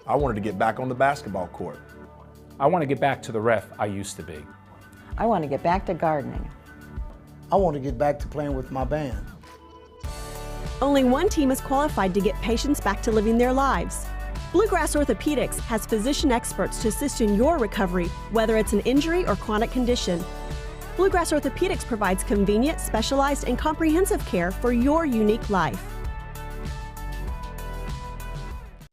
I wanted to get back on the basketball court. I want to get back to the ref I used to be. I want to get back to gardening. I want to get back to playing with my band. Only one team is qualified to get patients back to living their lives. Bluegrass Orthopedics has physician experts to assist in your recovery, whether it's an injury or chronic condition. Bluegrass Orthopedics provides convenient, specialized, and comprehensive care for your unique life.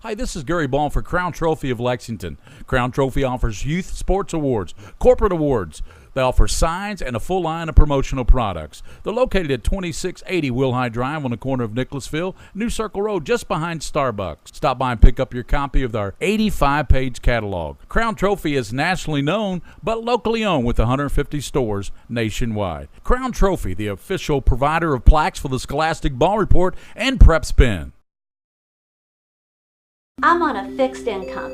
Hi, this is Gary Ball for Crown Trophy of Lexington. Crown Trophy offers youth sports awards, corporate awards. They offer signs and a full line of promotional products. They're located at 2680 Wilhite Drive on the corner of Nicholasville, New Circle Road, just behind Starbucks. Stop by and pick up your copy of our 85-page catalog. Crown Trophy is nationally known, but locally owned with 150 stores nationwide. Crown Trophy, the official provider of plaques for the Scholastic Ball Report and PrepSpin. I'm on a fixed income.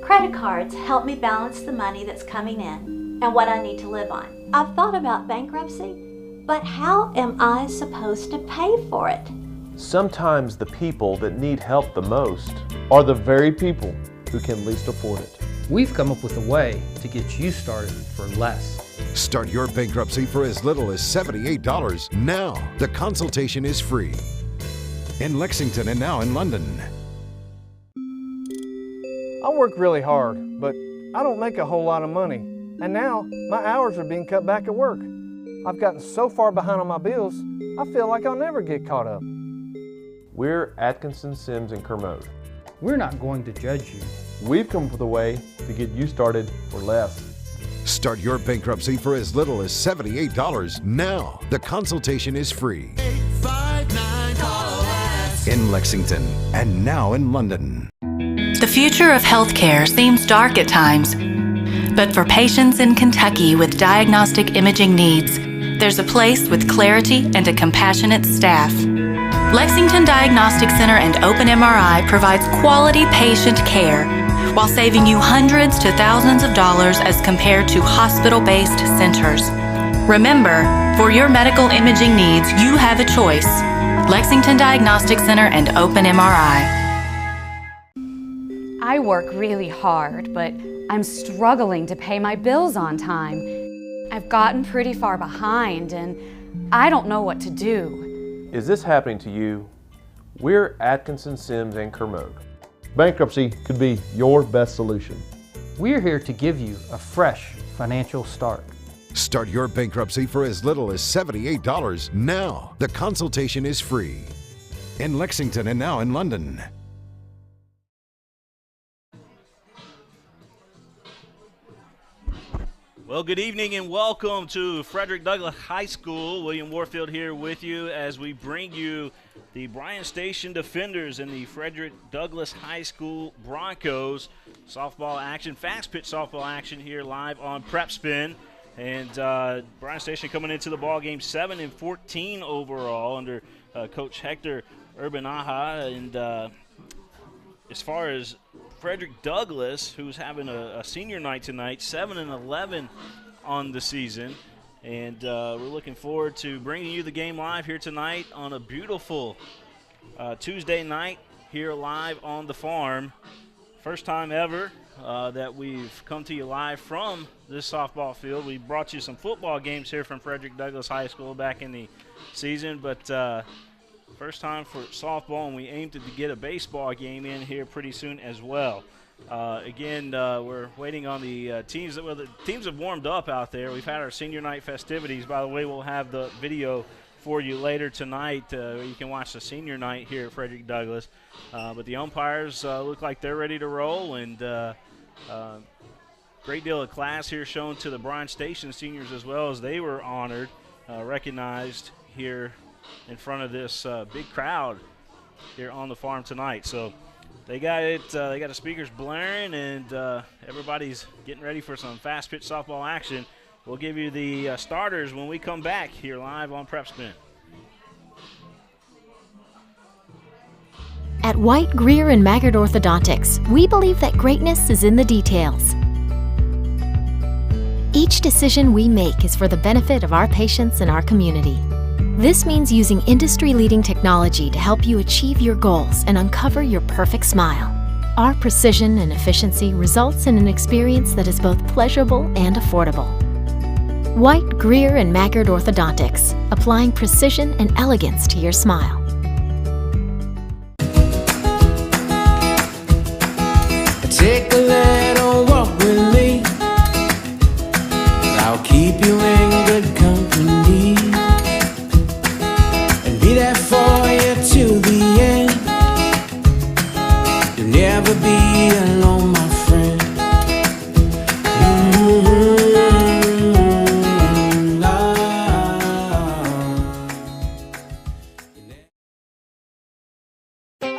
Credit cards help me balance the money that's coming in and what I need to live on. I've thought about bankruptcy, but how am I supposed to pay for it? Sometimes the people that need help the most are the very people who can least afford it. We've come up with a way to get you started for less. Start your bankruptcy for as little as $78 now. The consultation is free. In Lexington and now in London. I work really hard, but I don't make a whole lot of money. And now my hours are being cut back at work. I've gotten so far behind on my bills, I feel like I'll never get caught up. We're Atkinson, Sims, and Kermode. We're not going to judge you. We've come up with a way to get you started for less. Start your bankruptcy for as little as $78 now. The consultation is free. 859 in Lexington and now in London. The future of healthcare seems dark at times, but for patients in Kentucky with diagnostic imaging needs, there's a place with clarity and a compassionate staff. Lexington Diagnostic Center and Open MRI provides quality patient care while saving you hundreds to thousands of dollars as compared to hospital-based centers. Remember, for your medical imaging needs, you have a choice. Lexington Diagnostic Center and Open MRI. I work really hard, but I'm struggling to pay my bills on time. I've gotten pretty far behind and I don't know what to do. Is this happening to you? We're Atkinson, Sims, and Kermode. Bankruptcy could be your best solution. We're here to give you a fresh financial start. Start your bankruptcy for as little as $78 now. The consultation is free. In Lexington and now in London. Well, good evening and welcome to Frederick Douglass High School. William Warfield here with you as we bring you the Bryan Station Defenders and the Frederick Douglass High School Broncos softball action, fast pitch softball action here live on PrepSpin. And Bryan Station coming into the ball game 7-14 overall under Coach Hector Urbanaja. And as far as Frederick Douglass, who's having a senior night tonight, 7-11 on the season. And we're looking forward to bringing you the game live here tonight on a beautiful Tuesday night here live on the farm. First time ever that we've come to you live from this softball field. We brought you some football games here from Frederick Douglass High School back in the season, but first time for softball, and we aim to get a baseball game in here pretty soon as well. Again, we're waiting on the teams. Well, the teams have warmed up out there. We've had our senior night festivities. By the way, we'll have the video for you later tonight. You can watch the senior night here at Frederick Douglass. But the umpires look like they're ready to roll, and great deal of class here shown to the Bryan Station seniors as well, as they were honored, recognized here in front of this big crowd here on the farm tonight. So they got it. They got the speakers blaring, and everybody's getting ready for some fast pitch softball action. We'll give you the starters when we come back here live on PrepSpin. At White, Greer, and Maggard Orthodontics, we believe that greatness is in the details. Each decision we make is for the benefit of our patients and our community. This means using industry-leading technology to help you achieve your goals and uncover your perfect smile. Our precision and efficiency results in an experience that is both pleasurable and affordable. White, Greer, and Maggard Orthodontics, applying precision and elegance to your smile. Take a little walk with me. I'll keep you in good company and be there for you to the end. You'll never be alone, my friend.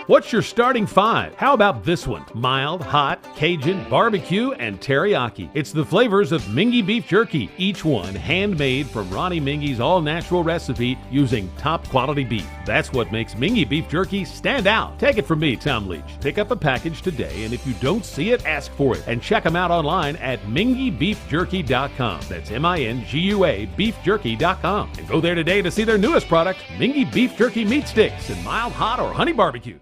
What's your starting five? How about this one? Mild, hot, Cajun, barbecue, and teriyaki. It's the flavors of Mingy Beef Jerky, each one handmade from Ronnie Mingy's all-natural recipe using top-quality beef. That's what makes Mingy Beef Jerky stand out. Take it from me, Tom Leach. Pick up a package today, and if you don't see it, ask for it. And check them out online at mingybeefjerky.com. That's M-I-N-G-U-A beefjerky.com. And go there today to see their newest product, Mingy Beef Jerky Meat Sticks in mild, hot, or honey barbecue.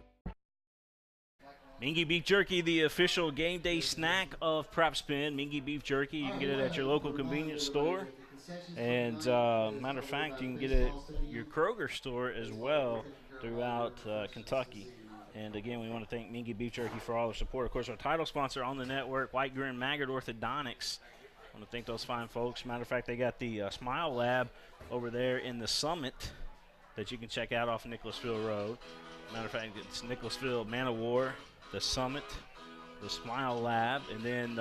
Mingy Beef Jerky, the official game day snack of PrepSpin. Mingy Beef Jerky, you can get it at your local convenience store. And matter of fact, you can get it at your Kroger store as well throughout Kentucky. And again, we want to thank Mingy Beef Jerky for all their support. Of course, our title sponsor on the network, White, Greer, and Maggard Orthodontics. I want to thank those fine folks. Matter of fact, they got the Smile Lab over there in the Summit that you can check out off Nicholasville Road. Matter of fact, it's Nicholasville, Man of War, the Summit, the Smile Lab, and then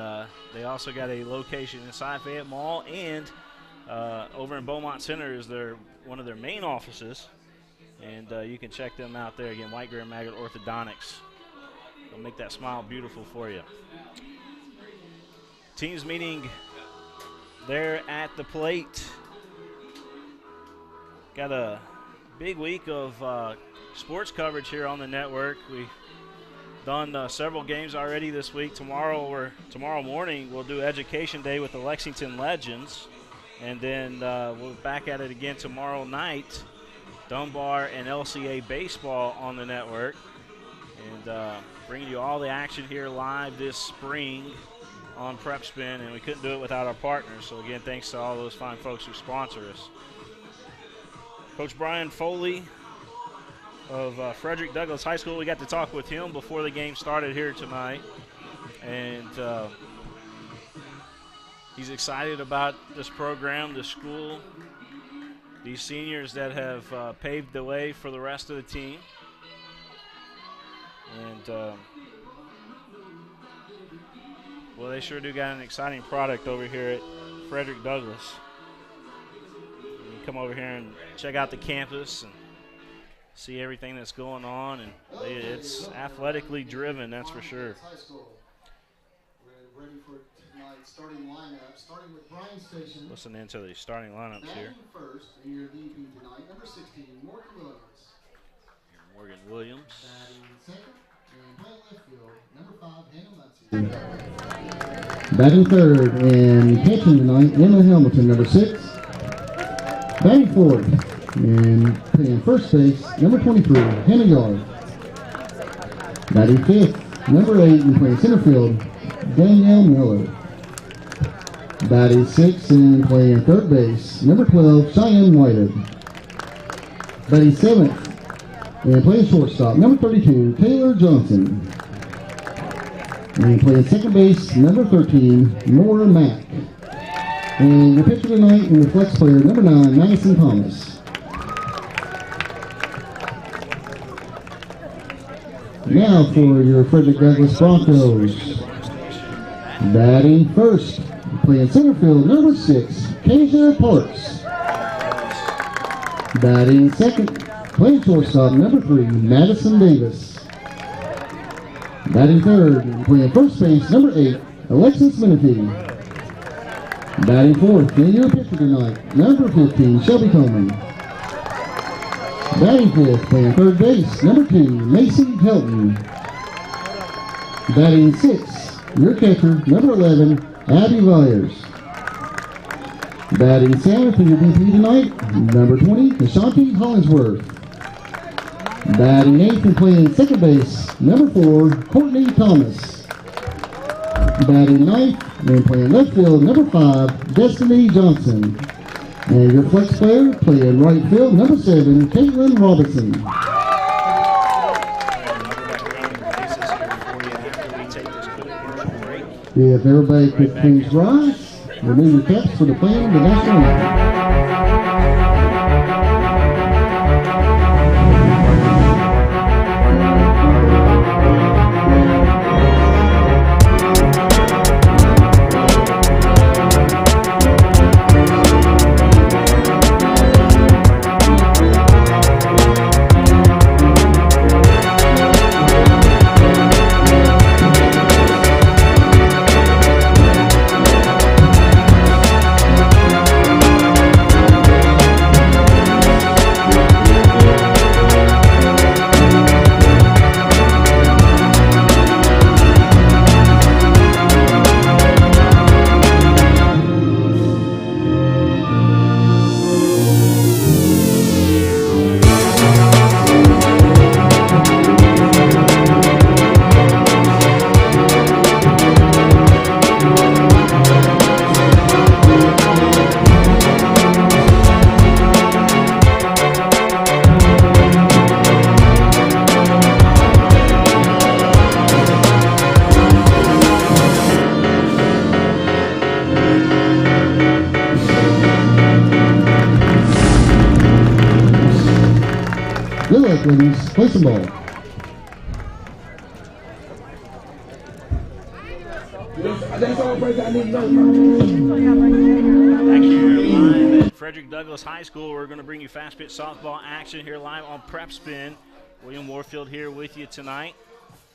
they also got a location inside Fayette Mall, and over in Beaumont Center is one of their main offices, and you can check them out there. Again, White, Greer, and Maggard Orthodontics. They'll make that smile beautiful for you. Teams meeting there at the plate. Got a big week of sports coverage here on the network. We've done several games already this week. Tomorrow morning we'll do Education Day with the Lexington Legends, and then we're back at it again tomorrow night. Dunbar and LCA baseball on the network, and bringing you all the action here live this spring on PrepSpin, and we couldn't do it without our partners. So again, thanks to all those fine folks who sponsor us. Coach Bryan Foley of Frederick Douglass High School. We got to talk with him before the game started here tonight, and he's excited about this program, this school, these seniors that have paved the way for the rest of the team. And well, they sure do got an exciting product over here at Frederick Douglass. You come over here and check out the campus and see everything that's going on, and it's athletically driven, that's for sure. We're ready for tonight's starting lineup, starting with Bryan Station. Listen into the starting lineups here. First, and your VP tonight, number 16, Morgan Morgan Williams. Williams. Batting second, and playing left field, number 5, Hannah Muncie. Batting third and pitching tonight, Emma Hamilton, number 6. Batting fourth and playing first base, number 23, Hannah Yard. Batting fifth, number 8, and playing center field, Danielle Miller. Batting sixth and playing third base, number 12, Cheyenne Whitehead. Batting seventh and playing shortstop, number 32, Taylor Johnson. And playing second base, number 13, Nora Mack. And your pitcher tonight and the flex player, number 9, Madison Thomas. Now for your Frederick Douglass Broncos. Batting first, playing center field, number 6, Kezia Parks. Batting second, playing shortstop, number 3, Madison Davis. Batting third, playing first base, number 8, Alexis Menifee. Batting fourth, and your pitcher tonight, number 15, Shelby Coleman. Batting fifth, playing third base, number 2, Macy Helton. Batting sixth, your catcher, number 11, Abby Myers. Batting seventh, and your DP tonight, number 20, Ashanti Hollingsworth. Batting eighth and playing second base, number 4, Courtney Thomas. Batting ninth and playing left field, number 5, Destiny Johnson. And your flex player playing right field, number 7, Caitlin Robinson. If everybody could please rise, remove your caps for the playing of the national anthem. Ladies, play some ball. That's all break I need to know. Back here live at Frederick Douglass High School, we're going to bring you fast pitch softball action here live on PrepSpin. William Warfield here with you tonight.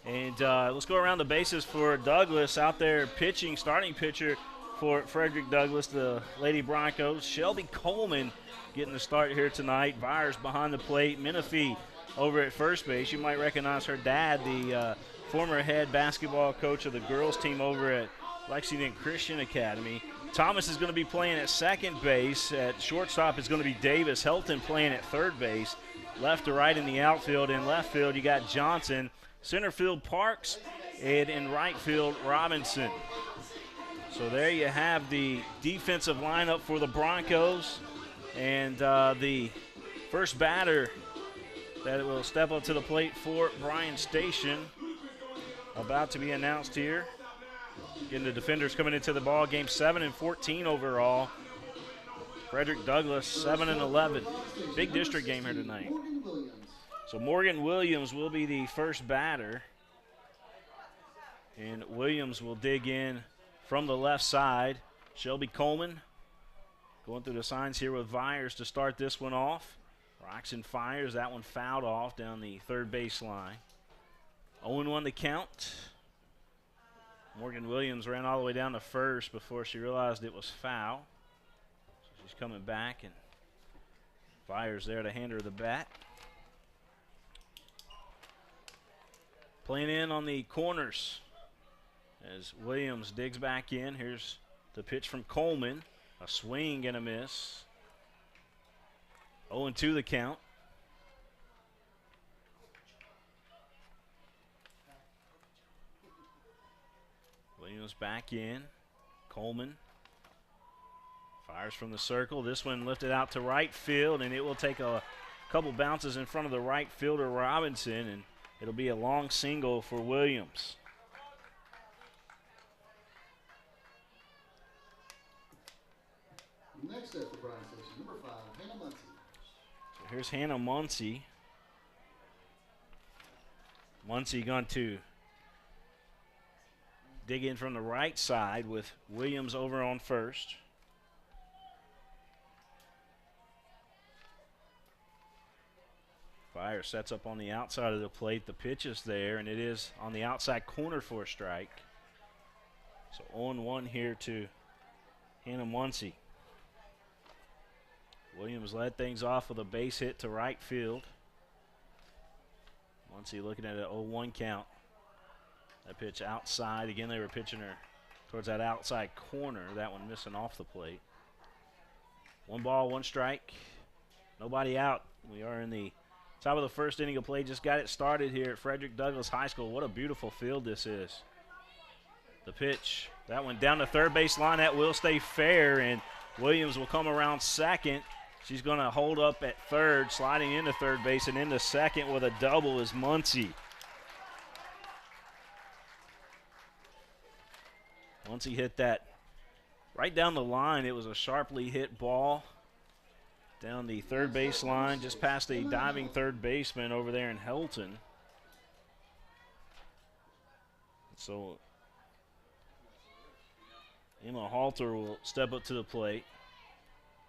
And let's go around the bases for Douglass out there pitching, starting pitcher for Frederick Douglass, the Lady Broncos. Shelby Coleman getting the start here tonight. Byers behind the plate. Menifee over at first base. You might recognize her dad, the former head basketball coach of the girls team over at Lexington Christian Academy. Thomas is going to be playing at second base. At shortstop is going to be Davis. Helton playing at third base. Left to right in the outfield. In left field, you got Johnson. Center field, Parks. And in right field, Robinson. So there you have the defensive lineup for the Broncos. And the first batter that will step up to the plate for Bryan Station about to be announced here. Again, the defenders coming into the ball game 7-14 overall. Frederick Douglass 7-11. Big district game here tonight. So Morgan Williams will be the first batter. And Williams will dig in from the left side. Shelby Coleman Going through the signs here with Vyers to start this one off. Rocks and fires. That one fouled off down the third base line. 0-1 to count. Morgan Williams ran all the way down to first before she realized it was foul. So she's coming back, and Vyers there to hand her the bat. Playing in on the corners as Williams digs back in. Here's the pitch from Coleman. A swing and a miss. 0-2 the count. Williams back in. Coleman fires from the circle. This one lifted out to right field, and it will take a couple bounces in front of the right fielder Robinson, and it'll be a long single for Williams. Next up for Bryan Station, number 5, Hannah Muncie. So here's Hannah Muncie. Muncie going to dig in from the right side with Williams over on first. Fire sets up on the outside of the plate. The pitch is there, and it is on the outside corner for a strike. So 0-1 here to Hannah Muncie. Williams led things off with a base hit to right field. Muncie looking at an 0-1 count. That pitch outside. Again, they were pitching her towards that outside corner. That one missing off the plate. 1 ball, 1 strike. Nobody out. We are in the top of the first inning of play. Just got it started here at Frederick Douglass High School. What a beautiful field this is. The pitch. That one down the third base line. That will stay fair, and Williams will come around second. She's going to hold up at third, sliding into third base, and into second with a double is Muncie. Muncie hit that right down the line. It was a sharply hit ball down the third base line, just past a diving third baseman over there in Helton. So Emma Halter will step up to the plate.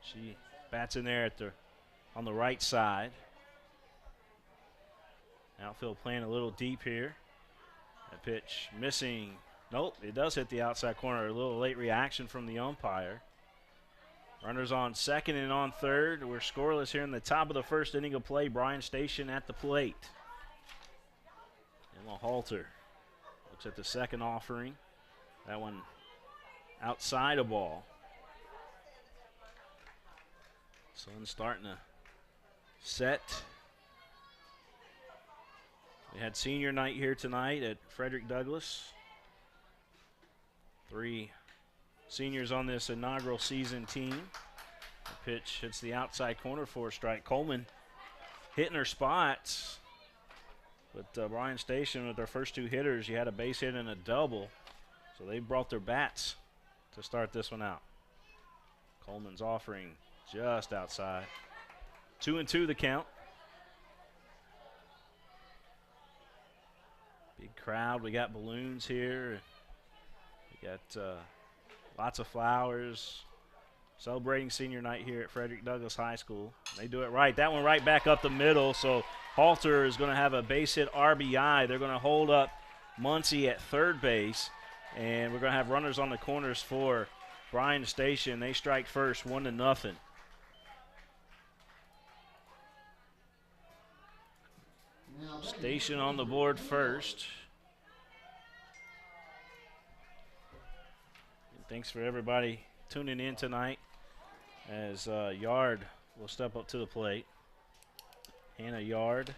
She bats in there on the right side. Outfield playing a little deep here. That pitch missing. Nope, it does hit the outside corner. A little late reaction from the umpire. Runners on second and on third. We're scoreless here in the top of the first inning of play. Bryan Station at the plate. Emma Halter looks at the second offering. That one outside a ball. Sun's starting to set. We had senior night here tonight at Frederick Douglass. 3 seniors on this inaugural season team. The pitch hits the outside corner for a strike. Coleman hitting her spots. But Bryan Station with their first 2 hitters, you had a base hit and a double. So they brought their bats to start this one out. Coleman's offering just outside. 2-2 the count. Big crowd. We got balloons here. We got lots of flowers. Celebrating senior night here at Frederick Douglass High School. They do it right. That one right back up the middle. So Halter is going to have a base hit RBI. They're going to hold up Muncie at third base. And we're going to have runners on the corners for Bryan Station. They strike first, 1-0. Station on the board first. And thanks for everybody tuning in tonight as Yard will step up to the plate. Hannah Yard.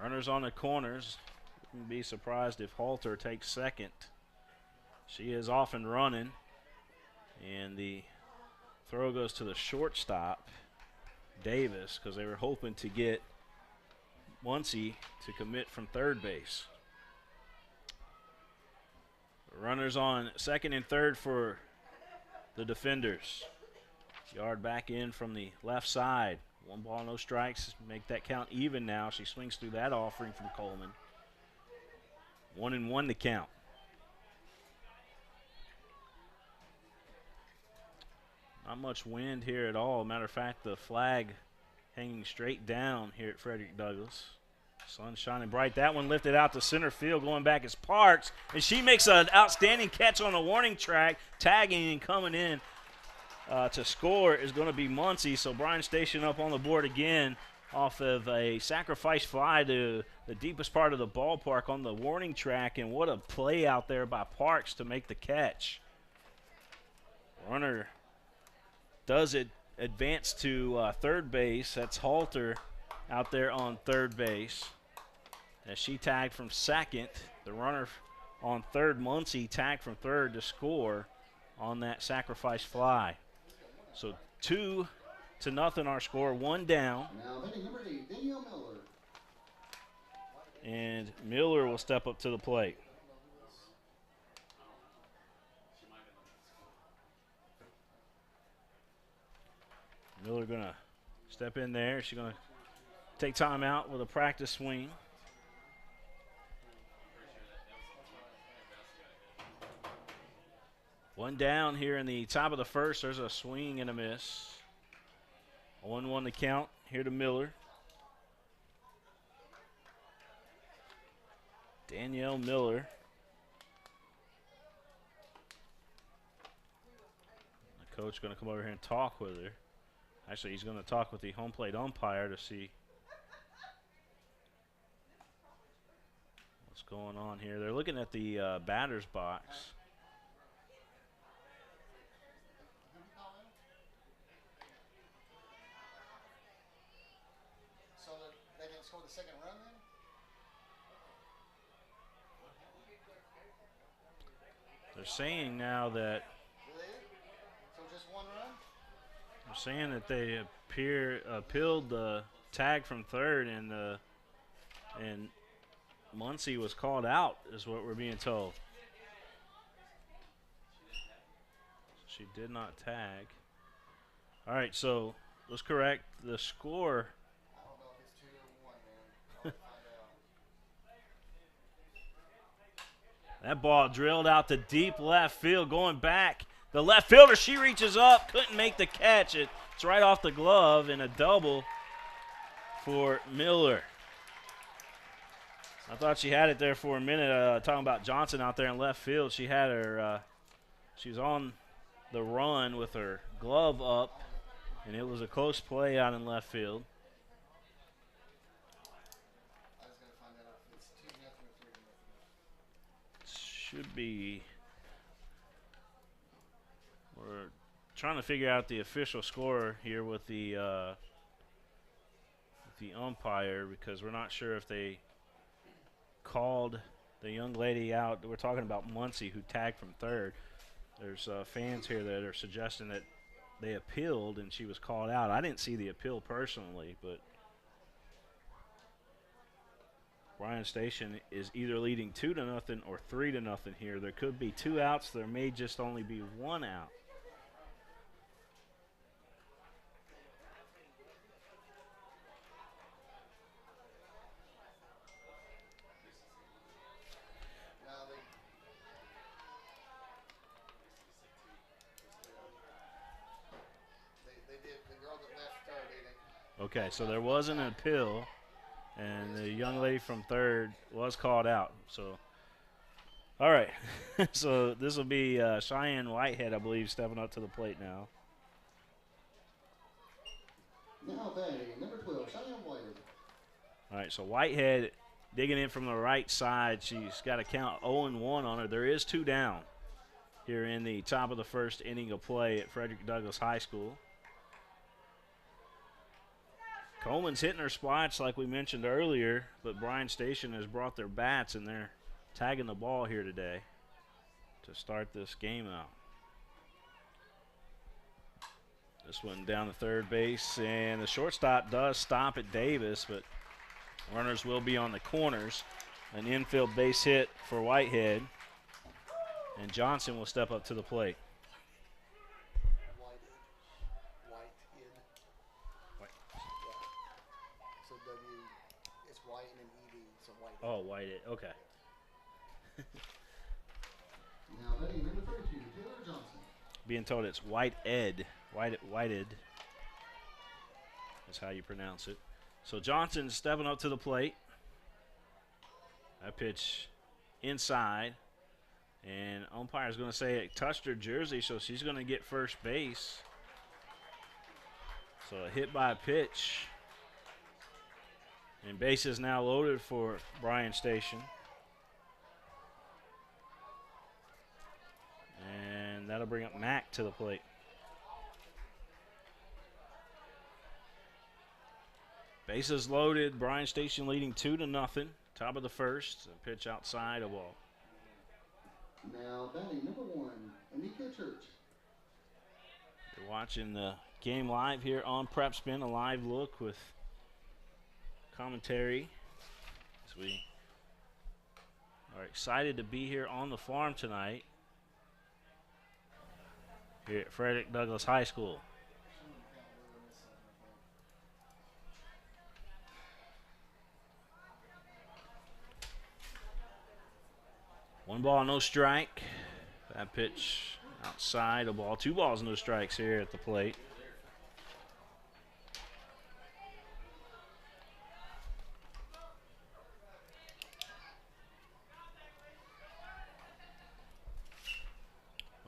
Runners on the corners. Wouldn't be surprised if Halter takes second. She is off and running. And the throw goes to the shortstop, Davis, because they were hoping to get Muncie to commit from third base. Runners on second and third for the defenders. Yard back in from the left side. 1 ball, no strikes. Make that count even now. She swings through that offering from Coleman. 1-1 to count. Not much wind here at all. Matter of fact, the flag hanging straight down here at Frederick Douglass. Sun shining bright. That one lifted out to center field. Going back is Parks. And she makes an outstanding catch on the warning track. Tagging and coming in to score is going to be Muncie. So Bryan Station up on the board again off of a sacrifice fly to the deepest part of the ballpark on the warning track. And what a play out there by Parks to make the catch. Runner does it advance to third base. That's Halter out there on third base. As she tagged from second, the runner on third, Muncie, tagged from third to score on that sacrifice fly. So 2-0 our score, 1 down. And Miller will step up to the plate. Miller going to step in there. She's going to take time out with a practice swing. One down here in the top of the first. There's a swing and a miss. 1-1 to count here to Miller. Danielle Miller. The coach going to come over here and talk with her. Actually, he's going to talk with the home plate umpire to see what's going on here. They're looking at the batter's box. So they didn't score the second run then? They're saying now that So just one run? they're saying that they appealed the tag from third, and Muncie was called out, is what we're being told. She did not tag. All right, so let's correct the score. I don't know if it's 2-1, man. I'll find out. That ball drilled out to deep left field, going back. The left fielder, she reaches up, couldn't make the catch. It's right off the glove, and a double for Miller. I thought she had it there for a minute. Talking about Johnson out there in left field. She had her, she was on the run with her glove up, and it was a close play out in left field. I was going to find out if it's 2-0 or 3-0. Should be. We're trying to figure out the official score here with the umpire, because we're not sure if they called the young lady out. We're talking about Muncie, who tagged from third. There's fans here that are suggesting that they appealed and she was called out. I didn't see the appeal personally, but Bryan Station is either leading 2-0 or 3-0 here. There could be 2 outs. There may just only be 1 out. Okay, so there was an appeal, and the young lady from third was called out. So, all right. So this will be Cheyenne Whitehead, I believe, stepping up to the plate now. Now batting, number 12, Cheyenne Whitehead. All right, so Whitehead digging in from the right side. She's got a count 0-1 on her. There is 2 down here in the top of the first inning of play at Frederick Douglass High School. Coleman's hitting her spots like we mentioned earlier, but Bryan Station has brought their bats, and they're tagging the ball here today to start this game out. This one down to third base, and the shortstop does stop at Davis, but runners will be on the corners. An infield base hit for Whitehead, and Johnson will step up to the plate. Oh, Whitehead. Okay. Now batting number 32, Taylor Johnson. being told it's Whitehead. Whitehead is how you pronounce it. So Johnson stepping up to the plate. That pitch inside. And umpire's going to say it touched her jersey, so she's going to get first base. So a hit by a pitch. And base is now loaded for Bryan Station. And that'll bring up Mack to the plate. Bases loaded. Bryan Station leading 2-0. Top of the first. A pitch outside, a ball. Now batting number 1, Anika Church. You're watching the game live here on PrepSpin, a live look with commentary as we are excited to be here on the farm tonight here at Frederick Douglass High School. One ball, no strike. That pitch outside, a ball. 2 balls, no strikes here at the plate.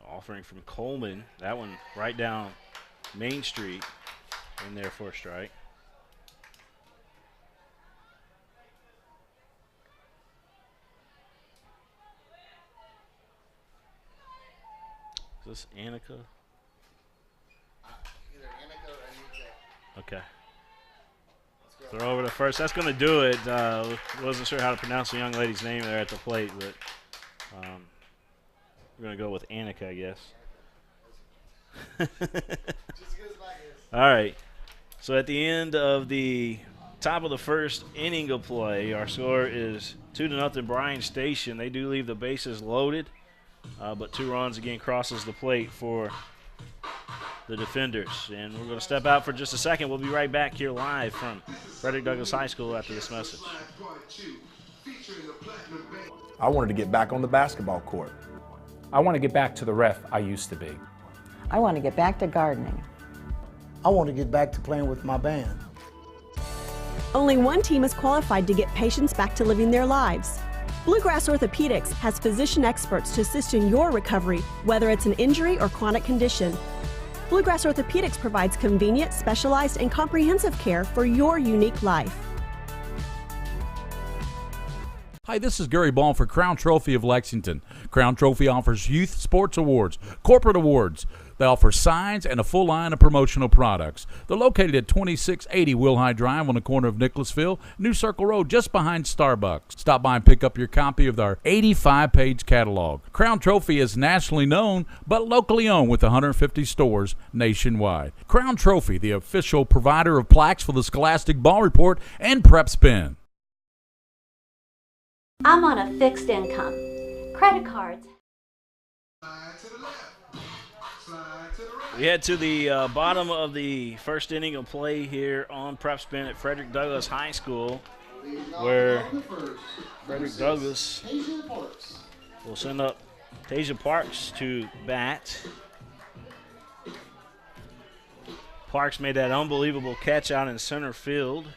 Offering from Coleman. That one right down Main Street in there for a strike. Is this Annika? Either Annika or Anika. Okay. Throw over to first. That's going to do it. Wasn't sure how to pronounce the young lady's name there at the plate, but we're going to go with Annika, I guess. All right. So at the end of the top of the first inning of play, our score is 2-0 Bryan Station. They do leave the bases loaded. But 2 runs again crosses the plate for the defenders. And we're going to step out for just a second. We'll be right back here live from Frederick Douglass High School after this message. I wanted to get back on the basketball court. I want to get back to the ref I used to be. I want to get back to gardening. I want to get back to playing with my band. Only one team is qualified to get patients back to living their lives. Bluegrass Orthopedics has physician experts to assist in your recovery, whether it's an injury or chronic condition. Bluegrass Orthopedics provides convenient, specialized, and comprehensive care for your unique life. Hi, this is Gary Ball for Crown Trophy of Lexington. Crown Trophy offers youth sports awards, corporate awards. They offer signs and a full line of promotional products. They're located at 2680 Wilhite Drive on the corner of Nicholasville, New Circle Road, just behind Starbucks. Stop by and pick up your copy of our 85-page catalog. Crown Trophy is nationally known, but locally owned with 150 stores nationwide. Crown Trophy, the official provider of plaques for the Scholastic Ball Report and PrepSpin. I'm on a fixed income. Credit cards. We head to the bottom of the first inning of play here on PrepSpin at Frederick Douglass High School, where Frederick Douglass will send up Tasia Parks to bat. Parks made that unbelievable catch out in center field.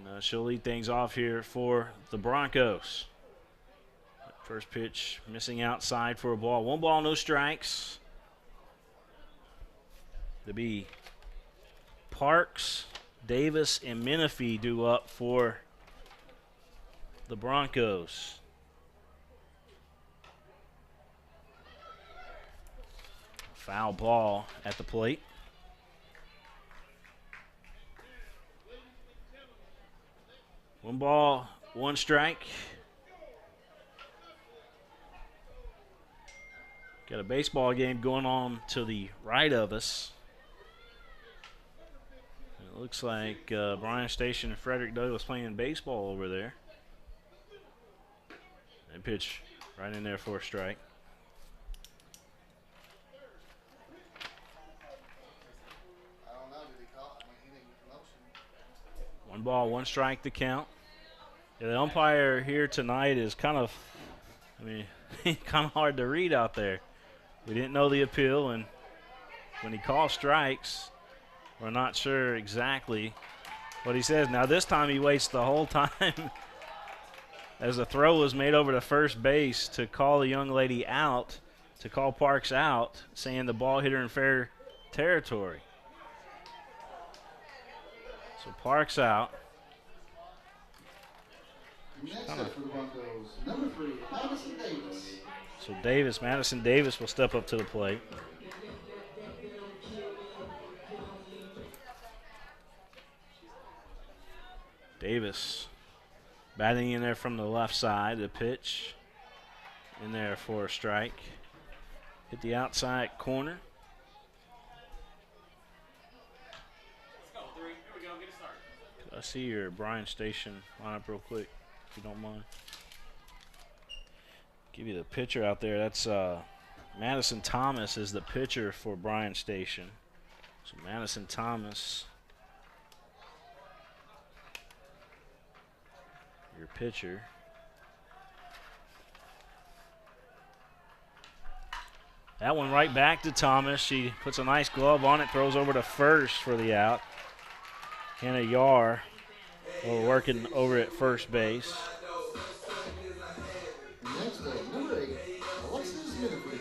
And she'll lead things off here for the Broncos. First pitch missing outside for a ball. 1 ball, no strikes. To be Parks, Davis, and Menifee due up for the Broncos. Foul ball at the plate. One ball, 1 strike. Got a baseball game going on to the right of us. It looks like Bryan Station and Frederick Douglass playing baseball over there. And pitch right in there for a strike. One ball, 1 strike to count. Yeah, the umpire here tonight is kind of, kind of hard to read out there. We didn't know the appeal, and when he calls strikes, we're not sure exactly what he says. Now this time he waits the whole time as the throw was made over to first base to call the young lady out, to call Parks out, saying the ball hit her in fair territory. So Parks out. Next up for the Broncos, number 3, Madison Davis. So Madison Davis will step up to the plate. Davis batting in there from the left side. The pitch in there for a strike. Hit the outside corner. Could I see your Bryan Station lineup real quick, if you don't mind? Give you the pitcher out there. That's Madison Thomas is the pitcher for Bryan Station. So Madison Thomas, your pitcher. That one right back to Thomas. She puts a nice glove on it, throws over to first for the out. Hannah Yar working over at first base. Next up, number 8, Alexis Minifree.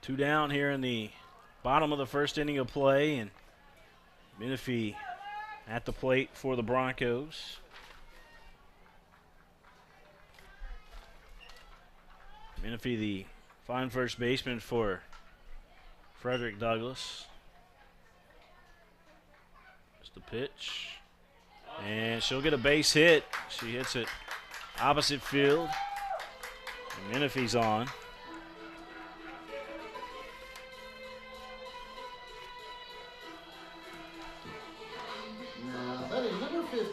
Two down here in the bottom of the first inning of play, and Menifee at the plate for the Broncos. Menifee, the fine first baseman for Frederick Douglass. Just the pitch. And she'll get a base hit. She hits it opposite field. And Menifee's on. Now batting number 15,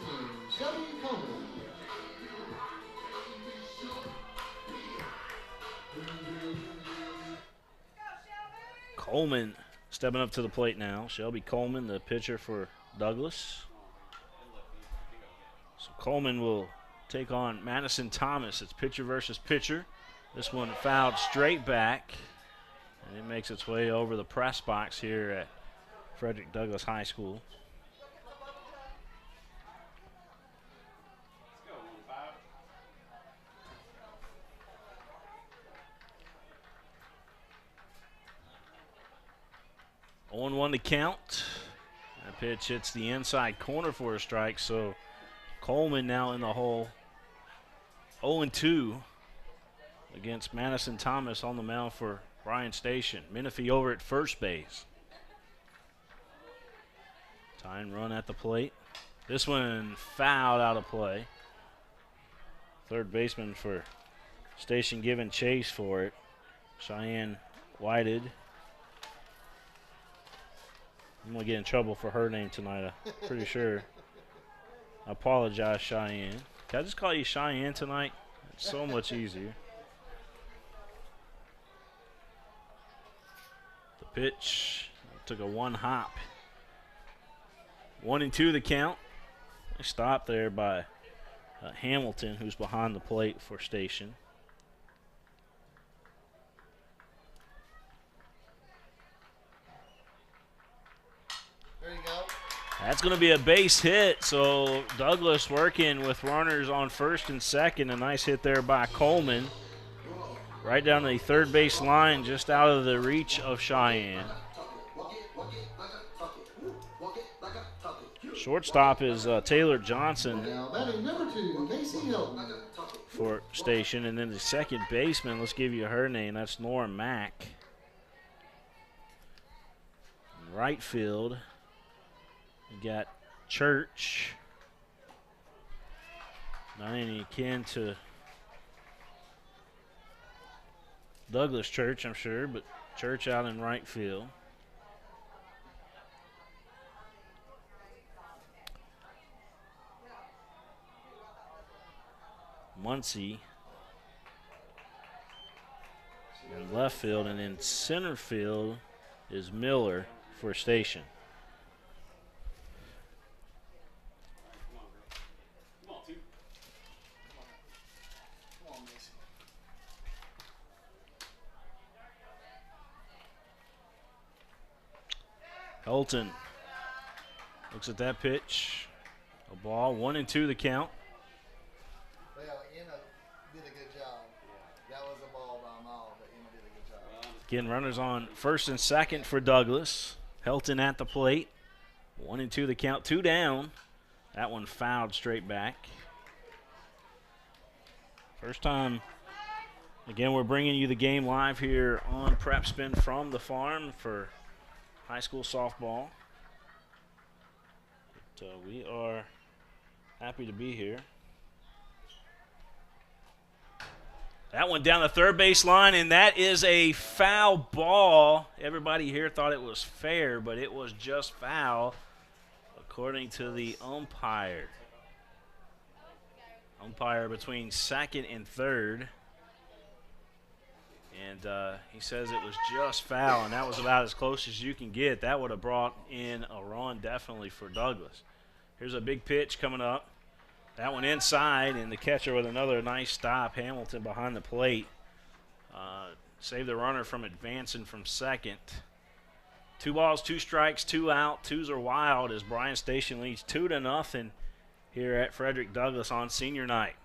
Shelby Coleman. Coleman stepping up to the plate now. Shelby Coleman, the pitcher for Douglas. So Coleman will take on Madison Thomas. It's pitcher versus pitcher. This one fouled straight back, and it makes its way over the press box here at Frederick Douglass High School. On 1 to count. That pitch hits the inside corner for a strike, so Coleman now in the hole. 0-2 against Madison Thomas on the mound for Bryan Station. Menifee over at first base. Tying run at the plate. This one fouled out of play. Third baseman for Station giving chase for it. Cheyenne Whitehead. I'm going to get in trouble for her name tonight, I'm pretty sure. I apologize, Cheyenne. Can I just call you Cheyenne tonight? It's so much easier. The pitch took a one hop. 1-2 the count. Nice stop there by Hamilton, who's behind the plate for Station. That's going to be a base hit, so Douglas working with runners on first and second. A nice hit there by Coleman. Right down the third base line, just out of the reach of Cheyenne. Shortstop is Taylor Johnson for Station. And then the second baseman, let's give you her name, that's Nora Mack. Right field. You got Church, not any akin to Douglas Church, I'm sure, but Church out in right field. Muncie left field, and in center field is Miller for Station. Helton looks at that pitch. A ball, 1-2 the count. Well, Emma did a good job. That was a ball by a mile, but Emma did a good job. Again, runners on first and second for Douglas. Helton at the plate. 1-2 the count, 2 down. That one fouled straight back. First time. Again, we're bringing you the game live here on PrepSpin from the farm for high school softball. But, we are happy to be here. That one down the third base line, and that is a foul ball. Everybody here thought it was fair, but it was just foul, according to the umpire. Umpire between second and third. And he says it was just foul, and that was about as close as you can get. That would have brought in a run definitely for Douglas. Here's a big pitch coming up. That one inside, and the catcher with another nice stop. Hamilton behind the plate. Saved the runner from advancing from second. 2 balls, 2 strikes, 2 out. 2s are wild as Bryan Station leads 2-0 here at Frederick Douglass on senior night.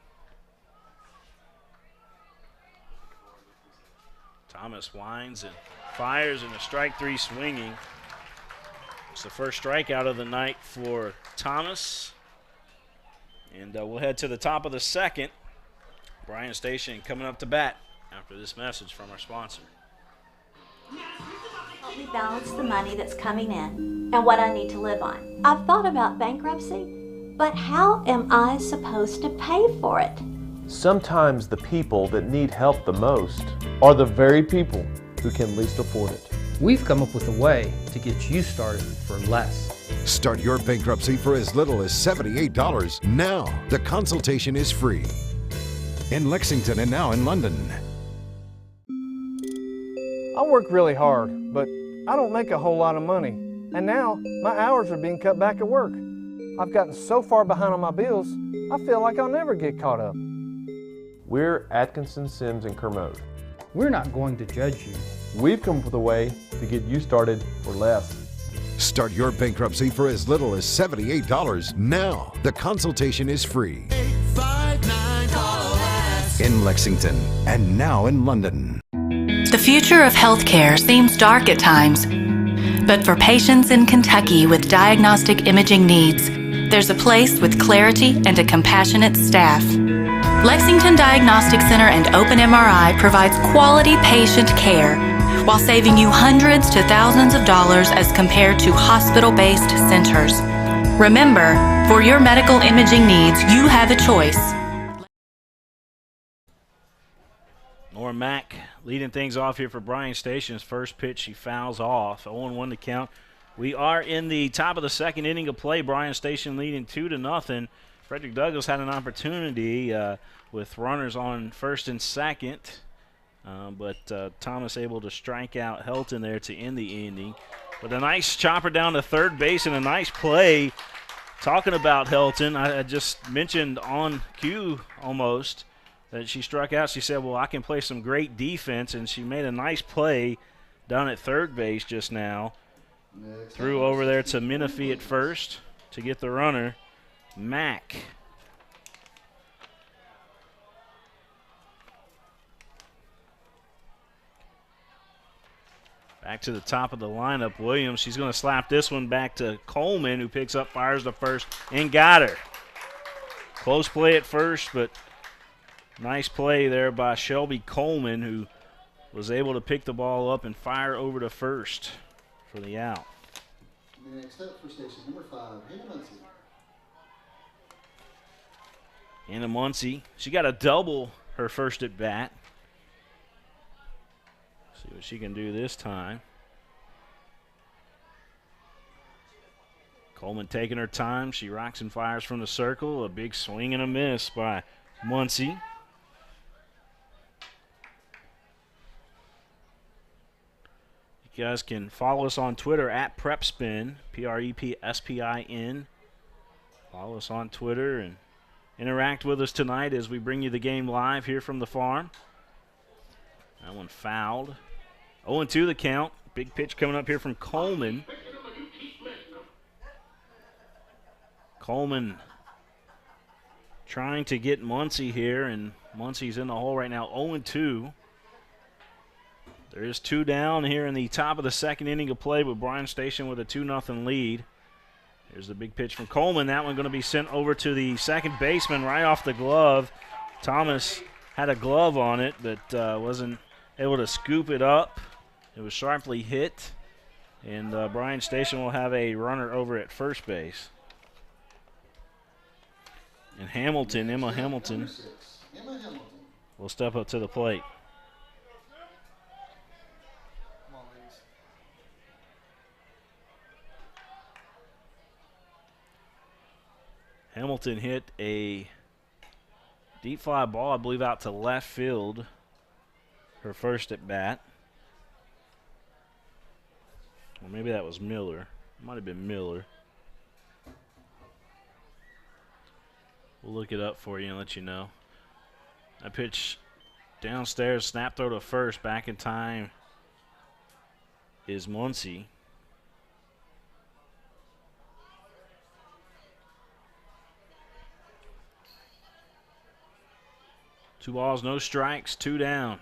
Thomas winds and fires, and a strike 3 swinging. It's the first strikeout of the night for Thomas. And we'll head to the top of the second. Bryan Station coming up to bat after this message from our sponsor. Help me balance the money that's coming in and what I need to live on. I've thought about bankruptcy, but how am I supposed to pay for it? Sometimes the people that need help the most are the very people who can least afford it. We've come up with a way to get you started for less. Start your bankruptcy for as little as $78 now. The consultation is free. In Lexington and now in London. I work really hard, but I don't make a whole lot of money. And now my hours are being cut back at work. I've gotten so far behind on my bills, I feel like I'll never get caught up. We're Atkinson, Sims, and Kermode. We're not going to judge you. We've come up with a way to get you started for less. Start your bankruptcy for as little as $78 now. The consultation is free. 859 in Lexington and now in London. The future of healthcare seems dark at times, but for patients in Kentucky with diagnostic imaging needs, there's a place with clarity and a compassionate staff. Lexington Diagnostic Center and Open MRI provides quality patient care while saving you hundreds to thousands of dollars as compared to hospital-based centers. Remember, for your medical imaging needs, you have a choice. Nora Mack leading things off here for Bryan Station's first pitch. She fouls off. 0-1 to count. We are in the top of the second inning of play. Bryan Station leading 2-0. Frederick Douglass had an opportunity with runners on first and second, but Thomas able to strike out Helton there to end the inning. But a nice chopper down to third base and a nice play. Talking about Helton, I just mentioned on cue almost that she struck out. She said, well, I can play some great defense, and she made a nice play down at third base just now. Threw over there to Menifee at first to get the runner. Mack. Back to the top of the lineup, Williams. She's going to slap this one back to Coleman, who picks up, fires to first, and got her. Close play at first, but nice play there by Shelby Coleman, who was able to pick the ball up and fire over to first for the out. Next up for station number 5, Hannah Muncie. Hannah Muncie, she got a double her first at bat. See what she can do this time. Coleman taking her time. She rocks and fires from the circle. A big swing and a miss by Muncie. You guys can follow us on Twitter at PrepSpin, PrepSpin. Follow us on Twitter and interact with us tonight as we bring you the game live here from the farm. That one fouled. 0-2 the count. Big pitch coming up here from Coleman. Coleman trying to get Muncie here, and Muncie's in the hole right now, 0-2. There is 2 down here in the top of the second inning of play with Bryan Station with a 2-0 lead. Here's the big pitch from Coleman. That one going to be sent over to the second baseman right off the glove. Thomas had a glove on it, but wasn't able to scoop it up. It was sharply hit, and Bryan Station will have a runner over at first base. And Hamilton, Emma Hamilton, will step up to the plate. Hamilton hit a deep fly ball, I believe, out to left field, her first at bat. Or maybe that was Miller. It might have been Miller. We'll look it up for you and let you know. That pitch downstairs, snap throw to first, back in time is Muncie. Two balls, no strikes, 2 down.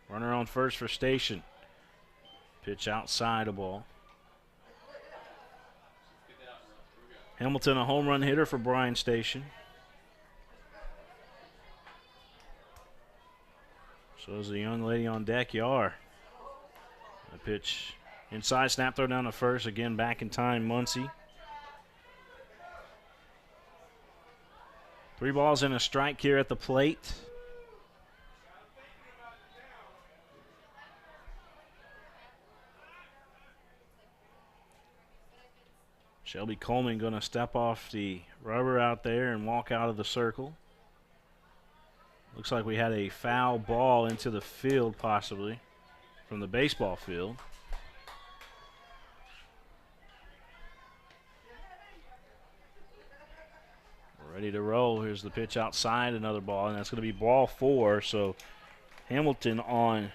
Runner on first for Station. Pitch outside a ball. Hamilton, a home run hitter for Bryan Station. So is the young lady on deck, Yar. A pitch inside, snap throw down to first. Again, back in time, Muncie. 3 balls and a strike here at the plate. Shelby Coleman going to step off the rubber out there and walk out of the circle. Looks like we had a foul ball into the field, possibly, from the baseball field. We're ready to roll. Here's the pitch outside, another ball, and that's going to be ball 4. So Hamilton on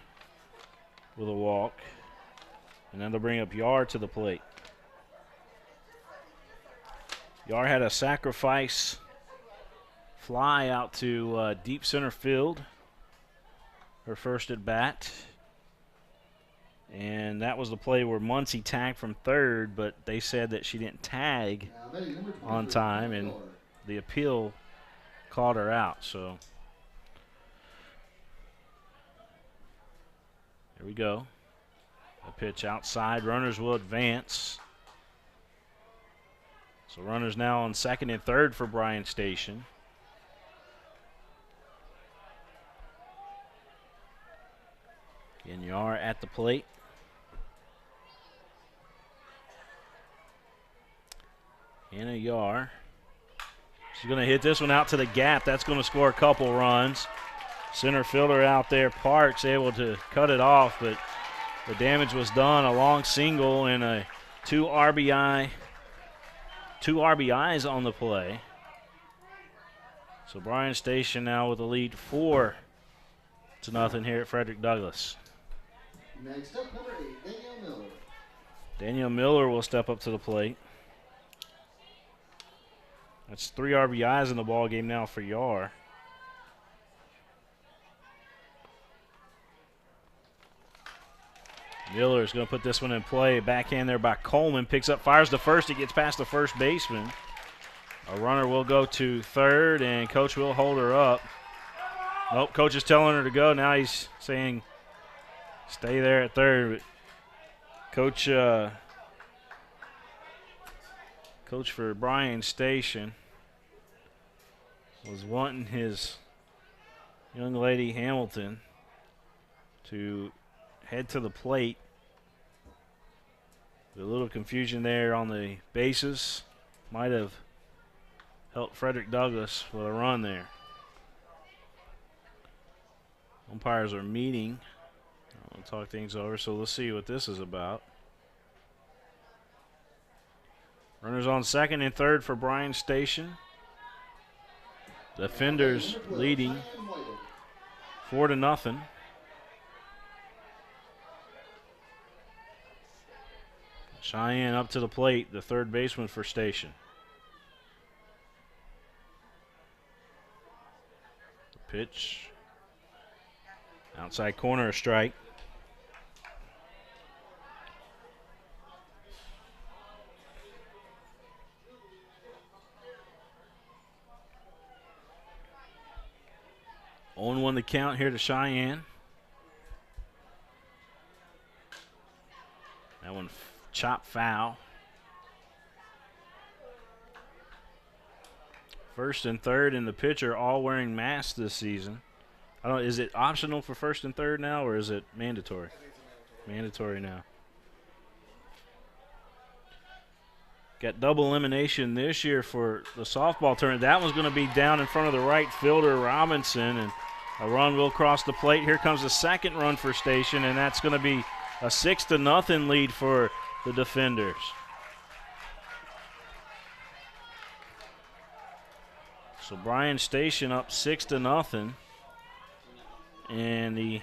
with a walk. And then they'll bring up Yar to the plate. Yar had a sacrifice fly out to deep center field, her first at bat. And that was the play where Muncie tagged from third, but they said that she didn't tag on time, and the appeal called her out. So here we go. A pitch outside. Runners will advance. So runners now on second and third for Bryan Station. Again, Yar at the plate. Anna Yar. She's going to hit this one out to the gap. That's going to score a couple runs. Center fielder out there, Parks, able to cut it off, but the damage was done. A long single and a 2 RBIs on the play. So Bryan Station now with a lead 4-0 here at Frederick Douglass. Next up, number 8, Danielle Miller. Danielle Miller will step up to the plate. That's 3 RBIs in the ball game now for Yar. Miller is going to put this one in play. Backhand there by Coleman. Picks up, fires to first. It gets past the first baseman. A runner will go to third, and Coach will hold her up. Nope, Coach is telling her to go. Now he's saying stay there at third. But Coach for Bryan Station was wanting his young lady Hamilton to head to the plate. A little confusion there on the bases. Might have helped Frederick Douglass with a run there. Umpires are meeting I'll talk things over, so let's see what this is about. Runners on second and third for Bryan Station. Defenders leading 4-0. Cheyenne up to the plate, the third baseman for Station. The pitch. Outside corner, a strike. On 1 the count here to Cheyenne. That one chopped foul. First and third and the pitcher all wearing masks this season. I don't. Is it optional for first and third now, or is it mandatory? Mandatory now. Got double elimination this year for the softball tournament. That one's going to be down in front of the right fielder, Robinson, and a run will cross the plate. Here comes the second run for Station, and that's going to be a 6-0 lead for the defenders. So Bryan Station up 6-0, and the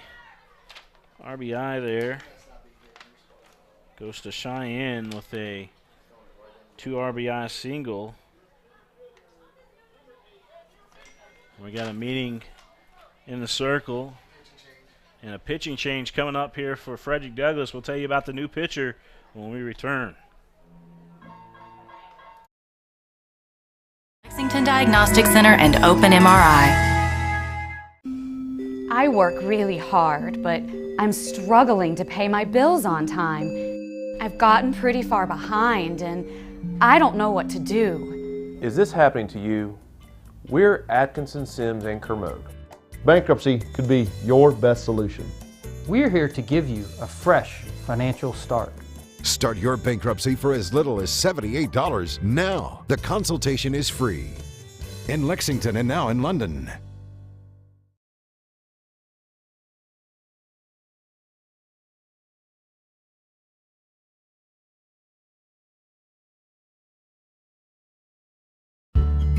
RBI there goes to Cheyenne with a 2 RBI single. We got a meeting in the circle and a pitching change coming up here for Frederick Douglass. We'll tell you about the new pitcher when we return. Lexington Diagnostic Center and Open MRI. I work really hard, but I'm struggling to pay my bills on time. I've gotten pretty far behind, and I don't know what to do. Is this happening to you? We're Atkinson, Sims, and Kermode. Bankruptcy could be your best solution. We're here to give you a fresh financial start. Start your bankruptcy for as little as $78 now. The consultation is free. In Lexington and now in London.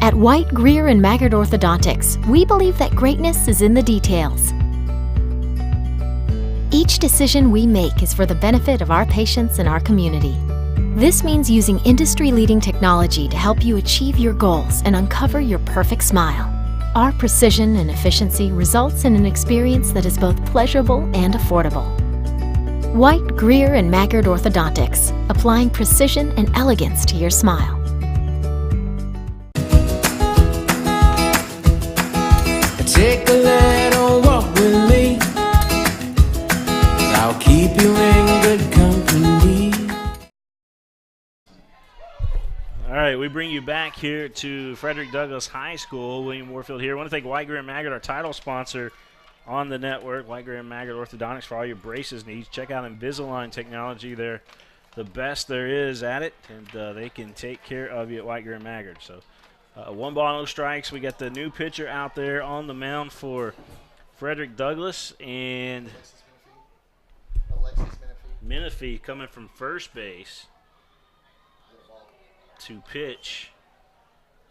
At White, Greer, and Maggard Orthodontics, we believe that greatness is in the details. Each decision we make is for the benefit of our patients and our community. This means using industry-leading technology to help you achieve your goals and uncover your perfect smile. Our precision and efficiency results in an experience that is both pleasurable and affordable. White, Greer, and Maggard Orthodontics, applying precision and elegance to your smile. Take a little walk with me. I'll keep you in good company. All right, we bring you back here to Frederick Douglass High School. William Warfield here. I want to thank White, Greer, and Maggard, our title sponsor on the network. White, Greer, and Maggard Orthodontics for all your braces needs. Check out Invisalign technology. They're the best there is at it, and they can take care of you at White, Greer, and Maggard. So 1 ball, no strikes. We got the new pitcher out there on the mound for Frederick Douglass, and Menifee coming from first base to pitch.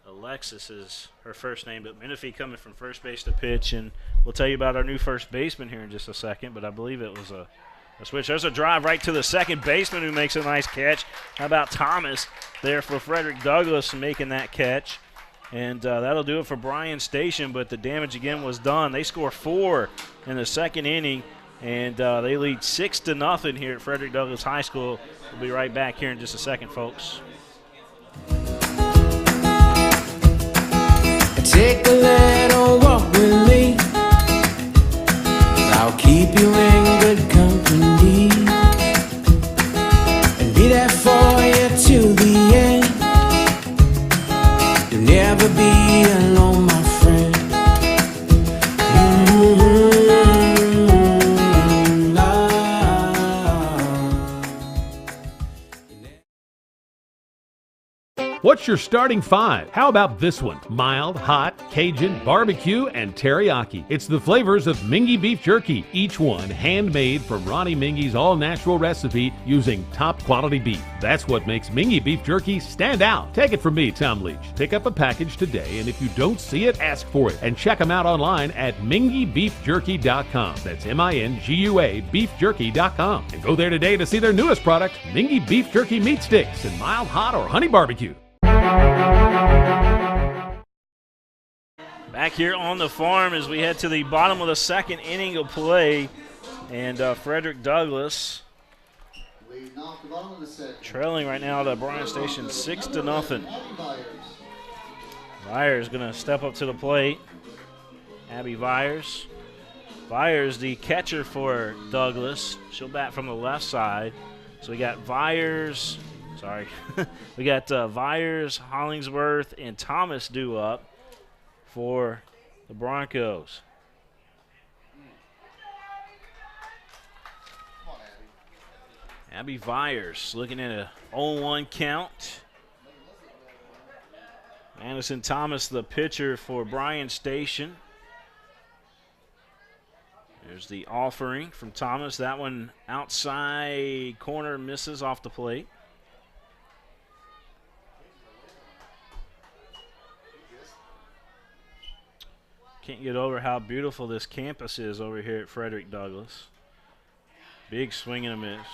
Alexis is her first name, but Menifee coming from first base to pitch, and we'll tell you about our new first baseman here in just a second, but I believe it was a switch. There's a drive right to the second baseman who makes a nice catch. How about Thomas there for Frederick Douglass making that catch? And that'll do it for Bryan Station, but the damage again was done. They score 4 in the second inning, and they lead 6-0 here at Frederick Douglass High School. We'll be right back here in just a second, folks. Take a little walk with me. I'll keep you in good company and be there for you till the end. You'll never be alone, my friend. What's your starting 5? How about this one? Mild, hot, Cajun, barbecue, and teriyaki. It's the flavors of Mingy beef jerky, each one handmade from Ronnie Mingy's all-natural recipe using top-quality beef. That's what makes Mingy beef jerky stand out. Take it from me, Tom Leach. Pick up a package today, and if you don't see it, ask for it. And check them out online at mingybeefjerky.com. That's M-I-N-G-U-A beefjerky.com. And go there today to see their newest product, Mingy Beef Jerky Meat Sticks in mild, hot, or honey barbecue. Back here on the farm as we head to the bottom of the second inning of play. And Frederick Douglass trailing right now to Bryan Station 6-0. Vyers going to step up to the plate. Abby Vyers. Vyers, the catcher for Douglass. She'll bat from the left side. So we got Vyers. Sorry. We got Vyers, Hollingsworth, and Thomas due up for the Broncos. Abby Vyers looking at a 0-1 count. Madison Thomas, the pitcher for Bryan Station. There's the offering from Thomas. That one outside corner, misses off the plate. Can't get over how beautiful this campus is over here at Frederick Douglass. Big swing and a miss.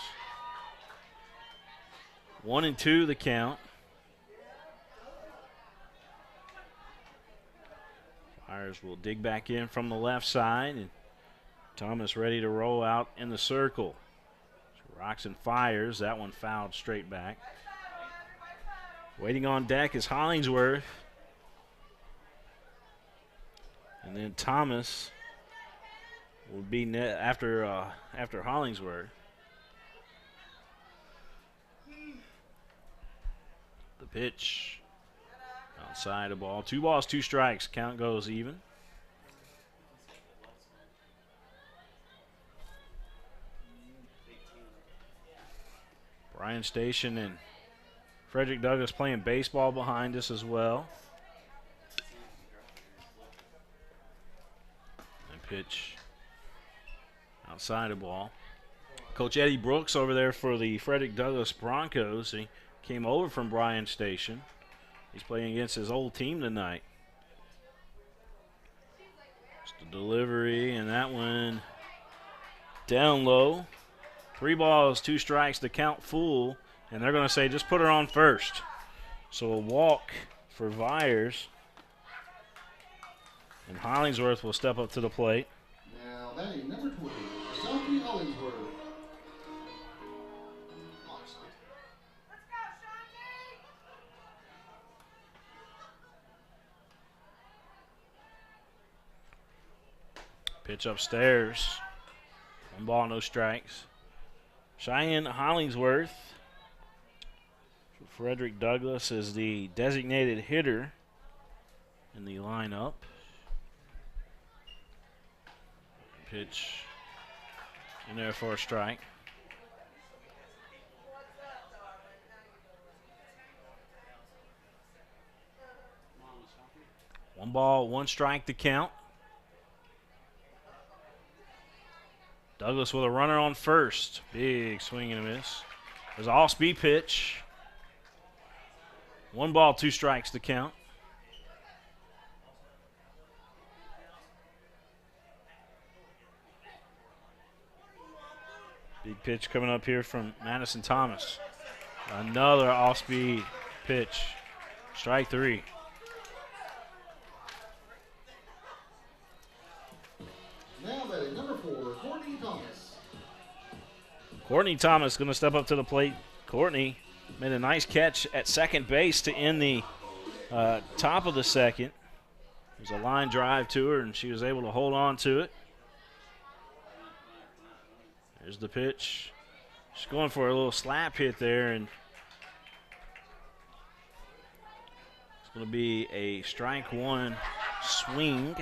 1-2 the count. Vyers will dig back in from the left side, and Thomas ready to roll out in the circle. So rocks and fires. That one fouled straight back. Waiting on deck is Hollingsworth. And then Thomas will be after Hollingsworth. The pitch outside the ball. 2 balls, 2 strikes. Count goes even. Bryan Station and Frederick Douglass playing baseball behind us as well. Pitch outside the ball. Coach Eddie Brooks over there for the Frederick Douglass Broncos. He came over from Bryan Station. He's playing against his old team tonight. Just a delivery, and that one down low. 3 balls, 2 strikes, the count full, and they're going to say just put her on first. So a walk for Vyers. And Hollingsworth will step up to the plate. Now batting number 20, Sophie Hollingsworth. Pitch upstairs. 1 ball, no strikes. Cheyenne Hollingsworth. Frederick Douglass is the designated hitter in the lineup. Pitch in there for a strike. One ball, 1 strike to count. Douglass with a runner on first. Big swing and a miss. There's an off-speed pitch. 1 ball, 2 strikes to count. Big pitch coming up here from Madison Thomas. Another off-speed pitch. Strike 3. Now batting number 4, Courtney Thomas. Courtney Thomas going to step up to the plate. Courtney made a nice catch at second base to end the top of the second. There's a line drive to her, and she was able to hold on to it. There's the pitch. She's going for a little slap hit there, and it's going to be a strike 1 swing.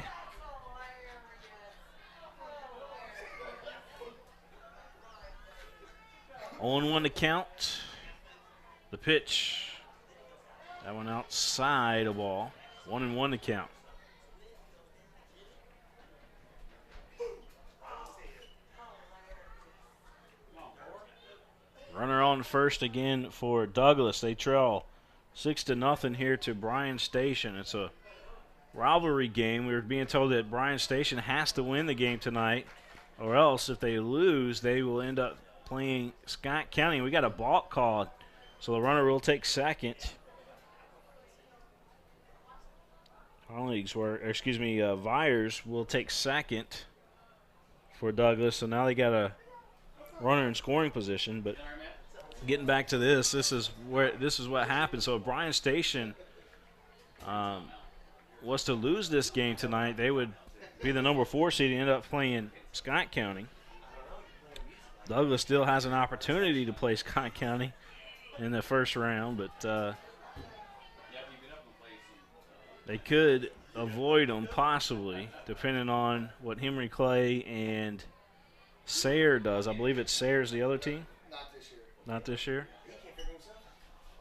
On 1 to count. The pitch That one outside a ball. 1-1 to count. Runner on first again for Douglas. They trail 6-0 here to Bryan Station. It's a rivalry game. We were being told that Bryan Station has to win the game tonight, or else if they lose, they will end up playing Scott County. We got a balk called, so the runner will take second. Vyers will take second for Douglas. So now they got a runner in scoring position. But getting back to this is what happened. So if Bryan Station was to lose this game tonight, they would be the number 4 seed and end up playing Scott County. Douglas still has an opportunity to play Scott County in the first round, but they could avoid them possibly, depending on what Henry Clay and Sayre does. I believe it's Sayre's the other team? Not this year. Not this year?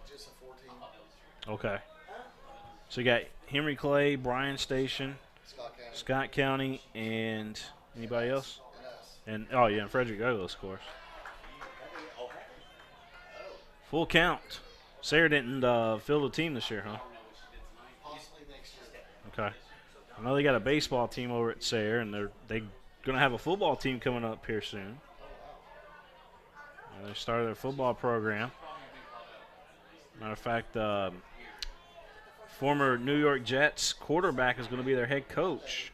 Just a 14. Okay. So you got Henry Clay, Bryan Station, Scott County, and anybody else? And and Frederick Douglass, of course. Full count. Sayre didn't fill the team this year, huh? Possibly next year. Okay. I know they got a baseball team over at Sayre, and they're going to have a football team coming up here soon. And they started their football program. Matter of fact, former New York Jets quarterback is going to be their head coach.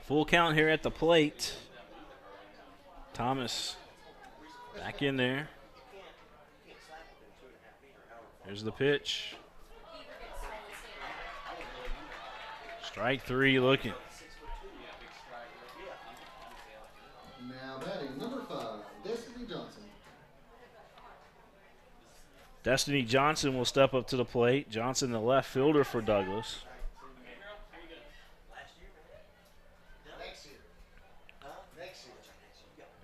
Full count here at the plate. Thomas back in there. Here's the pitch. Strike 3 looking. Now batting number 5, Destiny Johnson. Destiny Johnson will step up to the plate. Johnson, the left fielder for Douglas.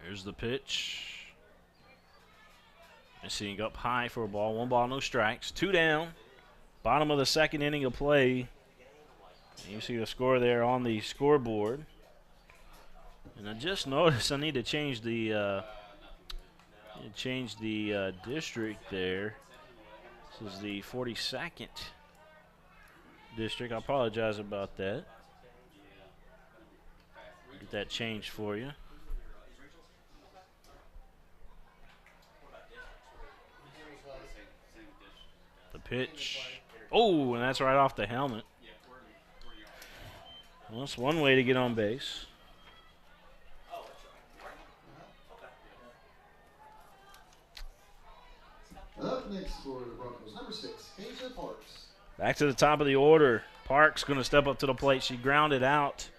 Here's the pitch. Missing up high for a ball. 1 ball, no strikes. 2 down. Bottom of the second inning of play. And you see the score there on the scoreboard. And I just noticed I need to change the district there. This is the 42nd district. I apologize about that. Get that changed for you. The pitch. Oh, and that's right off the helmet. Well, that's one way to get on base. Up next for the Broncos, number 6, Keisha Parks. Back to the top of the order. Parks going to step up to the plate. She grounded out.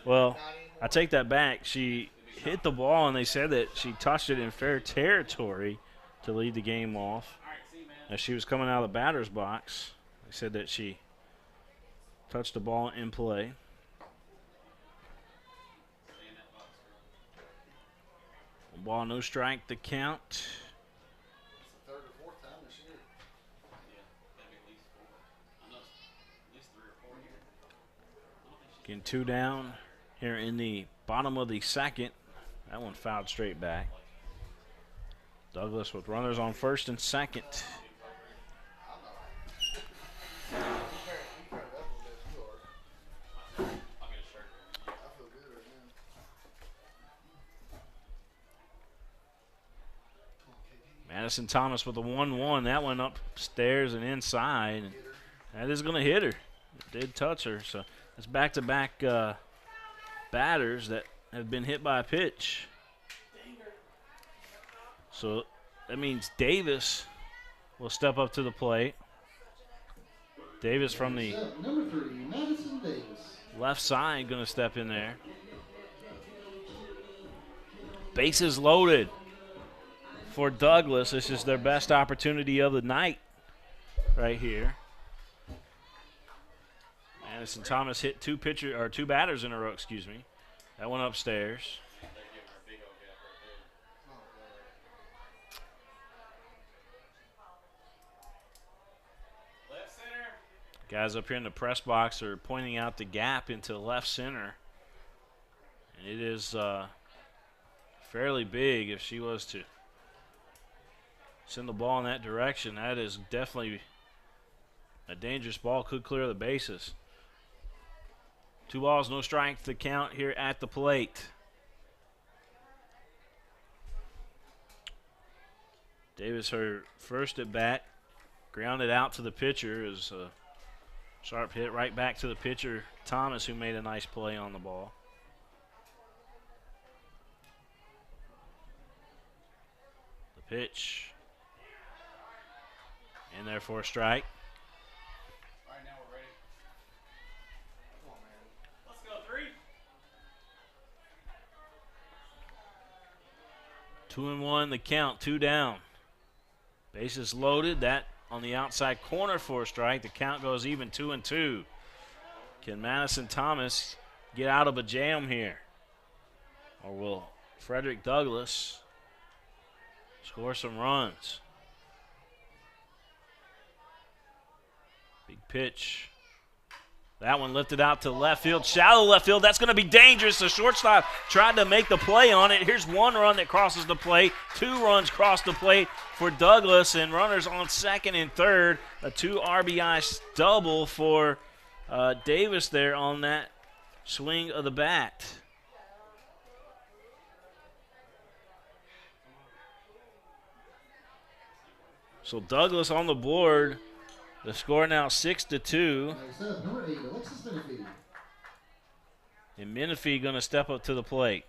Well, I take that back. She hit the ball, and they said that she touched it in fair territory to lead the game off. As she was coming out of the batter's box, they said that she touched the ball in play. One ball, no strike to count. Third or fourth time this year. Getting 2 down here in the bottom of the second. That one fouled straight back. Douglas with runners on first and second. Madison Thomas with a 1-1. That went upstairs and inside. And that is going to hit her. It did touch her. So it's back-to-back batters that have been hit by a pitch. So that means Davis will step up to the plate. Davis from the number 3, Madison Davis. left side going to step in there. Bases loaded for Douglas. This is their best opportunity of the night right here. Madison Thomas hit 2 batters in a row, excuse me. That one upstairs. Guys up here in the press box are pointing out the gap into left center. And it is fairly big if she was to send the ball in that direction. That is definitely a dangerous ball, could clear the bases. 2 balls, no strike to count here at the plate. Davis, her first at bat, grounded out to the pitcher is a sharp hit right back to the pitcher, Thomas, who made a nice play on the ball. The pitch. In there for a strike. All right, now we're ready. Come on, man. Let's go, 3. 2-1 the count, 2 down. Bases loaded, that on the outside corner for a strike. The count goes even, 2-2. Can Madison Thomas get out of a jam here? Or will Frederick Douglass score some runs? Big pitch. That one lifted out to left field, shallow left field. That's going to be dangerous. The shortstop tried to make the play on it. Here's 1 run that crosses the plate. 2 runs cross the plate for Douglass, and runners on second and third. A 2 RBI double for Davis there on that swing of the bat. So Douglass on the board. The score now 6-2. Number 8, Alexis Menifee. And Menifee going to step up to the plate.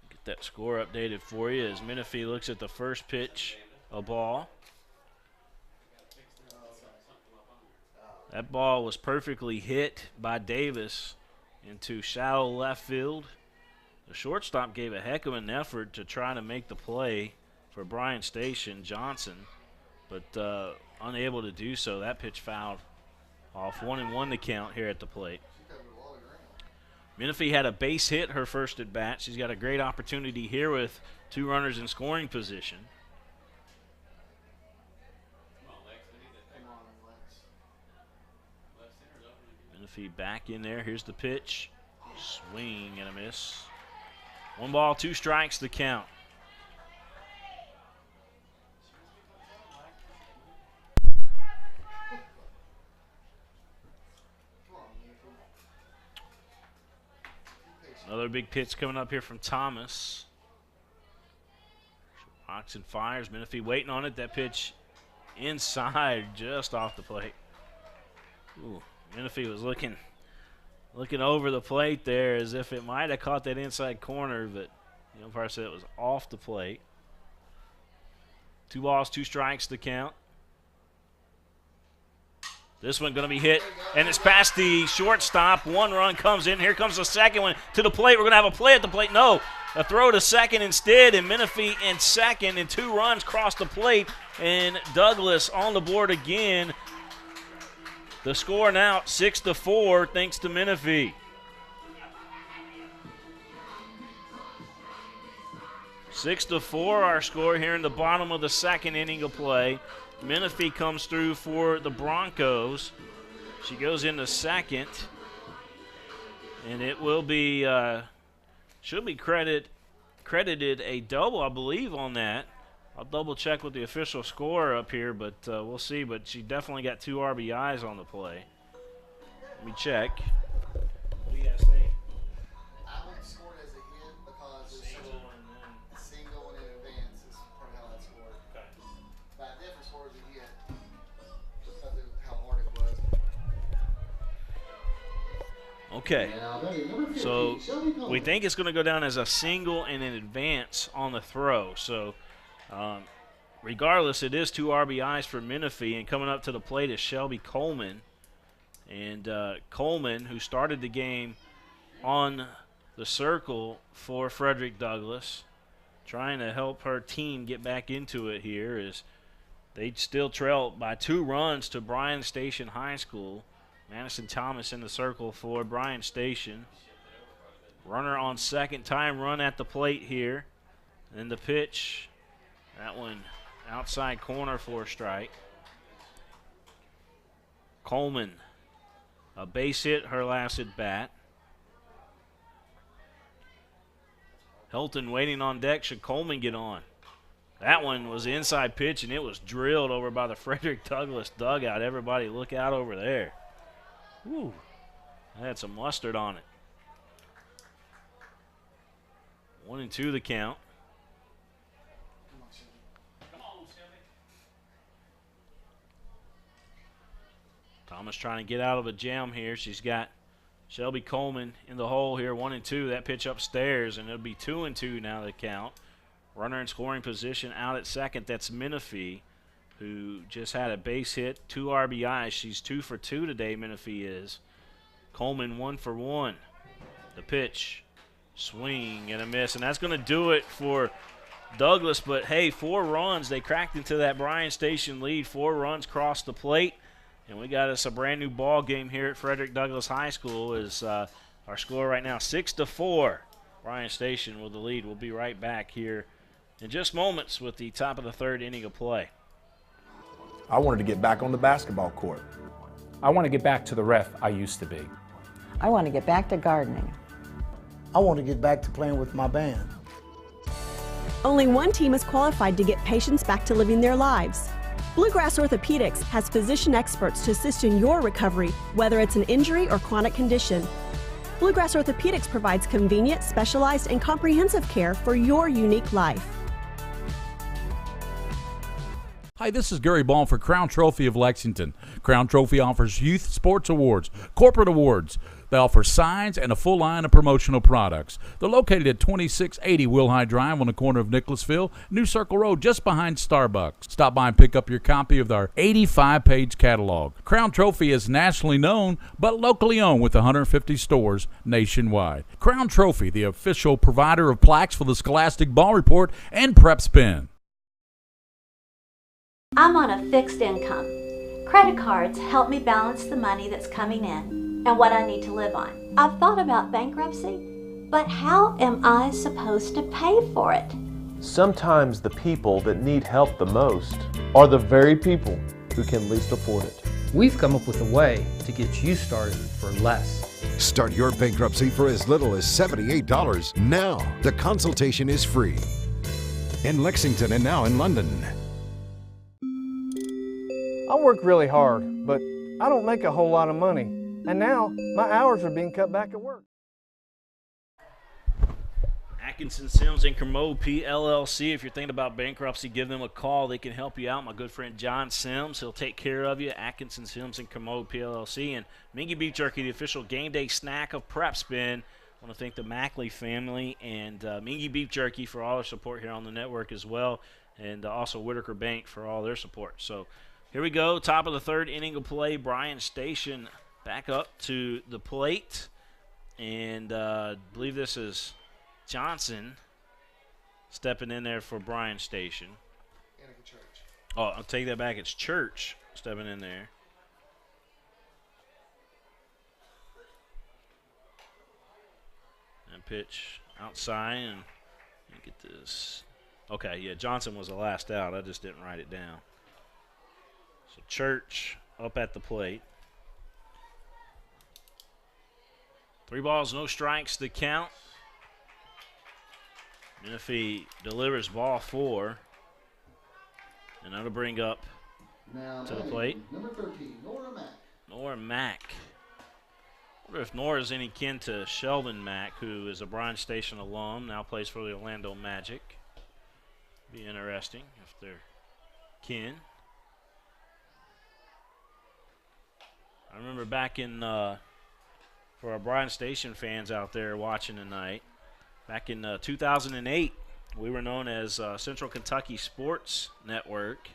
Get that score updated for you as Menifee looks at the first pitch, a ball. That ball was perfectly hit by Davis into shallow left field. The shortstop gave a heck of an effort to try to make the play for Bryan Station, Johnson, but unable to do so. That pitch fouled off. 1-1 the count here at the plate. Menifee had a base hit her first at bat. She's got a great opportunity here with 2 runners in scoring position. Menifee back in there. Here's the pitch. Swing and a miss. 1 ball, 2 strikes the count. Another big pitch coming up here from Thomas. Rocks and fires. Menifee waiting on it. That pitch inside, just off the plate. Ooh, Menifee was looking over the plate there as if it might have caught that inside corner, but the umpire said it was off the plate. 2 balls, 2 strikes to count. This one going to be hit, and it's past the shortstop. 1 run comes in. Here comes the second one to the plate. We're going to have a play at the plate. No, a throw to second instead, and Menifee in second, and 2 runs cross the plate, and Douglass on the board again. The score now 6-4 thanks to Menifee. 6-4 our score here in the bottom of the second inning of play. Menifee comes through for the Broncos. She goes into second, and it will be should be credited a double, I believe, on that. I'll double check with the official score up here, but we'll see. But she definitely got 2 RBIs on the play. Let me check. What do you guys think? I would score it as a hit because it's a single and in advance is probably how that scored. Okay. But I definitely scored as a hit because of how hard it was. Okay. So we think it's going to go down as a single and an advance on the throw. So regardless, it is 2 RBIs for Menifee, and coming up to the plate is Shelby Coleman. And Coleman, who started the game on the circle for Frederick Douglass, trying to help her team get back into it here, as they still trail by 2 runs to Bryan Station High School. Madison Thomas in the circle for Bryan Station. Runner on second, time run at the plate here. And the pitch, that one outside corner for a strike. Coleman, a base hit, her last at bat. Helton waiting on deck. Should Coleman get on? That one was the inside pitch, and it was drilled over by the Frederick Douglass dugout. Everybody look out over there. Woo. That had some mustard on it. 1-2 the count. Thomas trying to get out of a jam here. She's got Shelby Coleman in the hole here, 1-2. That pitch upstairs, and it'll be 2-2 now the count. Runner in scoring position out at second. That's Menifee, who just had a base hit, 2 RBIs. She's 2 for 2 today, Menifee is. Coleman 1 for 1. The pitch, swing and a miss, and that's going to do it for Douglass. But hey, 4 runs. They cracked into that Bryan Station lead. 4 runs crossed the plate, and we got us a brand new ball game here at Frederick Douglass High School. Is our score right now 6-4. Bryan Station with the lead. We'll be right back here in just moments with the top of the 3rd inning of play. I wanted to get back on the basketball court. I want to get back to the ref I used to be. I want to get back to gardening. I want to get back to playing with my band. Only one team is qualified to get patients back to living their lives. Bluegrass Orthopedics has physician experts to assist in your recovery, whether it's an injury or chronic condition. Bluegrass Orthopedics provides convenient, specialized, and comprehensive care for your unique life. Hi, this is Gary Ball for Crown Trophy of Lexington. Crown Trophy offers youth sports awards, corporate awards. They offer signs and a full line of promotional products. They're located at 2680 Wilhite Drive on the corner of Nicholasville, New Circle Road, just behind Starbucks. Stop by and pick up your copy of our 85-page catalog. Crown Trophy is nationally known, but locally owned with 150 stores nationwide. Crown Trophy, the official provider of plaques for the Scholastic Ball Report and PrepSpin. I'm on a fixed income. Credit cards help me balance the money that's coming in and what I need to live on. I've thought about bankruptcy, but how am I supposed to pay for it? Sometimes the people that need help the most are the very people who can least afford it. We've come up with a way to get you started for less. Start your bankruptcy for as little as $78 now. The consultation is free. In Lexington and now in London. I work really hard, but I don't make a whole lot of money. And now my hours are being cut back at work. Atkinson, Sims, and Kermode PLLC. If you're thinking about bankruptcy, give them a call. They can help you out. My good friend John Sims, he'll take care of you. Atkinson, Sims, and Kermode PLLC. And Mingy Beef Jerky, the official game day snack of PrepSpin. I want to thank the Mackley family and Mingy Beef Jerky for all their support here on the network as well. And also Whitaker Bank for all their support. So here we go, top of the 3rd inning of play. Bryan Station back up to the plate. And I believe this is Johnson stepping in there for Bryan Station. Oh, I'll take that back. It's Church stepping in there. And pitch outside. And get this. Okay, yeah, Johnson was the last out. I just didn't write it down. So Church up at the plate. 3 balls, no strikes to count. Menifee delivers ball 4. And that'll bring up to the plate. Number 13, Nora Mack. Nora Mack. I wonder if Nora is any kin to Sheldon Mack, who is a Bryan Station alum, now plays for the Orlando Magic. Be interesting if they're kin. I remember back in, for our Bryan Station fans out there watching tonight, back in 2008, we were known as Central Kentucky Sports Network.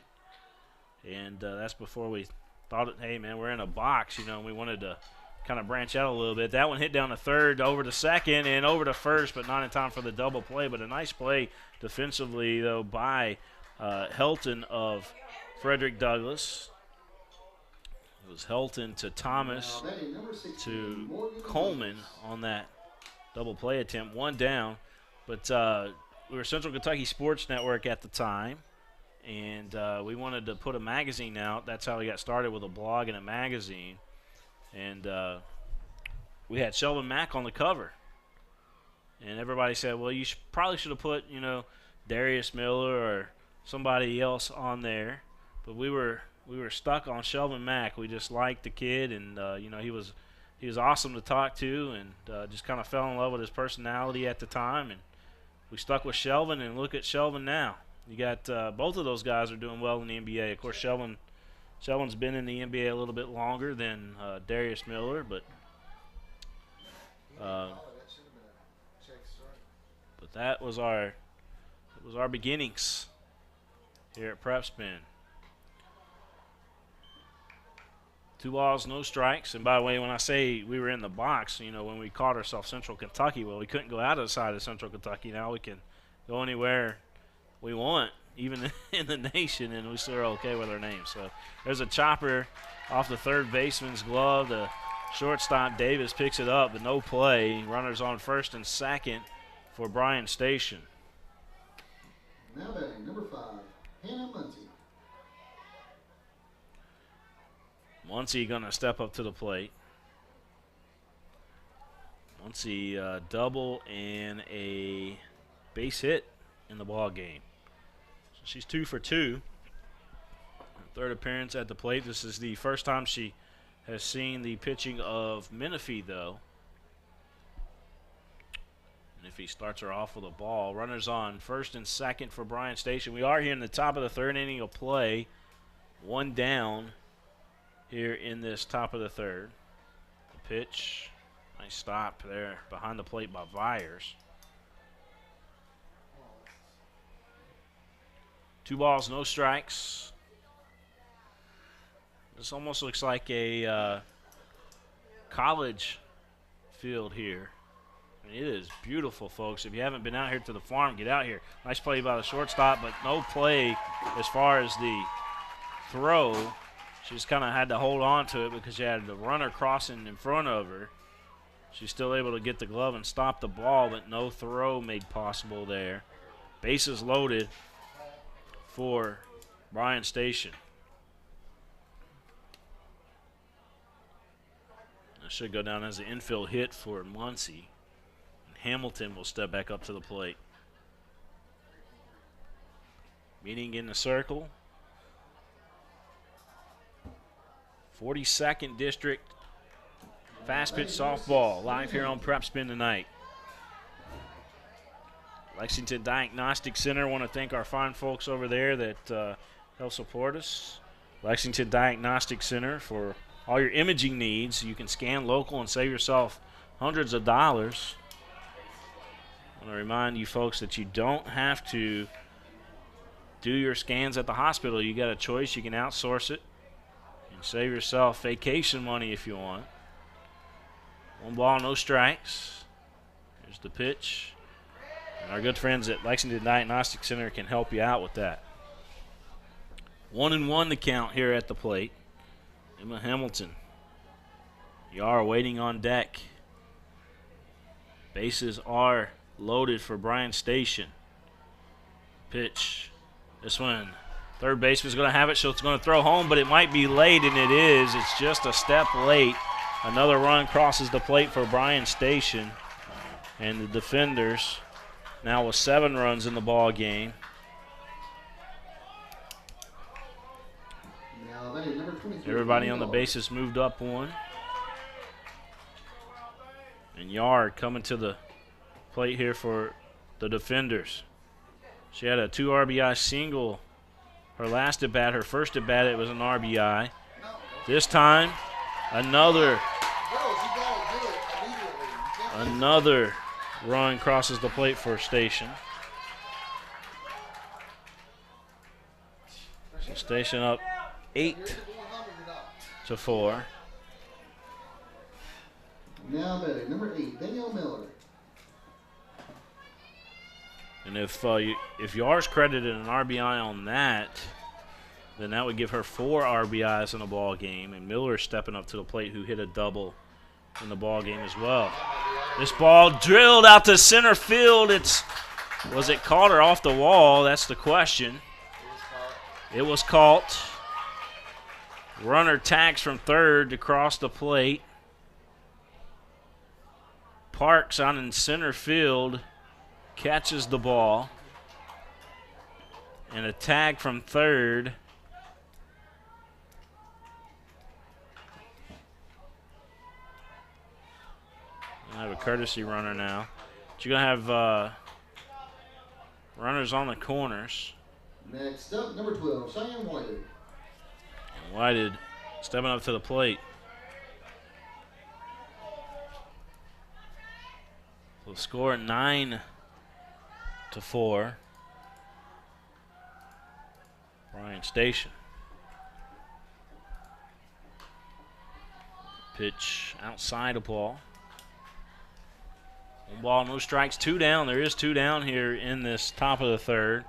And that's before we thought, hey, man, we're in a box, you know, and we wanted to kind of branch out a little bit. That one hit down to 3rd, over to 2nd, and over to 1st, but not in time for the double play. But a nice play defensively, though, by Helton of Frederick Douglass. It was Helton to Thomas to Coleman on that double play attempt. 1 down. But we were Central Kentucky Sports Network at the time. and we wanted to put a magazine out. That's how we got started, with a blog and a magazine. And we had Shelvin Mack on the cover. And everybody said, well, you probably should have put, Darius Miller or somebody else on there. But we were stuck on Shelvin Mack. We just liked the kid, and he was awesome to talk to, and just kind of fell in love with his personality at the time. And we stuck with Shelvin, and look at Shelvin now. You got both of those guys are doing well in the NBA. Of course, Shelvin's been in the NBA a little bit longer than Darius Miller, but that was our beginnings here at PrepSpin. 2 balls, no strikes. And by the way, when I say we were in the box, when we called ourselves Central Kentucky, well, we couldn't go out of the side of Central Kentucky. Now we can go anywhere we want, even in the nation, and we still are okay with our name. So there's a chopper off the third baseman's glove. The shortstop, Davis, picks it up, but no play. Runners on first and second for Bryan Station. Now batting, number 5, Hannah Muncie. Muncie going to step up to the plate. Muncie double and a base hit in the ball game. So she's 2 for 2. Her third appearance at the plate. This is the first time she has seen the pitching of Menifee, though. Menifee starts her off with a ball. Runners on first and second for Bryan Station. We are here in the top of the third inning of play. 1 down here in this top of the third. The pitch. Nice stop there behind the plate by Vyers. 2 balls, no strikes. This almost looks like a college field here. I mean, it is beautiful, folks. If you haven't been out here to the farm, get out here. Nice play by the shortstop, but no play as far as the throw. She just kind of had to hold on to it because she had the runner crossing in front of her. She's still able to get the glove and stop the ball, but no throw made possible there. Bases loaded for Bryan Station. That should go down as an infield hit for Muncie. And Hamilton will step back up to the plate. Meeting in the circle. 42nd District Fast Pitch Softball live here on PrepSpin tonight. Lexington Diagnostic Center, want to thank our fine folks over there that help support us. Lexington Diagnostic Center, for all your imaging needs. You can scan local and save yourself hundreds of dollars. I want to remind you folks that you don't have to do your scans at the hospital. You got a choice. You can outsource it and save yourself vacation money if you want. 1 ball, no strikes. Here's the pitch. And our good friends at Lexington Diagnostic Center can help you out with that. 1-1 the count here at the plate. Emma Hamilton. Yar waiting on deck. Bases are loaded for Bryan Station. Pitch. This one, third baseman's going to have it, so it's going to throw home, but it might be late, and it is. It's just a step late. Another run crosses the plate for Bryan Station. And the defenders now with 7 runs in the ball game. Everybody on the bases moved up 1. And Yard coming to the plate here for the defenders. She had a 2 RBI single her last at bat. Her first at bat, it was an RBI. This time, another run crosses the plate for Station. So Station up 8-4. Now batting, number 8, Danielle Miller. And if Yar's credited an RBI on that, then that would give her 4 RBIs in a ball game. And Miller stepping up to the plate, who hit a double in the ball game as well. This ball drilled out to center field. Was it caught or off the wall? That's the question. It was caught. Runner tags from third to cross the plate. Parks on in center field catches the ball. And a tag from third. I have a courtesy runner now. But you're going to have runners on the corners. Next up, number 12, Cheyenne Whitehead. Whitehead stepping up to the plate. So the score 9-4. Bryan Station. Pitch outside of ball. 1 ball, no strikes, 2 down. There is 2 down here in this top of the third.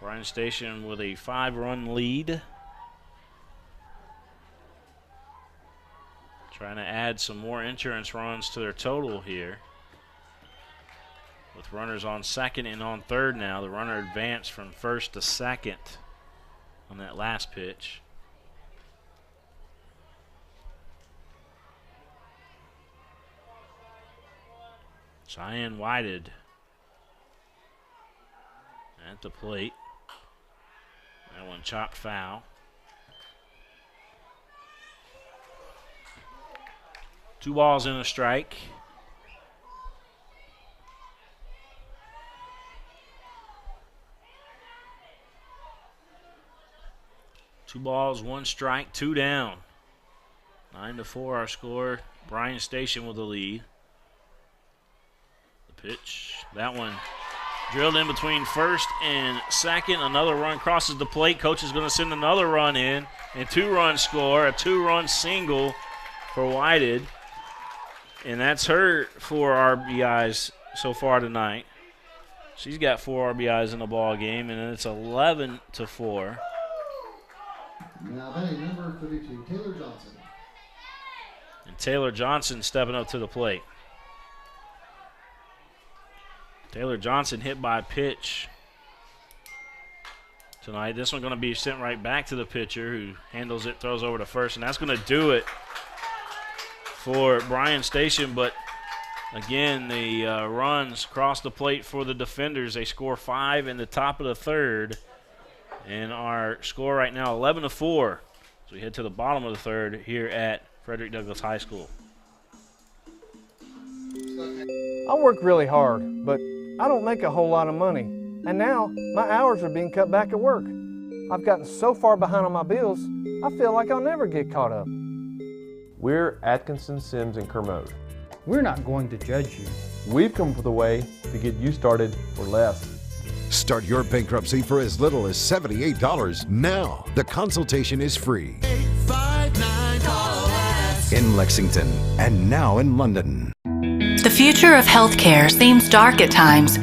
Bryan Station with a 5-run lead. Trying to add some more insurance runs to their total here. With runners on second and on third now. The runner advanced from first to second on that last pitch. Cheyenne Whitehead at the plate. That one chopped foul. 2 balls and a strike. Two balls, 1 strike, 2 down. 9-4 our score. Bryan Station with the lead. The pitch, that one drilled in between first and second. Another run crosses the plate. Coach is going to send another run in. And 2-run score, a 2-run single for Whitehead. And that's her 4 RBIs so far tonight. She's got 4 RBIs in the ball game, and it's 11-4. Now batting number 32, Taylor Johnson. And Taylor Johnson stepping up to the plate. Taylor Johnson hit by a pitch tonight. This one going to be sent right back to the pitcher who handles it, throws over to first, and that's going to do it for Bryan Station. But again, the runs cross the plate for the defenders. They score 5 in the top of the third. And our score right now, 11-4. So we head to the bottom of the third here at Frederick Douglass High School. I work really hard, but I don't make a whole lot of money. And now my hours are being cut back at work. I've gotten so far behind on my bills, I feel like I'll never get caught up. We're Atkinson, Sims, and Kermode. We're not going to judge you. We've come up with a way to get you started for less. Start your bankruptcy for as little as $78 now. The consultation is free. 859 In Lexington and now in London. The future of healthcare seems dark at times,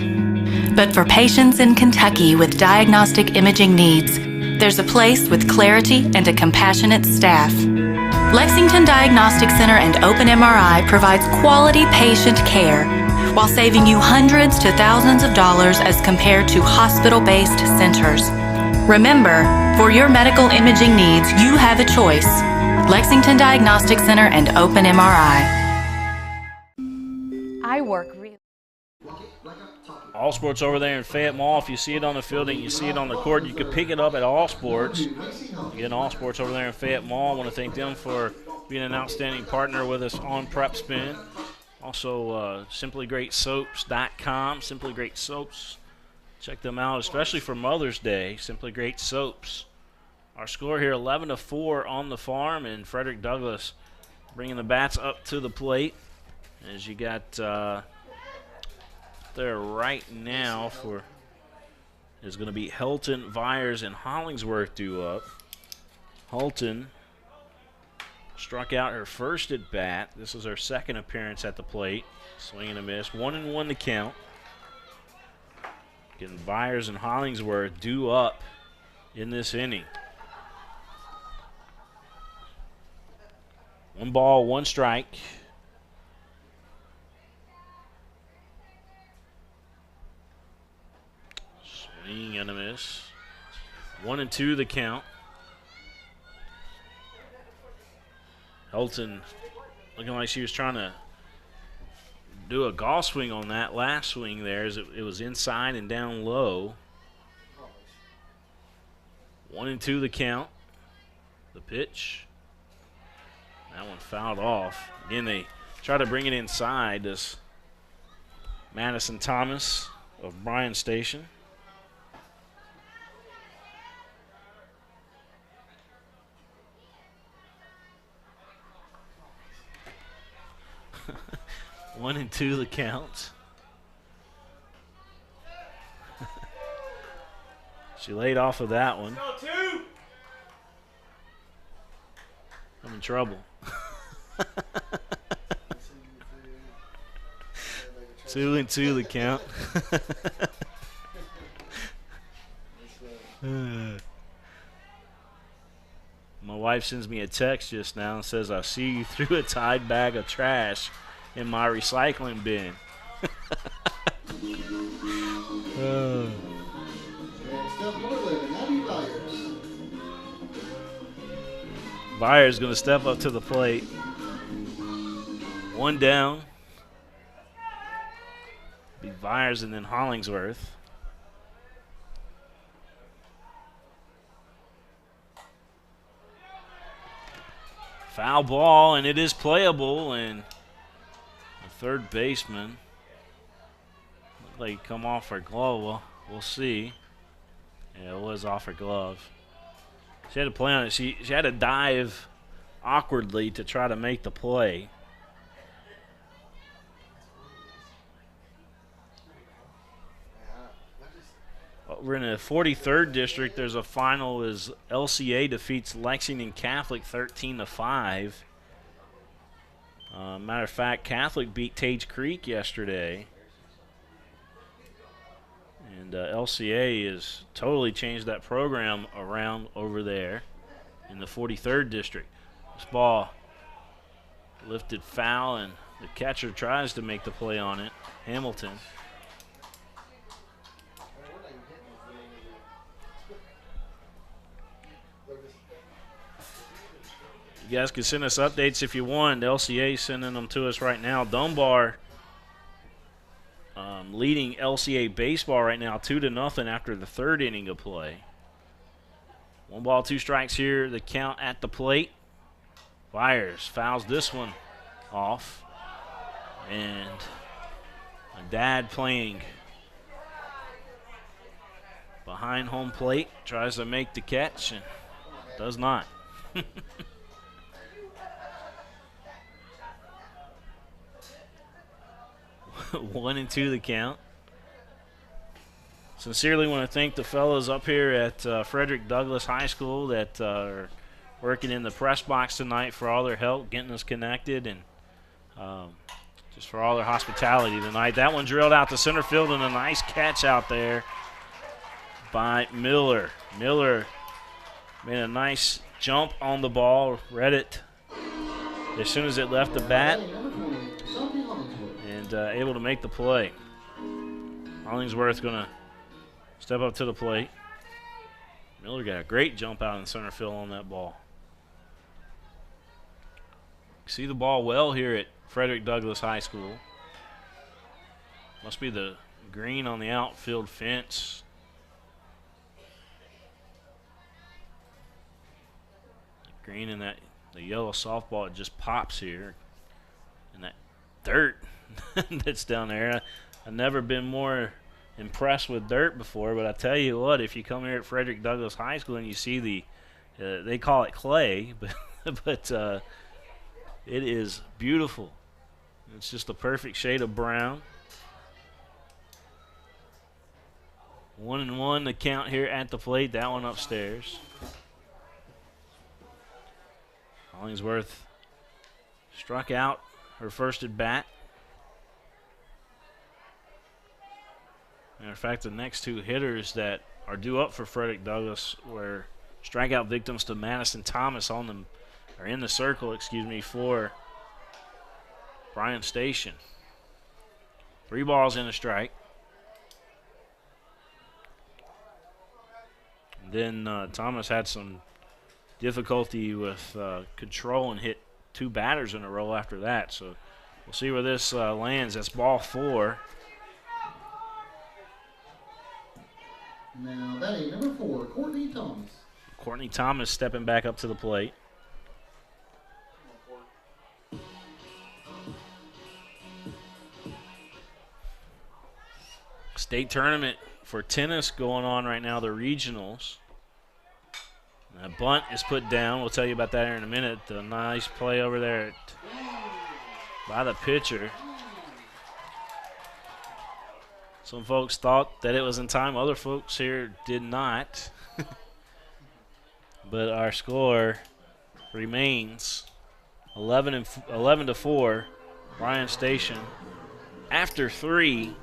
but for patients in Kentucky with diagnostic imaging needs, there's a place with clarity and a compassionate staff. Lexington Diagnostic Center and Open MRI provides quality patient care while saving you hundreds to thousands of dollars as compared to hospital-based centers. Remember, for your medical imaging needs, you have a choice. Lexington Diagnostic Center and Open MRI. I work really. All Sports over there in Fayette Mall. If you see it on the field and you see it on the court, you can pick it up at All Sports. Again, All Sports over there in Fayette Mall. I want to thank them for being an outstanding partner with us on PrepSpin. Also, SimplyGreatSoaps.com. Simply Great Soaps. Check them out, especially for Mother's Day. Simply Great Soaps. Our score here, 11-4 on the farm, and Frederick Douglass bringing the bats up to the plate. As you got there right now for is going to be Helton, Vyers, and Hollingsworth due up. Helton struck out her first at bat. This is her second appearance at the plate. Swing and a miss. 1-1 to count. Getting Vyers and Hollingsworth due up in this inning. 1 ball, 1 strike. Swing and a miss. 1-2 the count. Helton looking like she was trying to do a golf swing on that last swing there as it was inside and down low. 1-2 the count. The pitch. That one fouled off. Again, they try to bring it inside. This Madison Thomas of Bryan Station. One and two the count. She laid off of that one. I'm in trouble. 2-2 the count. My wife sends me a text just now and says, I see you threw a Tide bag of trash in my recycling bin. Byers going to step up to the plate. One down. Be Byers and then Hollingsworth. Foul ball, and it is playable, and the third baseman looked like he come off her glove. Well, we'll see. Yeah, it was off her glove. She had to play on it. She had to dive awkwardly to try to make the play. We're in the 43rd district. There's a final as LCA defeats Lexington Catholic 13-5. Matter of fact, Catholic beat Tage Creek yesterday. And LCA has totally changed that program around over there in the 43rd district. This ball lifted foul, and the catcher tries to make the play on it, Hamilton. You guys can send us updates if you want. LCA sending them to us right now. Dunbar leading LCA baseball right now 2-0 after the third inning of play. 1 ball, 2 strikes here. The count at the plate. Byers fouls this one off. And my dad playing behind home plate tries to make the catch and does not. 1-2 the count. Sincerely want to thank the fellows up here at Frederick Douglass High School that are working in the press box tonight for all their help getting us connected and just for all their hospitality tonight. That one drilled out to center field and a nice catch out there by Miller. Miller made a nice jump on the ball, read it as soon as it left the bat, and able to make the play. Hollingsworth going to step up to the plate. Miller got a great jump out in center field on that ball. See the ball well here at Frederick Douglass High School. Must be the green on the outfield fence. The green and the yellow softball, it just pops here. And that dirt that's down there. I've never been more impressed with dirt before, but I tell you what, if you come here at Frederick Douglass High School and you see the, they call it clay, but it is beautiful. It's just the perfect shade of brown. 1-1 the count here at the plate. That one upstairs. Hollingsworth struck out her first at bat. Matter of fact, the next two hitters that are due up for Frederick Douglass were strikeout victims to Madison Thomas on them, or in the circle, excuse me, for Bryan Station. 3 balls and a strike. Then Thomas had some difficulty with control and hit 2 batters in a row after that. So we'll see where this lands. That's ball 4. Now batting number 4, Courtney Thomas. Courtney Thomas stepping back up to the plate. State tournament for tennis going on right now, the regionals. A bunt is put down. We'll tell you about that here in a minute. The nice play over there by the pitcher. Some folks thought that it was in time. Other folks here did not. But our score remains 11-4, Bryan Station, after 3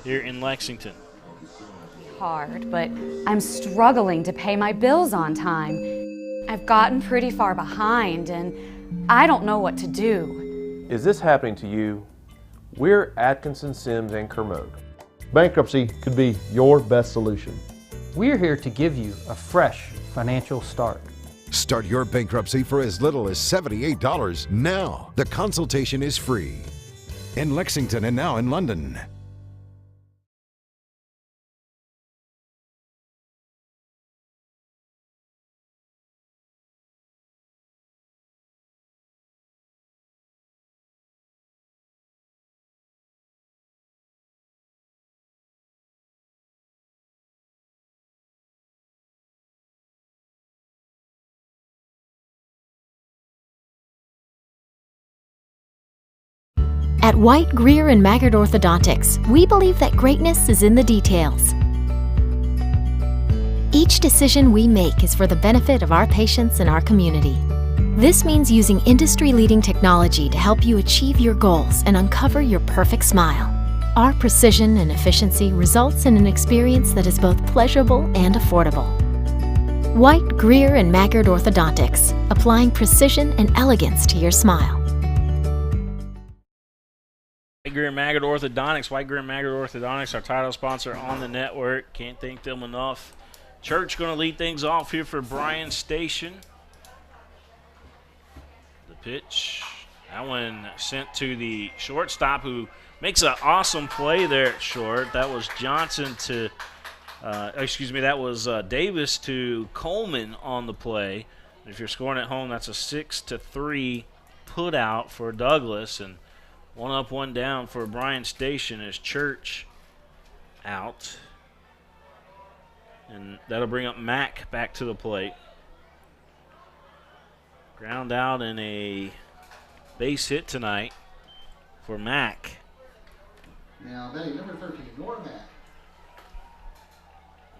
here in Lexington. Hard, but I'm struggling to pay my bills on time. I've gotten pretty far behind and I don't know what to do. Is this happening to you? We're Atkinson, Sims, and Kermode. Bankruptcy could be your best solution. We're here to give you a fresh financial start. Start your bankruptcy for as little as $78 now. The consultation is free. In Lexington and now in London. At White, Greer, and Maggard Orthodontics, we believe that greatness is in the details. Each decision we make is for the benefit of our patients and our community. This means using industry-leading technology to help you achieve your goals and uncover your perfect smile. Our precision and efficiency results in an experience that is both pleasurable and affordable. White, Greer, and Maggard Orthodontics, applying precision and elegance to your smile. White Greer Maggard Orthodontics. White Greer Maggard Orthodontics, our title sponsor on the network. Can't thank them enough. Church going to lead things off here for Bryan Station. The pitch. That one sent to the shortstop, who makes an awesome play there at short. That was Johnson to, that was Davis to Coleman on the play. If you're scoring at home, that's a 6-3 put out for Douglas. And 1 up, 1 down for Bryan Station as Church out. And that'll bring up Mack back to the plate. Ground out and a base hit tonight for Mack. Now batting number 13, Norm Mack.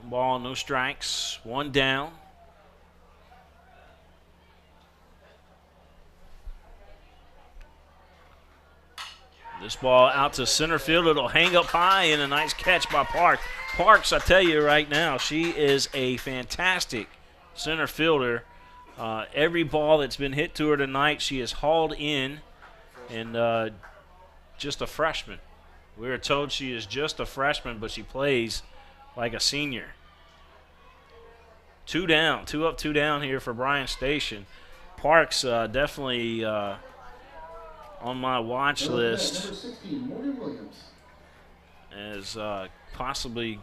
1 ball, no strikes, 1 down. This ball out to center field. It'll hang up high, and a nice catch by Parks. Parks, I tell you right now, she is a fantastic center fielder. Every ball that's been hit to her tonight, she has hauled in, and just a freshman. We were told she is just a freshman, but she plays like a senior. 2 down, 2 up, 2 down here for Bryan Station. Parks definitely on my watch list Number 16, Morgan Williams. as possibly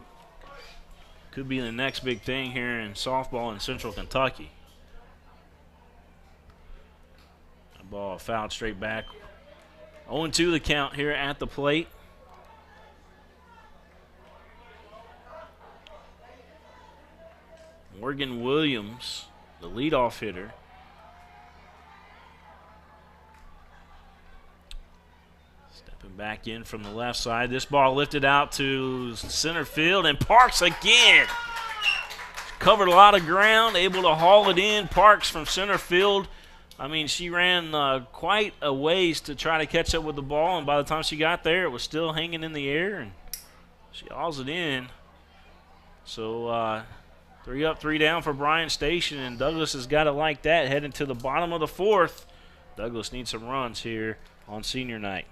could be the next big thing here in softball in Central Kentucky. That ball fouled straight back. 0-2 the count here at the plate. Morgan Williams, the leadoff hitter. Stepping back in from the left side. This ball lifted out to center field, and Parks again. Covered a lot of ground, able to haul it in. Parks from center field. I mean, she ran quite a ways to try to catch up with the ball, and by the time she got there, it was still hanging in the air, and she hauls it in. So 3 up, 3 down for Bryan Station, and Douglas has got it like that heading to the bottom of the 4th. Douglas needs some runs here on senior night.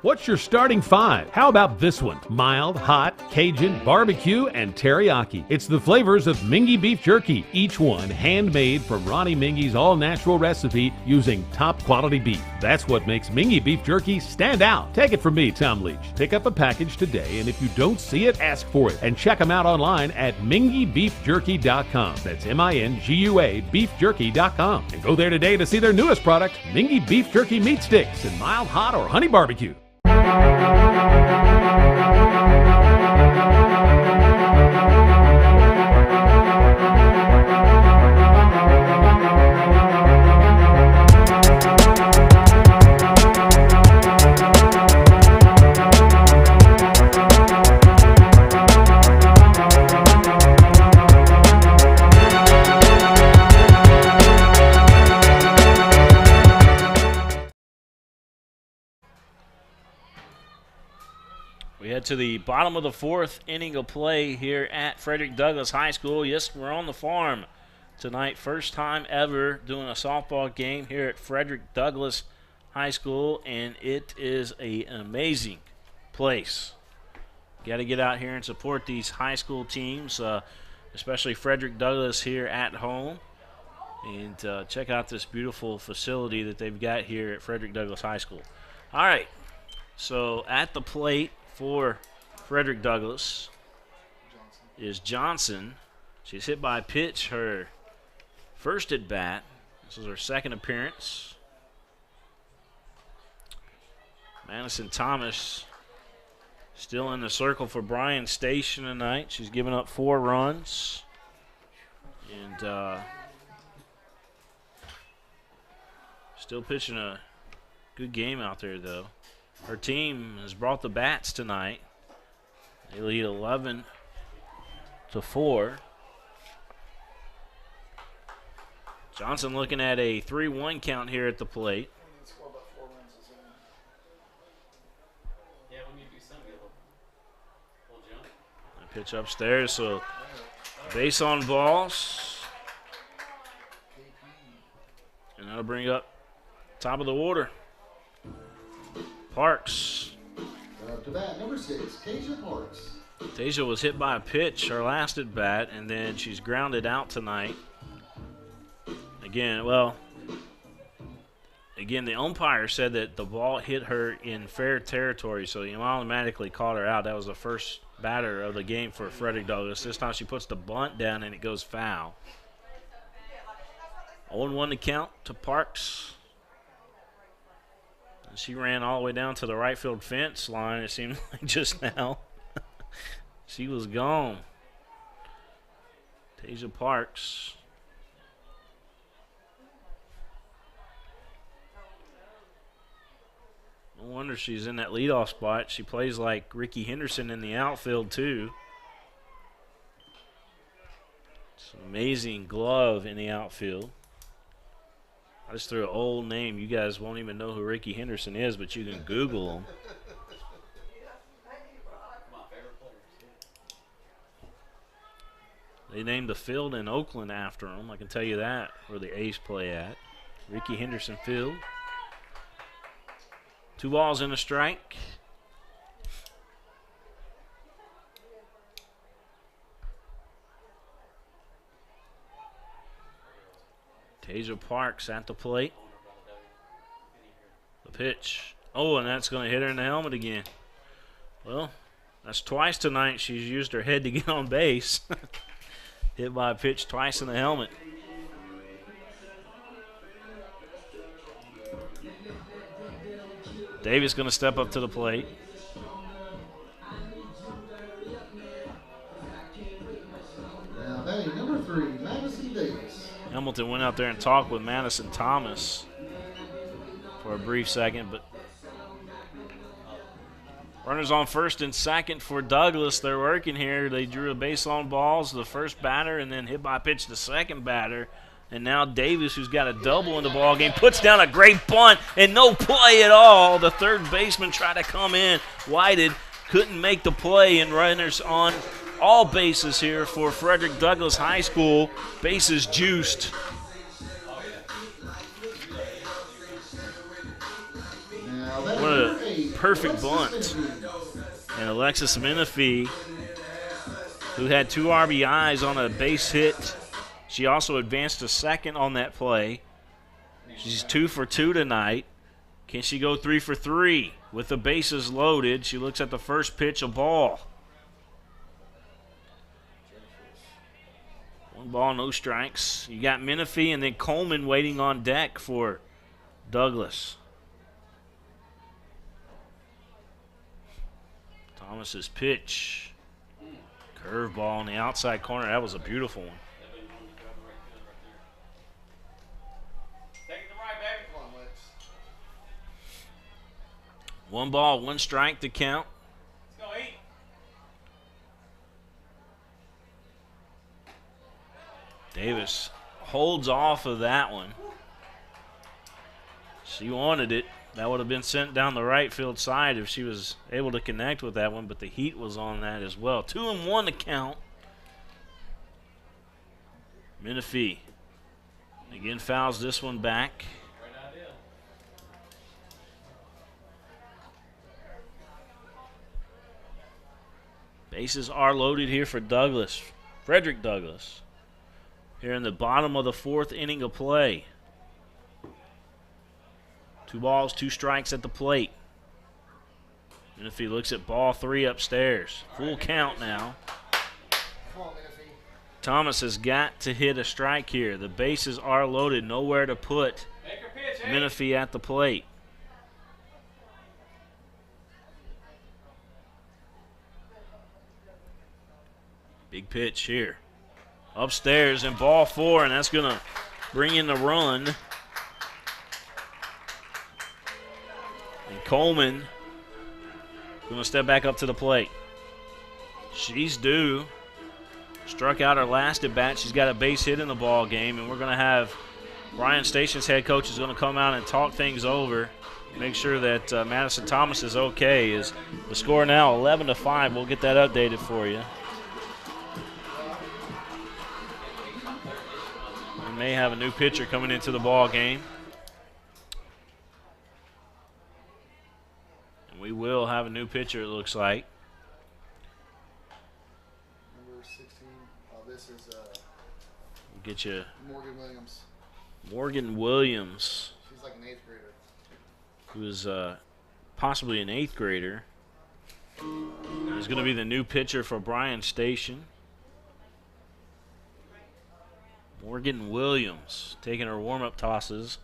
What's your starting 5? How about this one? Mild, hot, Cajun, barbecue, and teriyaki. It's the flavors of Mingy beef jerky, each one handmade from Ronnie Mingy's all-natural recipe using top-quality beef. That's what makes Mingy beef jerky stand out. Take it from me, Tom Leach. Pick up a package today, and if you don't see it, ask for it. And check them out online at mingybeefjerky.com. That's MINGUA beefjerky.com. And go there today to see their newest product, Mingy Beef Jerky Meat Sticks in mild, hot, or honey barbecue. We head to the bottom of the 4th inning of play here at Frederick Douglass High School. Yes, we're on the farm tonight. First time ever doing a softball game here at Frederick Douglass High School, and it is an amazing place. Got to get out here and support these high school teams, especially Frederick Douglass here at home. And check out this beautiful facility that they've got here at Frederick Douglass High School. All right, so at the plate for Frederick Douglass is Johnson. She's hit by a pitch, her first at bat. This is her second appearance. Madison Thomas still in the circle for Bryan Station tonight. She's given up 4 runs. And still pitching a good game out there, though. Her team has brought the bats tonight. They lead 11-4. Johnson looking at a 3-1 count here at the plate. A pitch upstairs, so base on balls. And that'll bring up top of the order. Parks. Up to bat, number 6, Tasia Parks. Tasia was hit by a pitch, her last at bat, and then she's grounded out tonight. Again, the umpire said that the ball hit her in fair territory, so he automatically called her out. That was the first batter of the game for Frederick Douglass. This time she puts the bunt down and it goes foul. 0-1 to count to Parks. She ran all the way down to the right field fence line, it seemed like just now. She was gone. Tasia Parks. No wonder she's in that leadoff spot. She plays like Ricky Henderson in the outfield, too. It's an amazing glove in the outfield. I just threw an old name. You guys won't even know who Ricky Henderson is, but you can Google him. They named the field in Oakland after him. I can tell you that, where the A's play at. Ricky Henderson Field. 2 balls and a strike. Tasia Parks at the plate. The pitch. Oh, and that's going to hit her in the helmet again. Well, that's twice tonight she's used her head to get on base. Hit by a pitch twice in the helmet. Davis going to step up to the plate. Now batting number 3, Madison Davis. Hamilton went out there and talked with Madison Thomas for a brief second, but runners on first and second for Douglass. They're working here. They drew a base on balls, the first batter, and then hit by pitch the second batter. And now Davis, who's got a double in the ball game, puts down a great bunt and no play at all. The third baseman tried to come in, Whitehead, couldn't make the play, and runners on all bases here for Frederick Douglass High School. Bases juiced. What a perfect bunt. And Alexis Menifee, who had 2 RBIs on a base hit, she also advanced to second on that play. She's 2 for 2 tonight. Can she go 3 for 3 with the bases loaded? She looks at the first pitch, a ball. 1 ball, no strikes. You got Menifee and then Coleman waiting on deck for Douglas. Thomas's pitch. Curveball on the outside corner. That was a beautiful one. Take it to right, baby. Come on, Lex. 1 ball, 1 strike to count. Let's go, 8. Davis holds off of that one. She wanted it. That would have been sent down the right field side if she was able to connect with that one, but the heat was on that as well. 2-1 to count. Menifee again fouls this one back. Bases are loaded here for Douglas. Frederick Douglas. Here in the bottom of the 4th inning of play. 2 balls, 2 strikes at the plate. And if he looks at ball 3 upstairs, full count now. Thomas has got to hit a strike here. The bases are loaded, nowhere to put Menifee at the plate. Big pitch here. Upstairs and ball 4, and that's going to bring in the run. And Coleman going to step back up to the plate. She's due. Struck out her last at bat. She's got a base hit in the ball game, and we're going to have Bryan Station's head coach is going to come out and talk things over, make sure that Madison Thomas is okay. Is the score now 11-5? We'll get that updated for you. We may have a new pitcher coming into the ball game. And we will have a new pitcher, it looks like. Number 16. This is We'll get you Morgan Williams. Morgan Williams. She's like an 8th grader. Who is possibly an 8th grader. He's going to be the new pitcher for Bryan Station. Morgan Williams taking her warm-up tosses.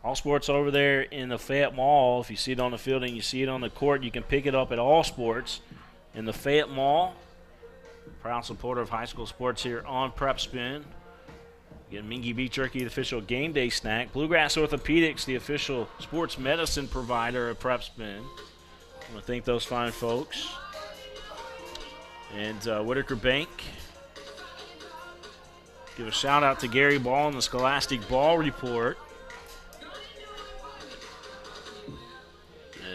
All Sports over there in the Fayette Mall. If you see it on the field and you see it on the court, you can pick it up at All Sports in the Fayette Mall. Proud supporter of high school sports here on PrepSpin. Again, Mingy Beef Jerky, the official game day snack. Bluegrass Orthopedics, the official sports medicine provider of PrepSpin. I want to thank those fine folks. And Whitaker Bank. Give a shout out to Gary Ball and the Scholastic Ball Report.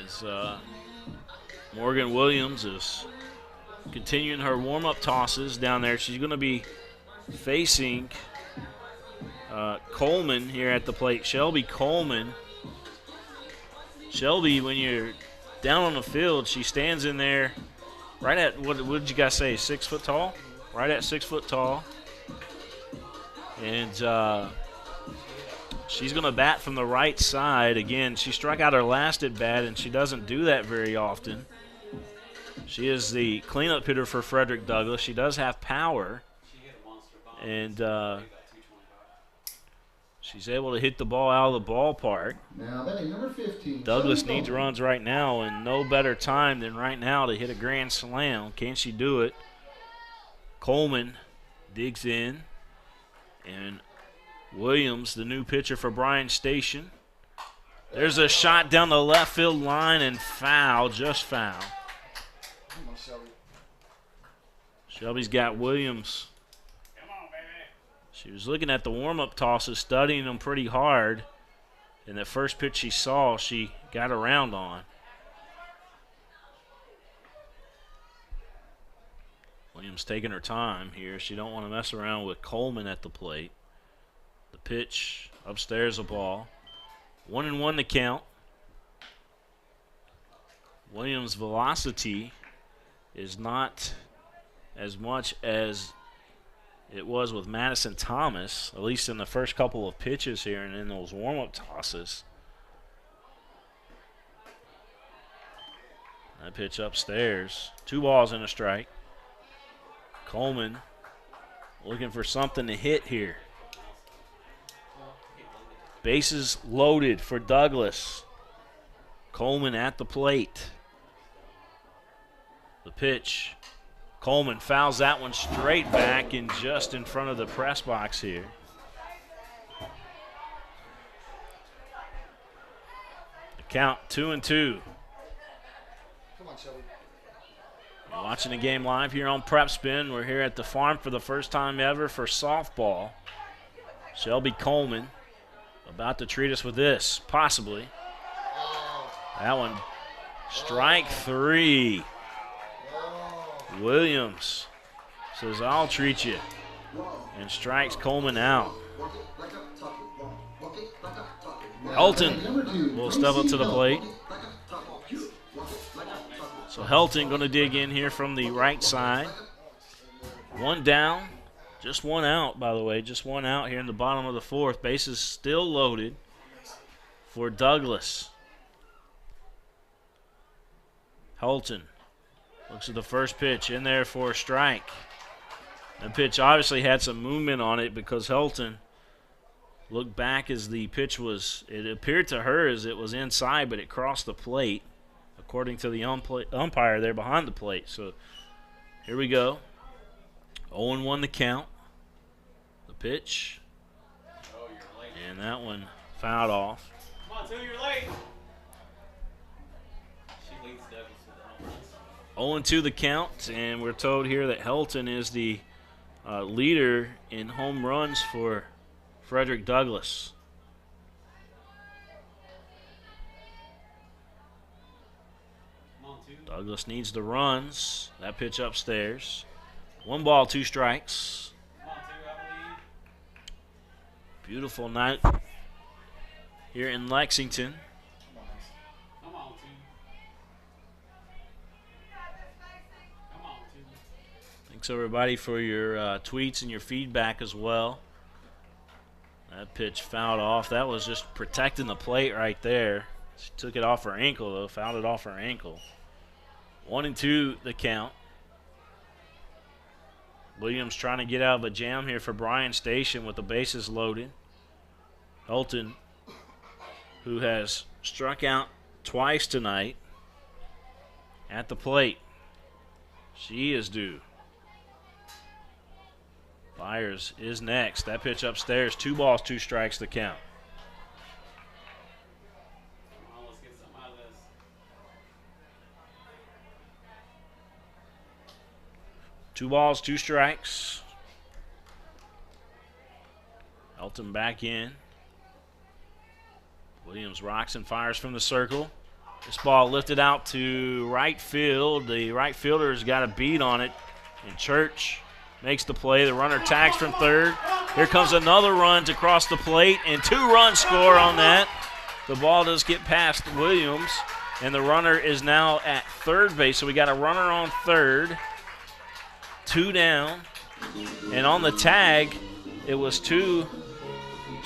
As Morgan Williams is continuing her warm-up tosses down there. She's going to be facing Coleman here at the plate. Shelby Coleman. Shelby, when you're down on the field, she stands in there right at, what did you guys say, 6 foot tall? Right at 6 foot tall. And she's going to bat from the right side. Again, she struck out her last at bat, and she doesn't do that very often. She is the cleanup hitter for Frederick Douglass. She does have power. And she's able to hit the ball out of the ballpark. Now, then number 15. Douglas needs runs right now, and no better time than right now to hit a grand slam. Can she do it? Coleman digs in. And Williams, the new pitcher for Bryan Station. There's a shot down the left field line and foul, just foul. Come on, Shelby. Shelby's got Williams. Come on, baby. She was looking at the warm-up tosses, studying them pretty hard. And the first pitch she saw, she got around on. Williams taking her time here. She don't want to mess around with Coleman at the plate. The pitch, upstairs a ball. 1-1 to count. Williams' velocity is not as much as it was with Madison Thomas, at least in the first couple of pitches here and in those warm-up tosses. That pitch upstairs. 2 balls and a strike. Coleman looking for something to hit here. Bases loaded for Douglas. Coleman at the plate. The pitch. Coleman fouls that one straight back and just in front of the press box here. The count 2-2. Come on, Shelby. You're watching the game live here on PrepSpin. We're here at the farm for the first time ever for softball. Shelby Coleman about to treat us with this, possibly. That one, strike 3. Williams says, I'll treat you, and strikes Coleman out. Helton will step up to the plate. So Helton going to dig in here from the right side. 1 down, just 1 out, by the way. Just 1 out here in the bottom of the 4th. Bases still loaded for Douglas. Helton looks at the first pitch, in there for a strike. The pitch obviously had some movement on it because Helton looked back as the pitch was, it appeared to her as it was inside, but it crossed the plate, according to the umpire there behind the plate. So here we go. 0-1 the count. The pitch. And that one fouled off. Come on, 2, you're late. She leads Douglas with the home runs. 0-2 the count, and we're told here that Helton is the leader in home runs for Frederick Douglass. Douglas needs the runs. That pitch upstairs. 1 ball, 2 strikes. Beautiful night here in Lexington. Thanks everybody for your tweets and your feedback as well. That pitch fouled off. That was just protecting the plate right there. She took it off her ankle though, fouled it off her ankle. 1-2 the count. Williams trying to get out of a jam here for Bryan Station with the bases loaded. Helton, who has struck out twice tonight, at the plate. She is due. Byers is next. That pitch upstairs. 2 balls, 2 strikes the count. Let's get something out of this. 2 balls, 2 strikes. Helton back in. Williams rocks and fires from the circle. This ball lifted out to right field. The right fielder's got a beat on it. And Church makes the play. The runner tags from third. Here comes another run to cross the plate, and 2 runs score on that. The ball does get past Williams, and the runner is now at third base. So we got a runner on third. 2 down, and on the tag, it was two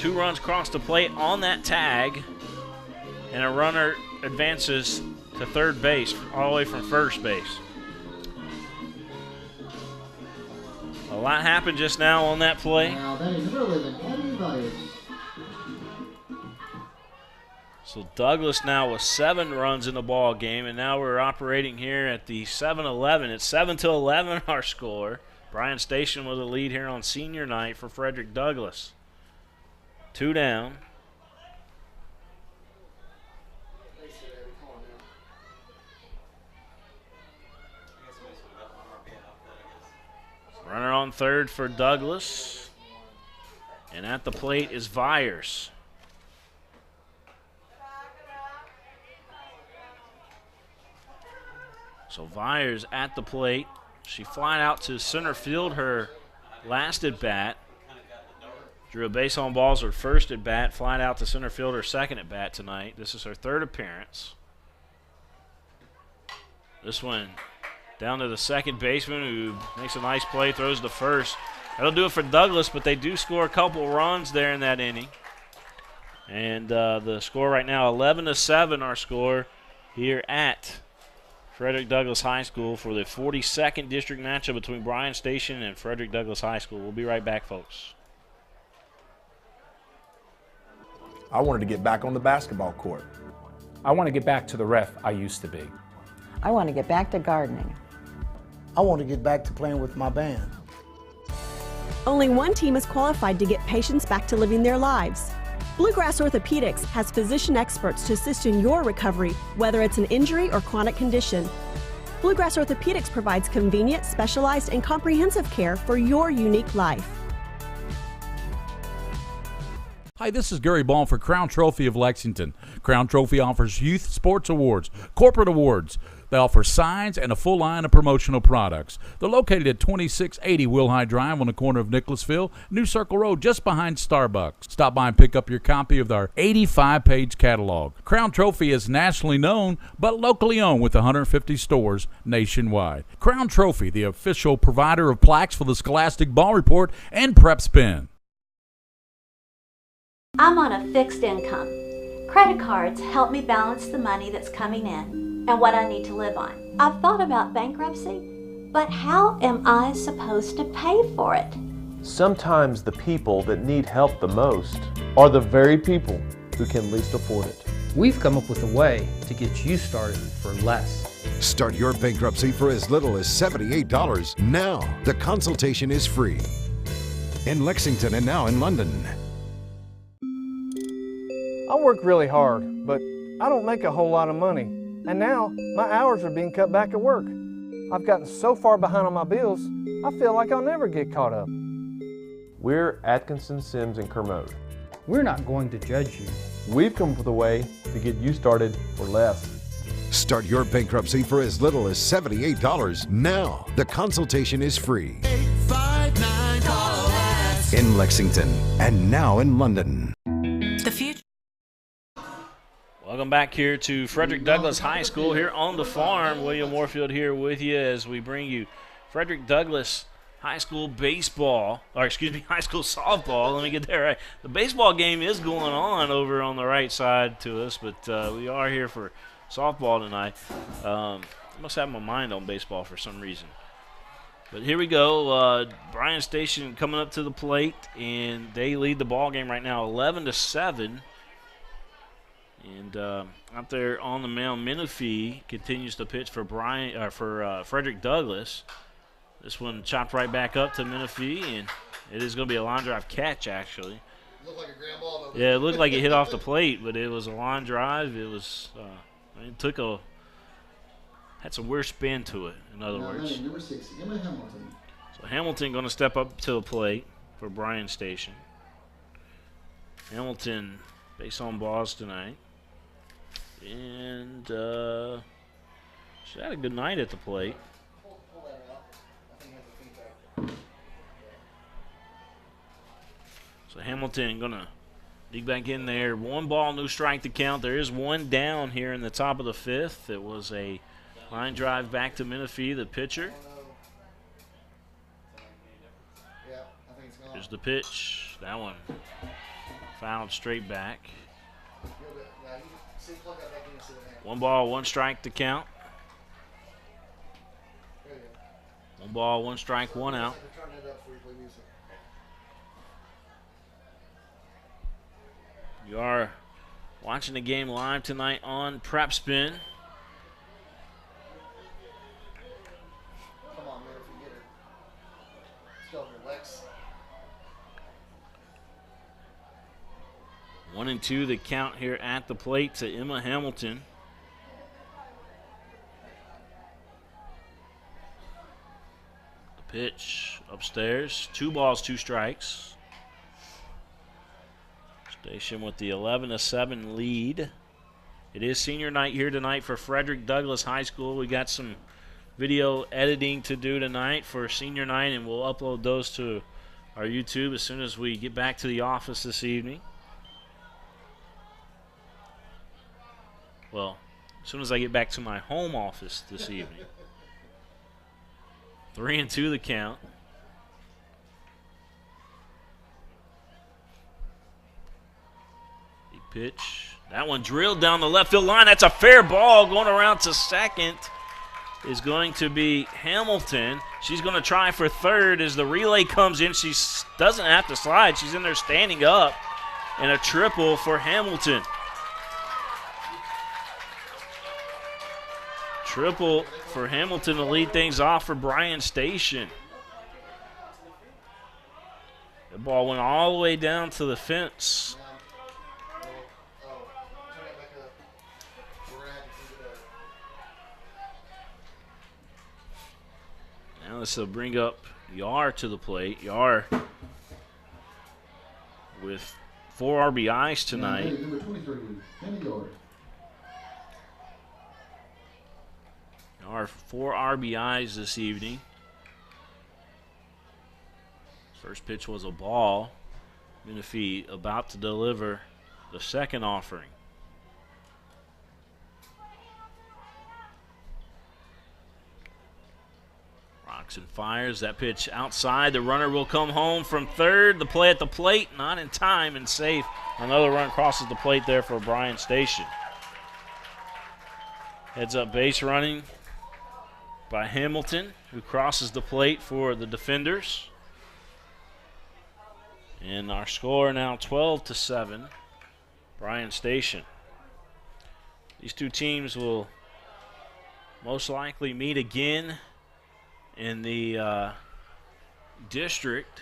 runs across the plate on that tag, and a runner advances to third base all the way from first base. A lot happened just now on that play. Now that is number 11, Eddie Byers. So Douglas now with 7 runs in the ball game, and now we're operating here at the 7-11. It's 7-11 our score. Bryan Station with a lead here on senior night for Frederick Douglass. 2 down. Runner on third for Douglas. And at the plate is Byers. So Byers at the plate. She flied out to center field her last at bat. Drew a base on balls her first at bat. Flied out to center field her second at bat tonight. This is her 3rd appearance. This one down to the second baseman who makes a nice play, throws to first. That'll do it for Douglas, but they do score a couple runs there in that inning. And the score right now, 11-7, our score here at Frederick Douglass High School for the 42nd district matchup between Bryan Station and Frederick Douglass High School. We'll be right back, folks. I wanted to get back on the basketball court. I want to get back to the ref I used to be. I want to get back to gardening. I want to get back to playing with my band. Only one team is qualified to get patients back to living their lives. Bluegrass Orthopedics has physician experts to assist in your recovery, whether it's an injury or chronic condition. Bluegrass Orthopedics provides convenient, specialized, and comprehensive care for your unique life. Hi, this is Gary Ball for Crown Trophy of Lexington. Crown Trophy offers youth sports awards, corporate awards. They offer signs and a full line of promotional products. They're located at 2680 Wilhite Drive on the corner of Nicholasville, New Circle Road, just behind Starbucks. Stop by and pick up your copy of our 85-page catalog. Crown Trophy is nationally known, but locally owned with 150 stores nationwide. Crown Trophy, the official provider of plaques for the Scholastic Ball Report and PrepSpin. I'm on a fixed income. Credit cards help me balance the money that's coming in and what I need to live on. I've thought about bankruptcy, but how am I supposed to pay for it? Sometimes the people that need help the most are the very people who can least afford it. We've come up with a way to get you started for less. Start your bankruptcy for as little as $78 now. The consultation is free. In Lexington and now in London. I work really hard, but I don't make a whole lot of money. And now my hours are being cut back at work. I've gotten so far behind on my bills, I feel like I'll never get caught up. We're Atkinson, Sims, and Kermode. We're not going to judge you. We've come up with a way to get you started for less. Start your bankruptcy for as little as $78 now. The consultation is free. 859 in Lexington and now in London. The future. Welcome back here to Frederick Douglass High School here on the farm. William Warfield here with you as we bring you Frederick Douglass High School baseball, or excuse me, high school softball. Let me get that right. The baseball game is going on over on the right side to us, but we are here for softball tonight. I must have my mind on baseball for some reason. But here we go. Bryan Station coming up to the plate, and they lead the ball game right now 11-7. And out there on the mound, Menifee continues to pitch for Frederick Douglass. This one chopped right back up to Menifee, and it is going to be a line drive catch, actually. Looked like a grand ball. Yeah, it looked like it hit off the plate, but it was a line drive. It was had some weird spin to it, in other words. Number 6, Emma Hamilton. So Hamilton going to step up to the plate for Bryan Station. Hamilton base on balls tonight. And she had a good night at the plate. So Hamilton going to dig back in there. 1 ball, no strike to count. There is one down here in the top of the 5th. It was a line drive back to Menifee, the pitcher. Here's the pitch. That one fouled straight back. 1 ball, 1 strike to count. 1 ball, 1 strike, 1 out. You are watching the game live tonight on PrepSpin. Come on, man, if you get it. Let's go, Lex. 1-2 the count here at the plate to Emma Hamilton. The pitch upstairs. 2 balls, 2 strikes. Station with the 11-7 lead. It is senior night here tonight for Frederick Douglass High School. We got some video editing to do tonight for senior night, and we'll upload those to our YouTube as soon as we get back to the office this evening. Well, as soon as I get back to my home office this evening. 3-2 the count. The pitch. That one drilled down the left field line. That's a fair ball. Going around to second is going to be Hamilton. She's going to try for third as the relay comes in. She doesn't have to slide. She's in there standing up. And a triple for Hamilton. Triple for Hamilton to lead things off for Bryan Station. The ball went all the way down to the fence. Now this will bring up Yar to the plate. Yar with 4 RBIs tonight. Number 23, Kenny Yard. Yar 4 RBIs this evening. First pitch was a ball. Menifee about to deliver the second offering. Rocks and fires. That pitch outside. The runner will come home from third. The play at the plate, not in time and safe. Another run crosses the plate there for Bryan Station. Heads up base running by Hamilton, who crosses the plate for the defenders. And our score now 12-7, Bryan Station. These two teams will most likely meet again in the district.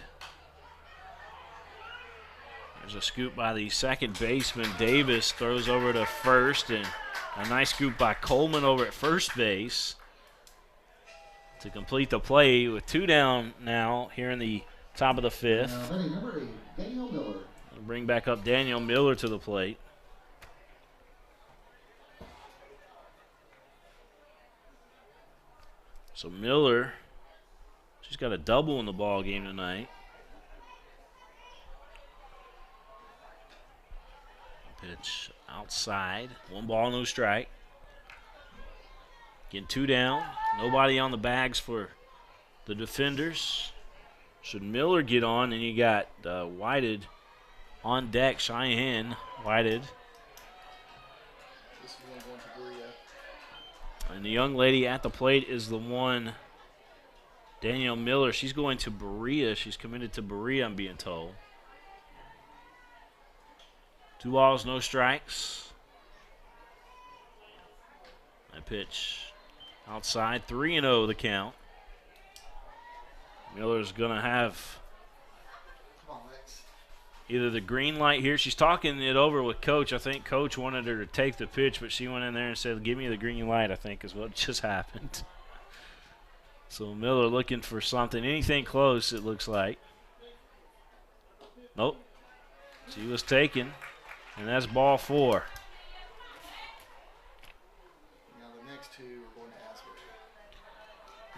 There's a scoop by the second baseman. Davis throws over to first, and a nice scoop by Coleman over at first base to complete the play with 2 down now here in the top of the 5th. Number 8, Daniel Miller. We'll bring back up Daniel Miller to the plate. So Miller, she's got a double in the ball game tonight. Pitch outside. 1 ball, no strike. Getting 2 down. Nobody on the bags for the defenders. Should Miller get on, and you got Whitehead on deck. Cheyenne Whitehead. And the young lady at the plate is the one, Danielle Miller. She's going to Berea. She's committed to Berea, I'm being told. 2 balls, no strikes. That pitch outside, 3-0 the count. Miller's going to have either the green light here. She's talking it over with Coach. I think Coach wanted her to take the pitch, but she went in there and said, give me the green light, I think is what just happened. So Miller looking for something. Anything close, it looks like. Nope. She was taken, and that's ball 4.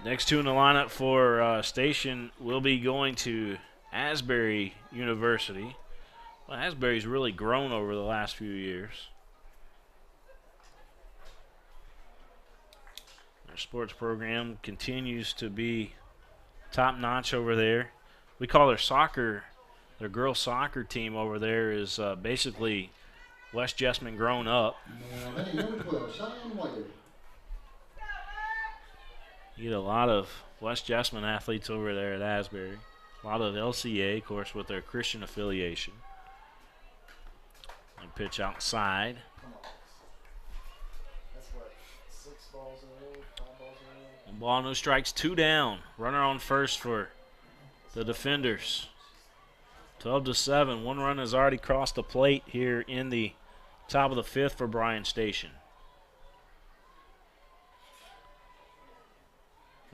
Next 2 in the lineup for Station will be going to Asbury University. Well, Asbury's really grown over the last few years. Their sports program continues to be top-notch over there. We call their girls soccer team over there is basically West Jessamine grown up. Number 12, Cheyenne Whitehead. You get a lot of West Jessamine athletes over there at Asbury. A lot of LCA, of course, with their Christian affiliation. And pitch outside. That's what, 6 balls in a row, 5 balls in a row? 1 ball, no strikes, 2 down. Runner on first for the defenders. 12-7. 1 run has already crossed the plate here in the top of the 5th for Bryan Station.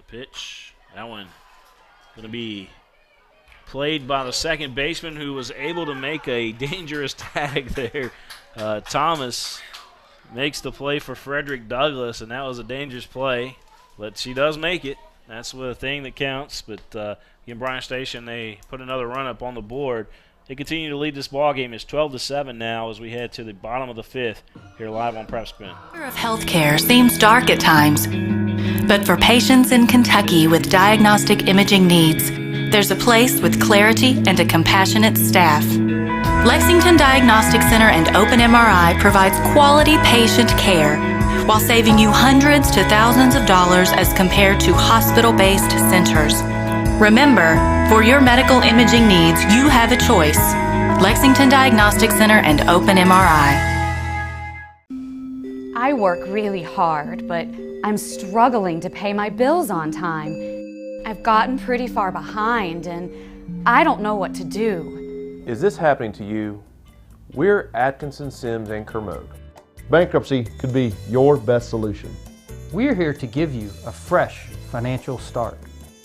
Pitch, that one going to be played by the second baseman, who was able to make a dangerous tag there. Thomas makes the play for Frederick Douglass, and that was a dangerous play, but she does make it. That's the thing that counts. But in Bryan Station, they put another run up on the board They continue to lead this ball game. It's 12-7 now as we head to the bottom of the 5th here live on PrepSpin. Of healthcare seems dark at times, but for patients in Kentucky with diagnostic imaging needs, there's a place with clarity and a compassionate staff. Lexington Diagnostic Center and Open MRI provides quality patient care while saving you hundreds to thousands of dollars as compared to hospital-based centers. Remember, for your medical imaging needs, you have a choice. Lexington Diagnostic Center and Open MRI. I work really hard, but I'm struggling to pay my bills on time. I've gotten pretty far behind, and I don't know what to do. Is this happening to you? We're Atkinson, Sims, and Kermode. Bankruptcy could be your best solution. We're here to give you a fresh financial start.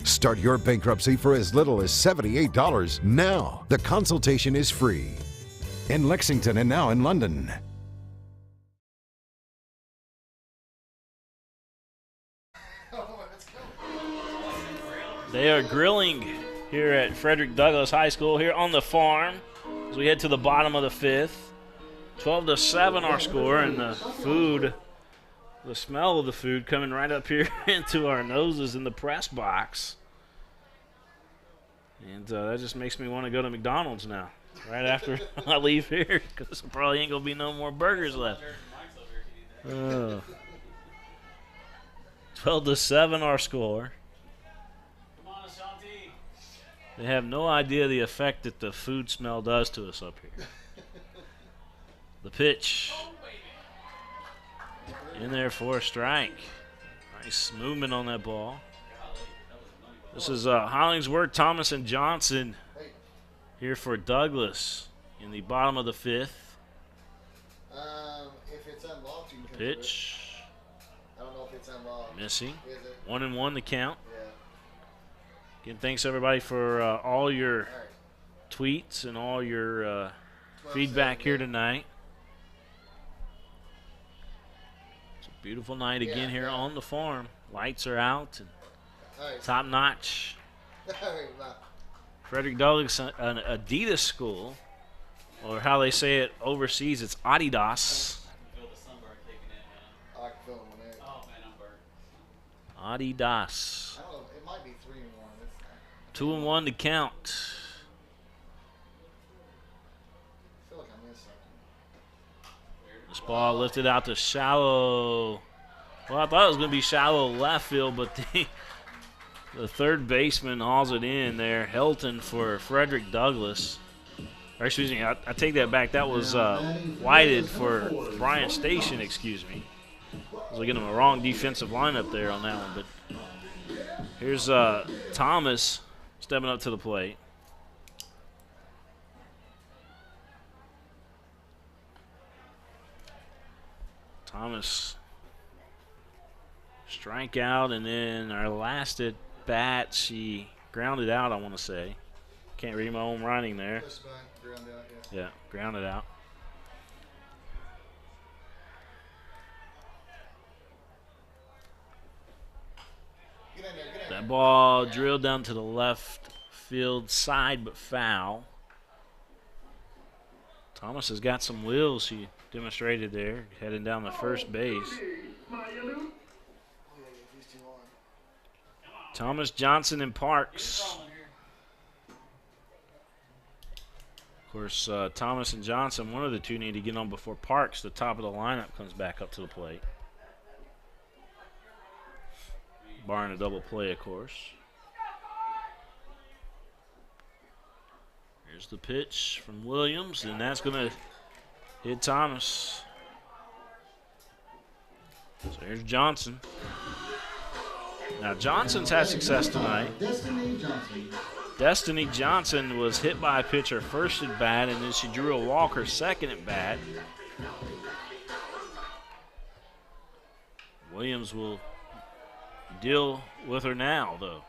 Start your bankruptcy for as little as $78 now. The consultation is free. In Lexington and now in London. They are grilling here at Frederick Douglass High School here on the farm as we head to the bottom of the 5th. 12-7 our score, and the food, the smell of the food coming right up here into our noses in the press box. And that just makes me want to go to McDonald's now, right after I leave here, because there probably ain't going to be no more burgers left. 12-7 our score. They have no idea the effect that the food smell does to us up here. The pitch. In there for a strike. Nice movement on that ball. This is Hollingsworth, Thomas, and Johnson here for Douglas in the bottom of the 5th. If it's unlocked, you can Pitch. I don't know if it's unlocked. Missing. Is it? 1-1 the count. Yeah. Again, thanks everybody for all your tweets and all your feedback here tonight. It's a beautiful night again here on the farm. Lights are out and top notch. Frederick Douglass, an Adidas school, or how they say it overseas, it's Adidas. Adidas. I don't know. It might be 3-1. 2-1 to count. I feel like I missed something. This ball lifted out to shallow. Well, I thought it was going to be shallow left field, but the third baseman hauls it in there. Helton for Frederick Douglass. Or excuse me, I take that back. That was Whitehead for Bryan Station, excuse me. I was looking at a wrong defensive lineup there on that one. But here's Thomas stepping up to the plate. Thomas strike out, and then our last at bat, she grounded out, I want to say. Can't read my own writing there. Yeah, grounded out. That ball drilled down to the left field side, but foul. Thomas has got some wheels he demonstrated there, heading down the first base. Thomas, Johnson, and Parks. Of course, Thomas and Johnson, one of the two need to get on before Parks, the top of the lineup, comes back up to the plate. Barring a double play, of course. Here's the pitch from Williams, and that's going to hit Thomas. So here's Johnson. Now Johnson's had success tonight. Destiny Johnson was hit by a pitcher first at bat, and then she drew a walker second at bat. Williams will deal with her now, though.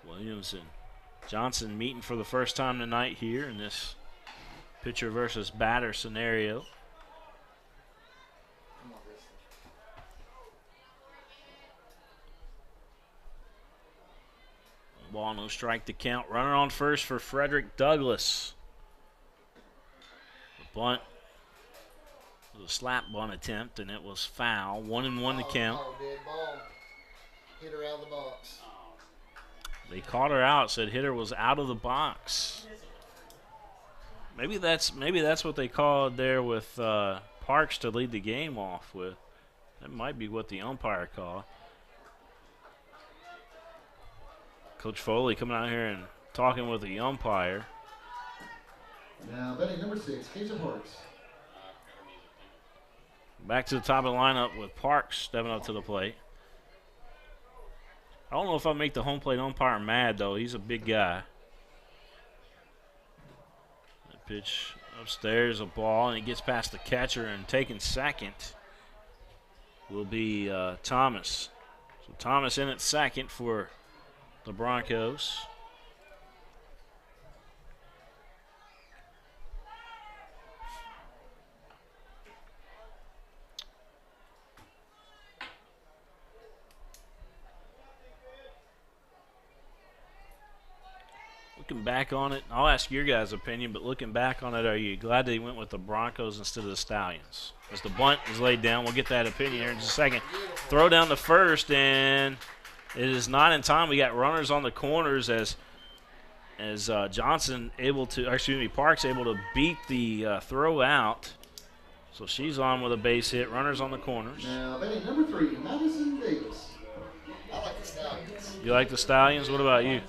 Williams and Johnson meeting for the first time tonight here in this pitcher versus batter scenario. Ball, no strike to count. Runner on first for Frederick Douglass. The bunt was a slap bunt attempt, and it was foul. 1-1 to count. Dead ball. Hit her out of the box. They caught her out, said hitter was out of the box. Maybe that's what they called there with Parks to lead the game off with. That might be what the umpire called. Coach Foley coming out here and talking with the umpire. Now batting number 6, Cajun Parks. Back to the top of the lineup with Parks stepping up to the plate. I don't know if I make the home plate umpire mad, though. He's a big guy. That pitch upstairs, a ball, and it gets past the catcher, and taking second will be Thomas. So Thomas in at second for the Broncos. Looking back on it, I'll ask your guys' opinion, but looking back on it, are you glad they went with the Broncos instead of the Stallions? As the bunt is laid down, we'll get that opinion here in just a second. Throw down to first, and it is not in time. We got runners on the corners as Johnson Parks able to beat the throw out. So she's on with a base hit. Runners on the corners. Now batting number 3, Madison Davis. I like the Stallions. You like the Stallions? What about you?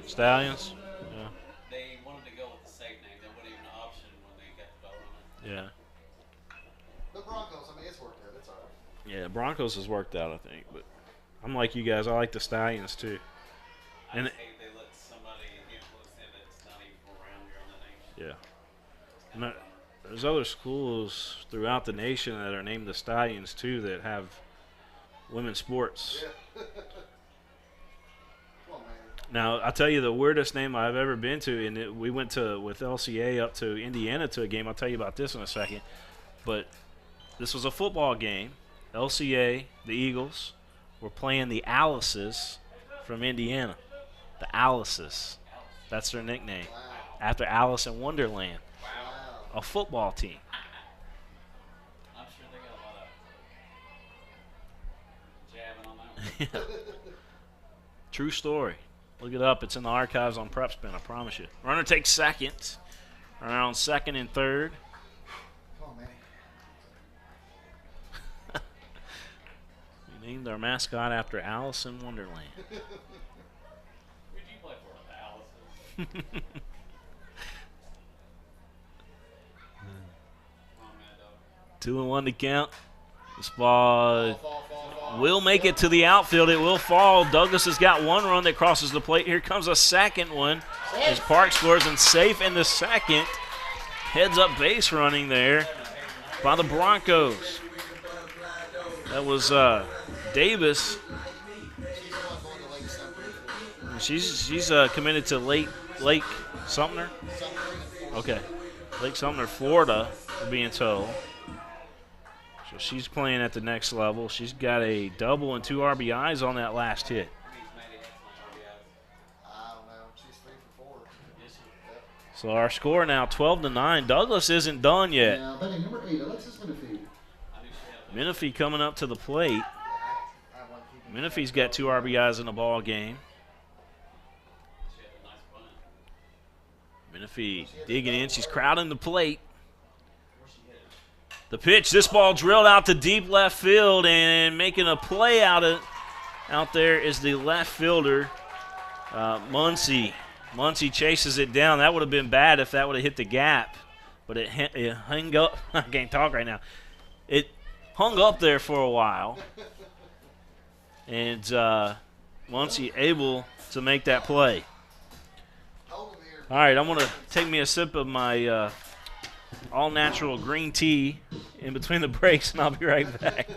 Stallions? Yeah. They wanted to go with the safe name. That wasn't even an option when they got the vote on it. Yeah. The Broncos, I mean, it's worked out. It's all right. Yeah, Broncos has worked out, I think. But I'm like you guys. I like the Stallions, too. I just hate they let somebody influence them that's not even around here on the nation. Yeah. And there's other schools throughout the nation that are named the Stallions, too, that have women's sports. Yeah. Now, I'll tell you the weirdest name I've ever been to, and we went with LCA up to Indiana to a game. I'll tell you about this in a second. But this was a football game. LCA, the Eagles, were playing the Alices from Indiana. The Alices. That's their nickname. Wow. After Alice in Wonderland. Wow. A football team. I'm sure they got a lot of jabbing on that one. True story. Look it up. It's in the archives on PrepSpin, I promise you. Runner takes second. Runner on second and third. Come on, Manny. We named our mascot after Alice in Wonderland. Who'd you play for, the Alices? Come on, man, dog. 2-1 to count. This ball will make it to the outfield. It will fall. Douglas has got one run that crosses the plate. Here comes a second one as Park scores, and safe in the second. Heads up base running there by the Broncos. That was Davis. She's committed to Lake Sumter. Okay, Lake Sumter, Florida, we're being told. So she's playing at the next level. She's got a double and 2 RBIs on that last hit. I don't know. She's 3 for 4. So our score now 12-9. Douglas isn't done yet. Now batting number 8, Alexis Menifee. Menifee coming up to the plate. Menifee's got 2 RBIs in the ball game. Menifee digging in. She's crowding the plate. The pitch, this ball drilled out to deep left field, and making a play out there is the left fielder, Muncie. Muncie chases it down. That would have been bad if that would have hit the gap, but it hung up. I can't talk right now. It hung up there for a while, and Muncie able to make that play. All right, I'm going to take me a sip of my all-natural green tea in between the breaks, and I'll be right back.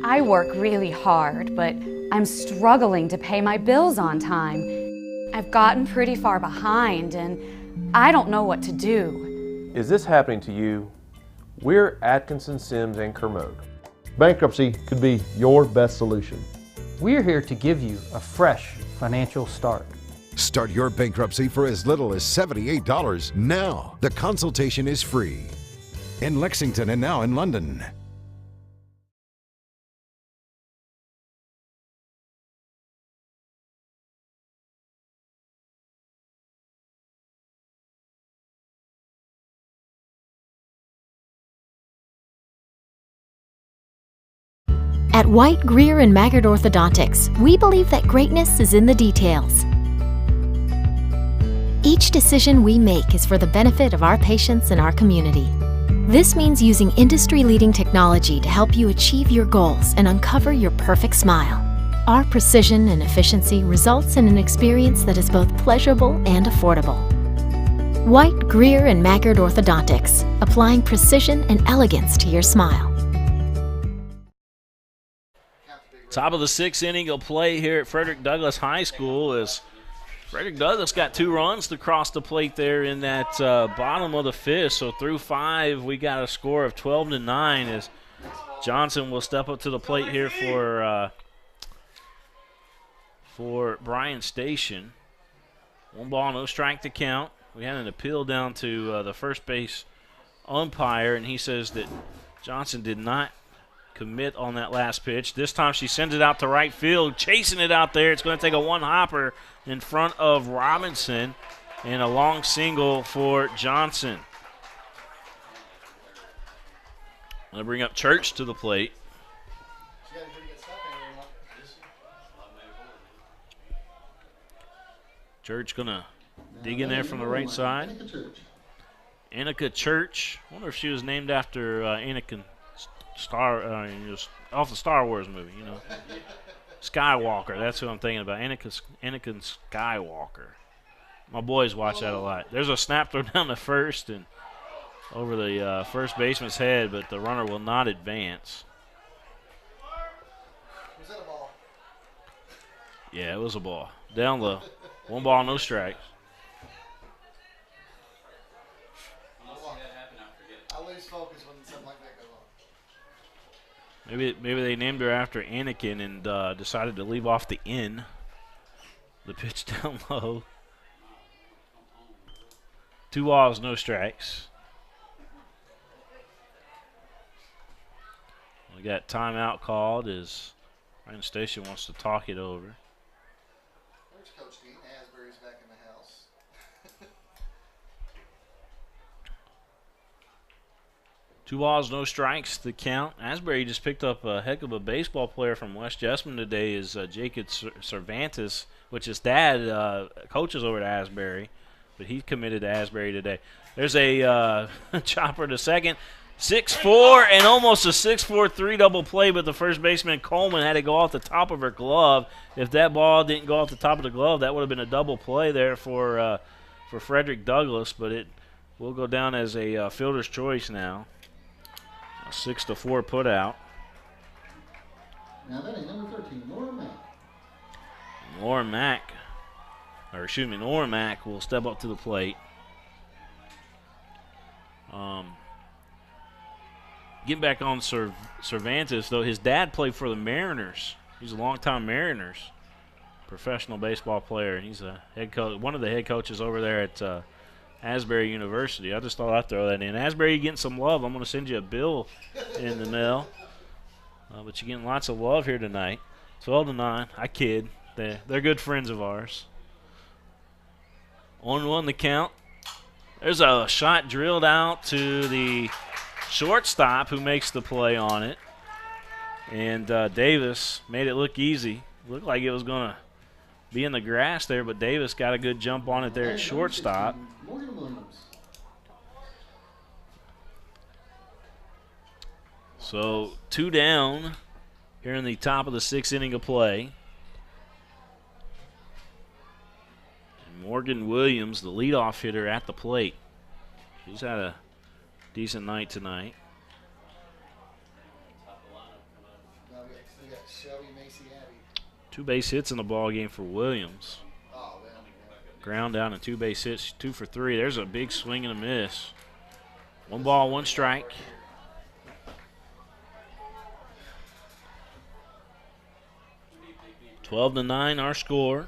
I work really hard, but I'm struggling to pay my bills on time. I've gotten pretty far behind, and I don't know what to do. Is this happening to you? We're Atkinson, Sims, and Kermode. Bankruptcy could be your best solution. We're here to give you a fresh financial start. Start your bankruptcy for as little as $78 now. The consultation is free. In Lexington and now in London. At White, Greer, and Maggard Orthodontics, we believe that greatness is in the details. Each decision we make is for the benefit of our patients and our community. This means using industry-leading technology to help you achieve your goals and uncover your perfect smile. Our precision and efficiency results in an experience that is both pleasurable and affordable. White, Greer, and Maggard Orthodontics, applying precision and elegance to your smile. Top of the 6th inning of play here at Frederick Douglass High School as Frederick Douglass got 2 runs to cross the plate there in that bottom of the 5th. So through 5, we got a score of 12-9 as Johnson will step up to the plate here for Bryan Station. 1 ball, no strike to count. We had an appeal down to the first base umpire, and he says that Johnson did not commit on that last pitch. This time she sends it out to right field, chasing it out there. It's going to take a 1-hopper in front of Robinson and a long single for Johnson. I'm going to bring up Church to the plate. Church going to dig in there from the right side. Annika Church. I wonder if she was named after Anakin off the Star Wars movie, you know. Skywalker, that's who I'm thinking about. Anakin Skywalker. My boys watch that a lot. There's a snap throw down to first and over the first baseman's head, but the runner will not advance. Was that a ball? Yeah, it was a ball. Down low. 1 ball, no strikes. I lose focus when something like that goes on. Maybe they named her after Anakin and decided to leave off the N. The pitch down low. 2 balls, no strikes. We got timeout called as Bryan Station wants to talk it over. There's Coach Dean. Asbury's back in the house. 2 balls, no strikes to count. Asbury just picked up a heck of a baseball player from West Jessamine today is Jacob Cervantes, which his dad coaches over at Asbury, but he committed to Asbury today. There's a chopper to second. 6-4 and almost a 6-4-3 double play, but the first baseman Coleman had to go off the top of her glove. If that ball didn't go off the top of the glove, that would have been a double play there for Frederick Douglass, but it will go down as a fielder's choice now. A 6-4 put out. Now that is number 13, Lauren Mack will step up to the plate. Getting back on Cervantes, though, his dad played for the Mariners. He's a longtime Mariners professional baseball player, and he's a head coach, one of the head coaches over there at Asbury University. I just thought I'd throw that in. Asbury, you're getting some love. I'm going to send you a bill in the mail. But you're getting lots of love here tonight. 12-9. I kid. They're good friends of ours. 1-1 the count. There's a shot drilled out to the shortstop who makes the play on it. And Davis made it look easy. Looked like it was going to be in the grass there, but Davis got a good jump on it there at shortstop. So 2 down here in the top of the 6th inning of play. And Morgan Williams, the leadoff hitter, at the plate. She's had a decent night tonight. We got Shelby, Macy, Abby. 2 base hits in the ball game for Williams. Oh, man. Ground down and 2 base hits, 2 for 3. There's a big swing and a miss. 1 ball, 1 strike. 12-9 our score.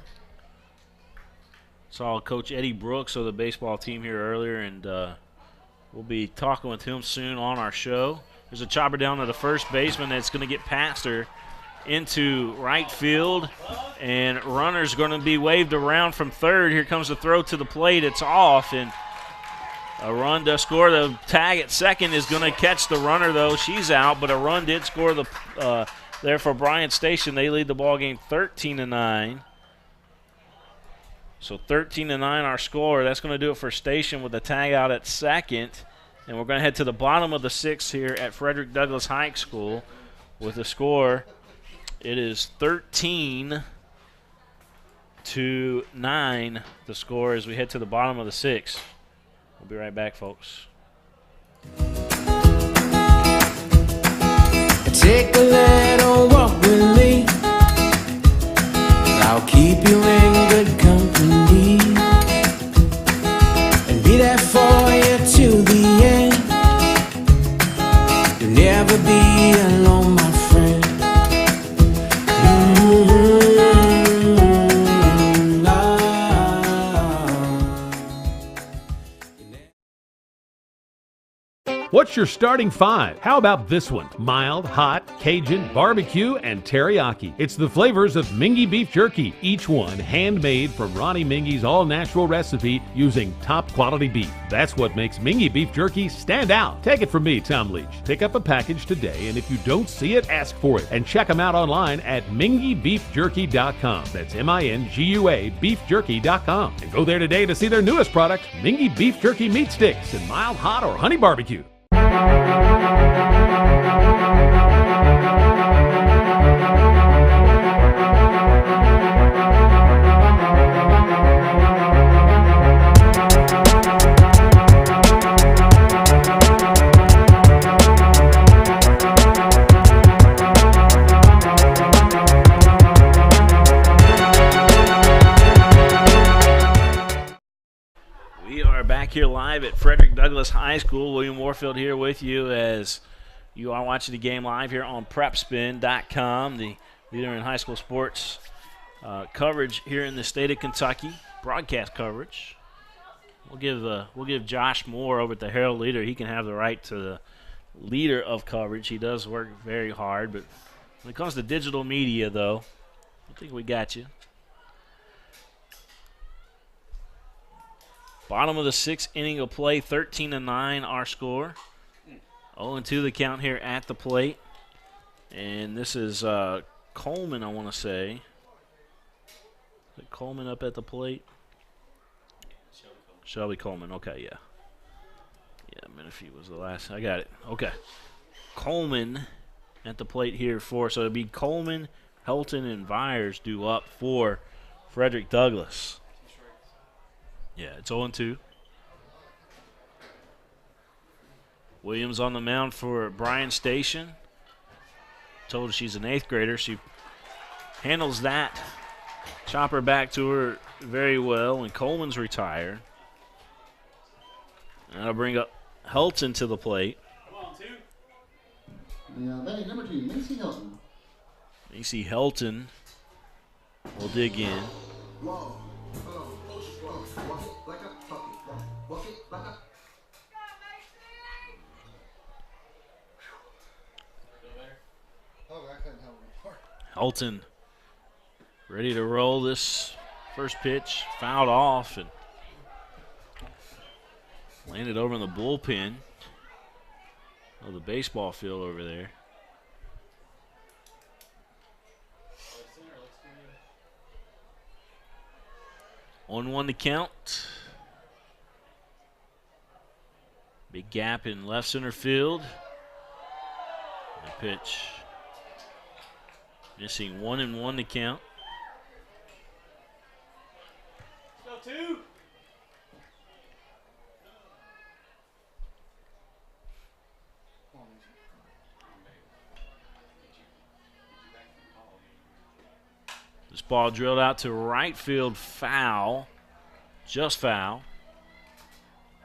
Saw Coach Eddie Brooks of the baseball team here earlier, and we'll be talking with him soon on our show. There's a chopper down to the first baseman that's going to get past her into right field, and runner's going to be waved around from third. Here comes the throw to the plate. It's off, and a run to score. The tag at second is going to catch the runner, though. She's out, but a run did score there for Bryan Station. They lead the ball game 13-9. So 13-9 our score. That's going to do it for Station with the tag out at second. And we're going to head to the bottom of the sixth here at Frederick Douglass High School with the score. It is 13-9 the score as we head to the bottom of the sixth. We'll be right back, folks. Take a little walk with me. I'll keep you in good company and be there for you till the end. You'll never be alone, my friend. What's your starting five? How about this one? Mild, hot, Cajun, barbecue, and teriyaki. It's the flavors of Mingy beef jerky, each one handmade from Ronnie Mingy's all-natural recipe using top-quality beef. That's what makes Mingy beef jerky stand out. Take it from me, Tom Leach. Pick up a package today, and if you don't see it, ask for it. And check them out online at mingybeefjerky.com. That's M-I-N-G-U-A beefjerky.com. And go there today to see their newest product, Mingy beef jerky meat sticks in mild, hot, or honey barbecue. Here live at Frederick Douglass High School. William Warfield here with you as you are watching the game live here on PrepSpin.com, the leader in high school sports coverage here in the state of Kentucky, broadcast coverage. We'll give Josh Moore over at the Herald Leader. He can have the right to the leader of coverage. He does work very hard, but when it comes to digital media, though, I think we got you. Bottom of the sixth inning of play, 13-9 our score. 0-2 the count here at the plate. And this is Coleman, I want to say. Is it Coleman up at the plate? Shelby Coleman, okay, yeah. Yeah, Menifee was the last. I got it. Okay. Coleman at the plate here so it'll be Coleman, Helton, and Vyers due up for Frederick Douglass. Yeah, it's 0-2. Williams on the mound for Bryan Station. Told her she's an 8th grader. She handles that chopper back to her very well, and Coleman's retired. And that'll bring up Helton to the plate. Batting number 2, Macy Helton. Macy Helton will dig in. Whoa. Helton ready to roll this first pitch, fouled off and landed over in the bullpen of the baseball field over there. On 1 to count. Big gap in left center field. The pitch. Missing 1-1 to count. Go 2. This ball drilled out to right field, foul. Just foul.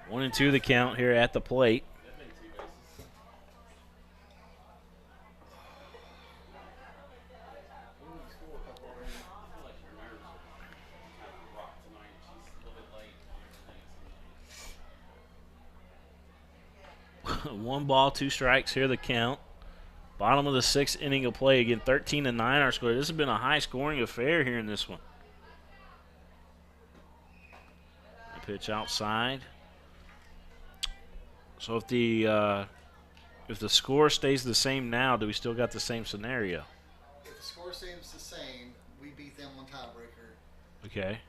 1-2 the count here at the plate. 1 ball, 2 strikes. Here the count. Bottom of the 6th inning of play. Again, 13-9 our score. This has been a high-scoring affair here in this one. A pitch outside. So if the score stays the same now, do we still got the same scenario? If the score stays the same, we beat them on tiebreaker. Okay.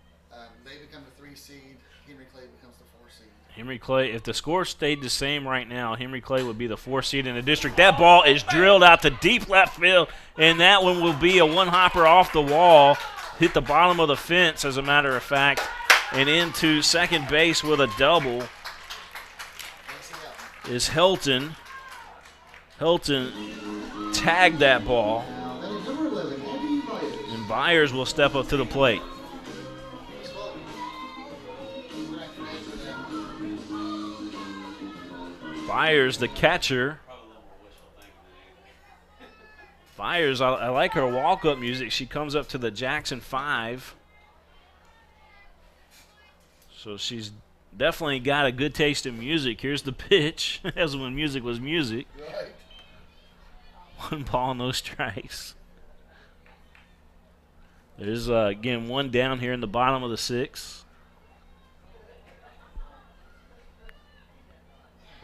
They become the 3 seed. Henry Clay becomes the 4 seed. Henry Clay, if the score stayed the same right now, Henry Clay would be the 4 seed in the district. That ball is drilled out to deep left field, and that one will be a one-hopper off the wall. Hit the bottom of the fence, as a matter of fact, and into second base with a double is Helton. Helton tagged that ball, and Byers will step up to the plate. Byers, the catcher. Byers, I like her walk-up music. She comes up to the Jackson 5. So she's definitely got a good taste in music. Here's the pitch, as when music was music. Right. 1 ball, no strikes. There's, again, 1 down here in the bottom of the 6th.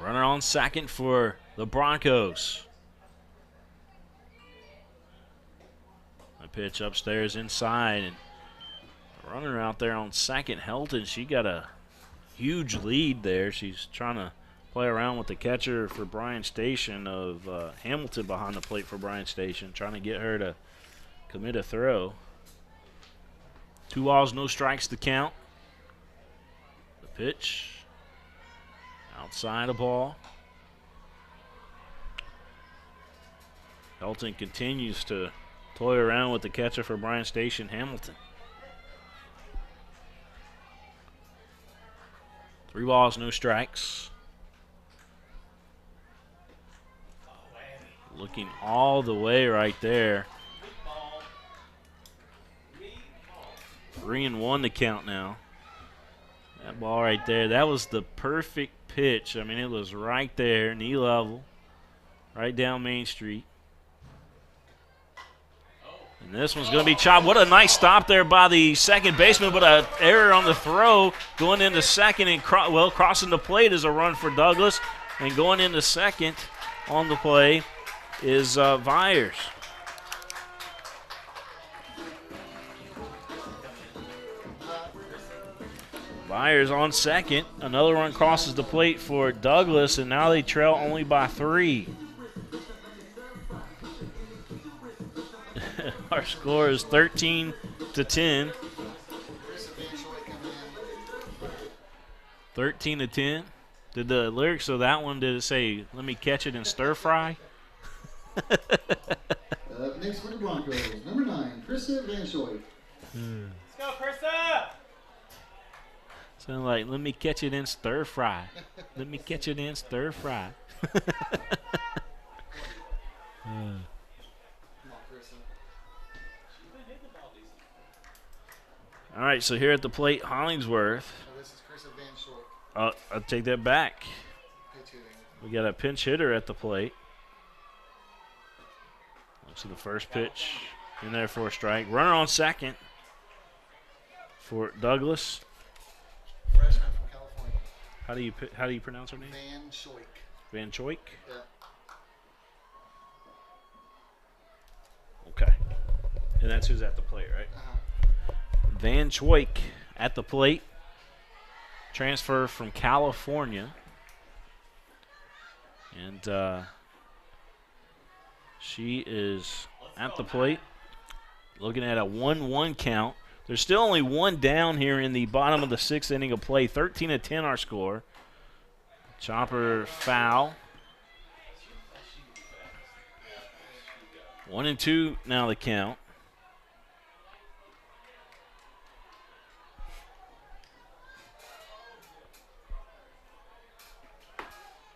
Runner on second for the Broncos. A pitch upstairs inside, and the runner out there on second, Helton, she got a huge lead there. She's trying to play around with the catcher for Bryan Station of Hamilton behind the plate for Bryan Station, trying to get her to commit a throw. 2 balls, no strikes to count. The pitch. Outside a ball. Helton continues to toy around with the catcher for Bryan Station, Hamilton. 3 balls, no strikes. Looking all the way right there. 3-1 to count now. That ball right there, that was the perfect pitch. I mean, it was right there, knee level, right down Main Street. And this one's going to be chopped. What a nice stop there by the second baseman, but an error on the throw going into second. And crossing the plate is a run for Douglas. And going into second on the play is Byers. Byers on second. Another run crosses the plate for Douglas, and now they trail only by 3. Our score is 13-10. 13-10. Did the lyrics of that one, did it say, "Let me catch it in stir fry"? Next for the Broncos, number 9, Krista Van Schoik. Let's go, Krista! Sound like, "Let me catch it in stir fry." Let me catch it in stir fry. All right, so here at the plate, Hollingsworth. Oh, this is Krista Van Schoik. I'll take that back. Pitch hitting. We got a pinch hitter at the plate. So the first pitch in there for a strike. Runner on second for Douglas. Freshman from California. How do you pronounce her name? Van Schoik. Van Schoik? Yeah. Okay. And that's who's at the plate, right? Van Schoik at the plate. Transfer from California. And she is at the plate. Looking at a 1-1 count. There's still only 1 down here in the bottom of the 6th inning of play. 13-10 our score. Chopper foul. 1-2 now the count.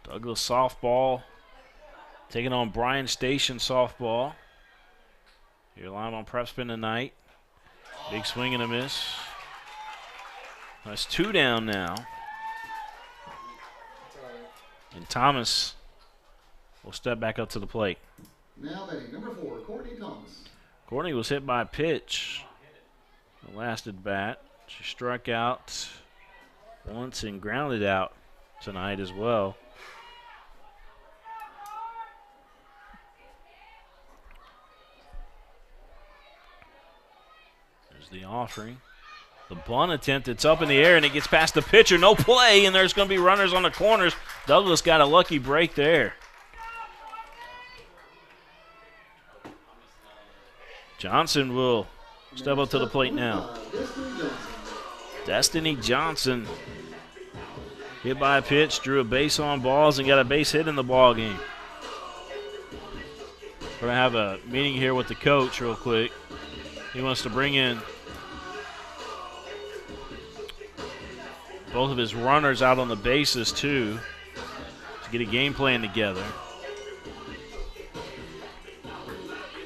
Douglas softball taking on Bryan Station softball. You're live on PrepSpin tonight. Big swing and a miss. That's 2 down now. And Thomas will step back up to the plate. Now batting number 4, Courtney Thomas. Courtney was hit by a pitch the last at bat. She struck out once and grounded out tonight as well. There's the offering. The bunt attempt, it's up in the air, and it gets past the pitcher. No play, and there's going to be runners on the corners. Douglas got a lucky break there. Johnson will step up to the plate now. Destiny Johnson hit by a pitch, drew a base on balls, and got a base hit in the ball game. We're going to have a meeting here with the coach real quick. He wants to bring in both of his runners out on the bases, too, to get a game plan together.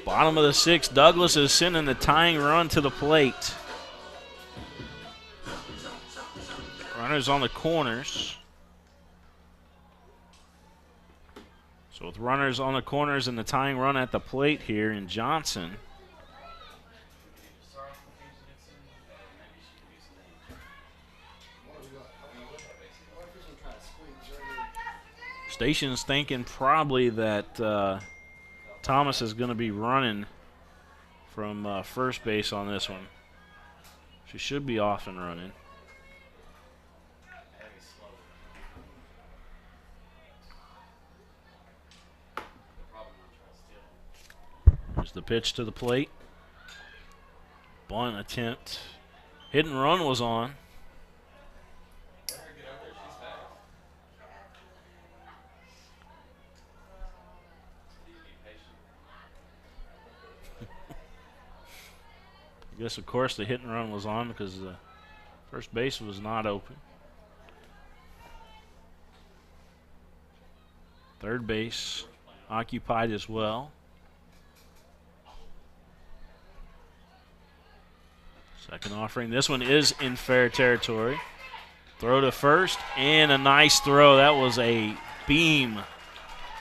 Bottom of the 6th, Douglas is sending the tying run to the plate. Runners on the corners. So with runners on the corners and the tying run at the plate here in Johnson. Station's thinking probably that Thomas is going to be running from first base on this one. She should be off and running. There's the pitch to the plate. Bunt attempt. Hit and run was on. I guess, of course, the hit and run was on because the first base was not open. Third base occupied as well. Second offering. This one is in fair territory. Throw to first, and a nice throw. That was a beam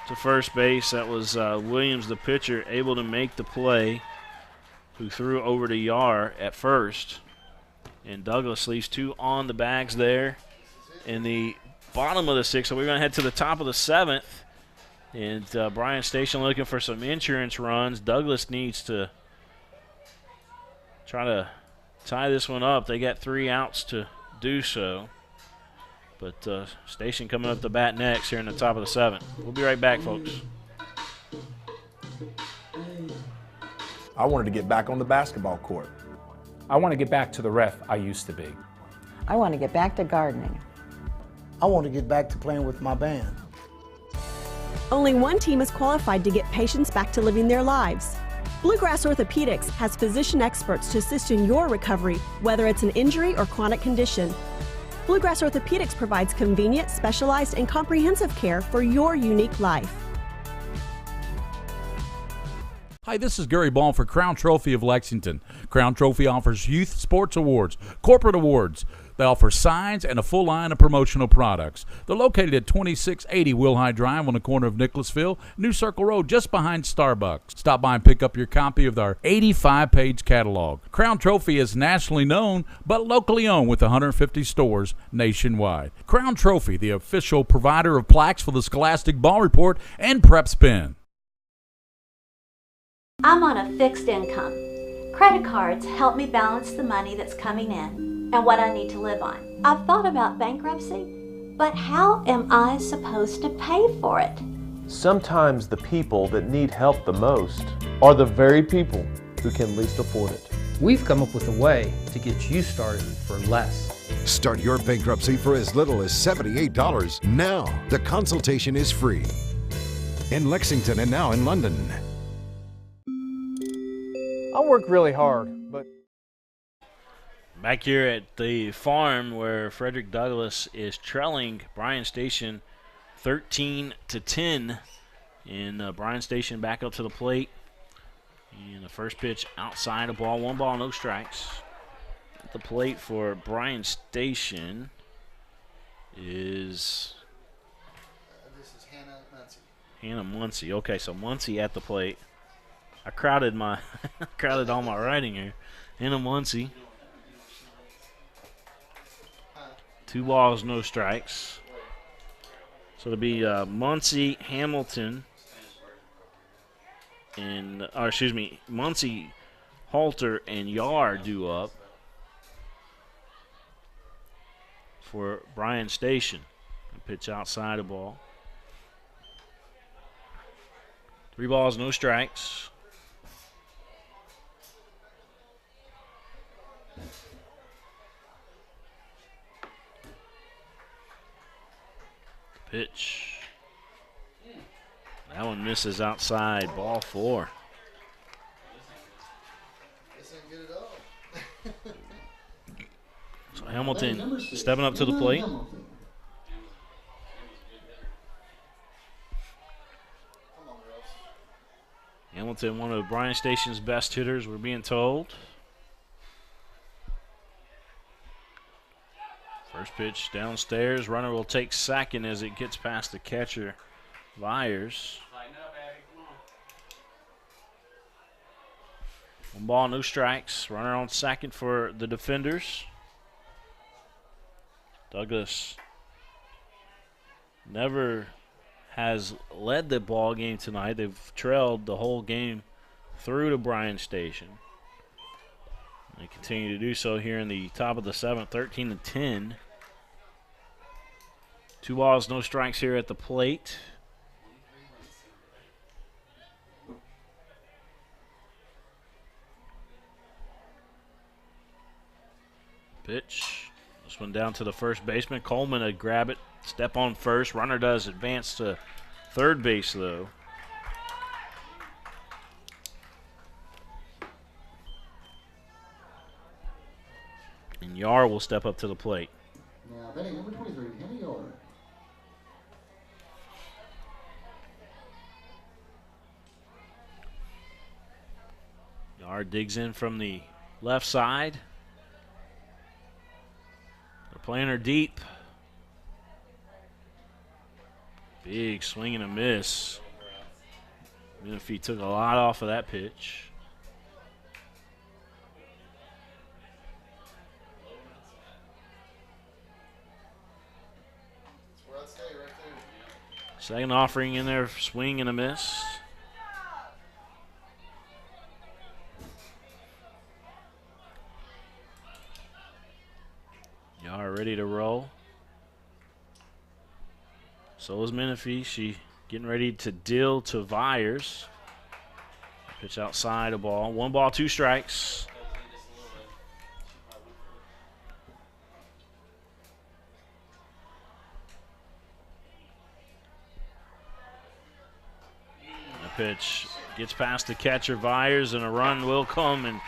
to first base. That was Williams, the pitcher, able to make the play, who threw over to Yar at first. And Douglas leaves 2 on the bags there in the bottom of the 6th. So we're going to head to the top of the 7th. And Bryan Station looking for some insurance runs. Douglas needs to try to tie this one up. They got 3 outs to do so. But Station coming up the bat next here in the top of the 7th. We'll be right back, folks. I wanted to get back on the basketball court. I want to get back to the ref I used to be. I want to get back to gardening. I want to get back to playing with my band. Only one team is qualified to get patients back to living their lives. Bluegrass Orthopedics has physician experts to assist in your recovery, whether it's an injury or chronic condition. Bluegrass Orthopedics provides convenient, specialized, and comprehensive care for your unique life. Hi, this is Gary Ball for Crown Trophy of Lexington. Crown Trophy offers youth sports awards, corporate awards. They offer signs and a full line of promotional products. They're located at 2680 Wilhite Drive on the corner of Nicholasville, New Circle Road, just behind Starbucks. Stop by and pick up your copy of our 85-page catalog. Crown Trophy is nationally known, but locally owned with 150 stores nationwide. Crown Trophy, the official provider of plaques for the Scholastic Ball Report and PrepSpin. I'm on a fixed income. Credit cards help me balance the money that's coming in and what I need to live on. I've thought about bankruptcy, but how am I supposed to pay for it? Sometimes the people that need help the most are the very people who can least afford it. We've come up with a way to get you started for less. Start your bankruptcy for as little as $78 now. The consultation is free. In Lexington and now in London. I work really hard, but... Back here at the farm where Frederick Douglass is trailing Bryan Station 13-10. And Bryan Station back up to the plate. And the first pitch outside, a ball, 1 ball, no strikes. At the plate for Bryan Station is... This is Hannah Muncie. Hannah Muncie. Okay, so Muncie at the plate. I crowded crowded all my writing here. Hannah Muncie. 2 balls, no strikes. So it'll be Muncie, Hamilton, and Muncie, Halter, and Yar due up for Bryan Station. Pitch outside a ball. 3 balls, no strikes. Pitch. That one misses outside, ball 4. This ain't good at all. So Hamilton stepping up to the plate. Hamilton, one of Bryan Station's best hitters, we're being told. First pitch downstairs. Runner will take second as it gets past the catcher, Vyers. 1 ball, no strikes. Runner on second for the defenders. Douglas never has led the ball game tonight. They've trailed the whole game through to Bryan Station. They continue to do so here in the top of the 7th, 13-10. 2 balls, no strikes here at the plate. Pitch. This one down to the first baseman. Coleman to grab it, step on first. Runner does advance to third base, though. And Yar will step up to the plate. Now, batting number 23, Hannah Yar. Yar digs in from the left side. They're playing her deep. Big swing and a miss. Menifee took a lot off of that pitch. Second offering in there, swing and a miss. Yar ready to roll. So is Menifee. She getting ready to deal to Vyers. Pitch outside a ball. 1 ball, 2 strikes. Pitch gets past the catcher Vyers, and a run will come and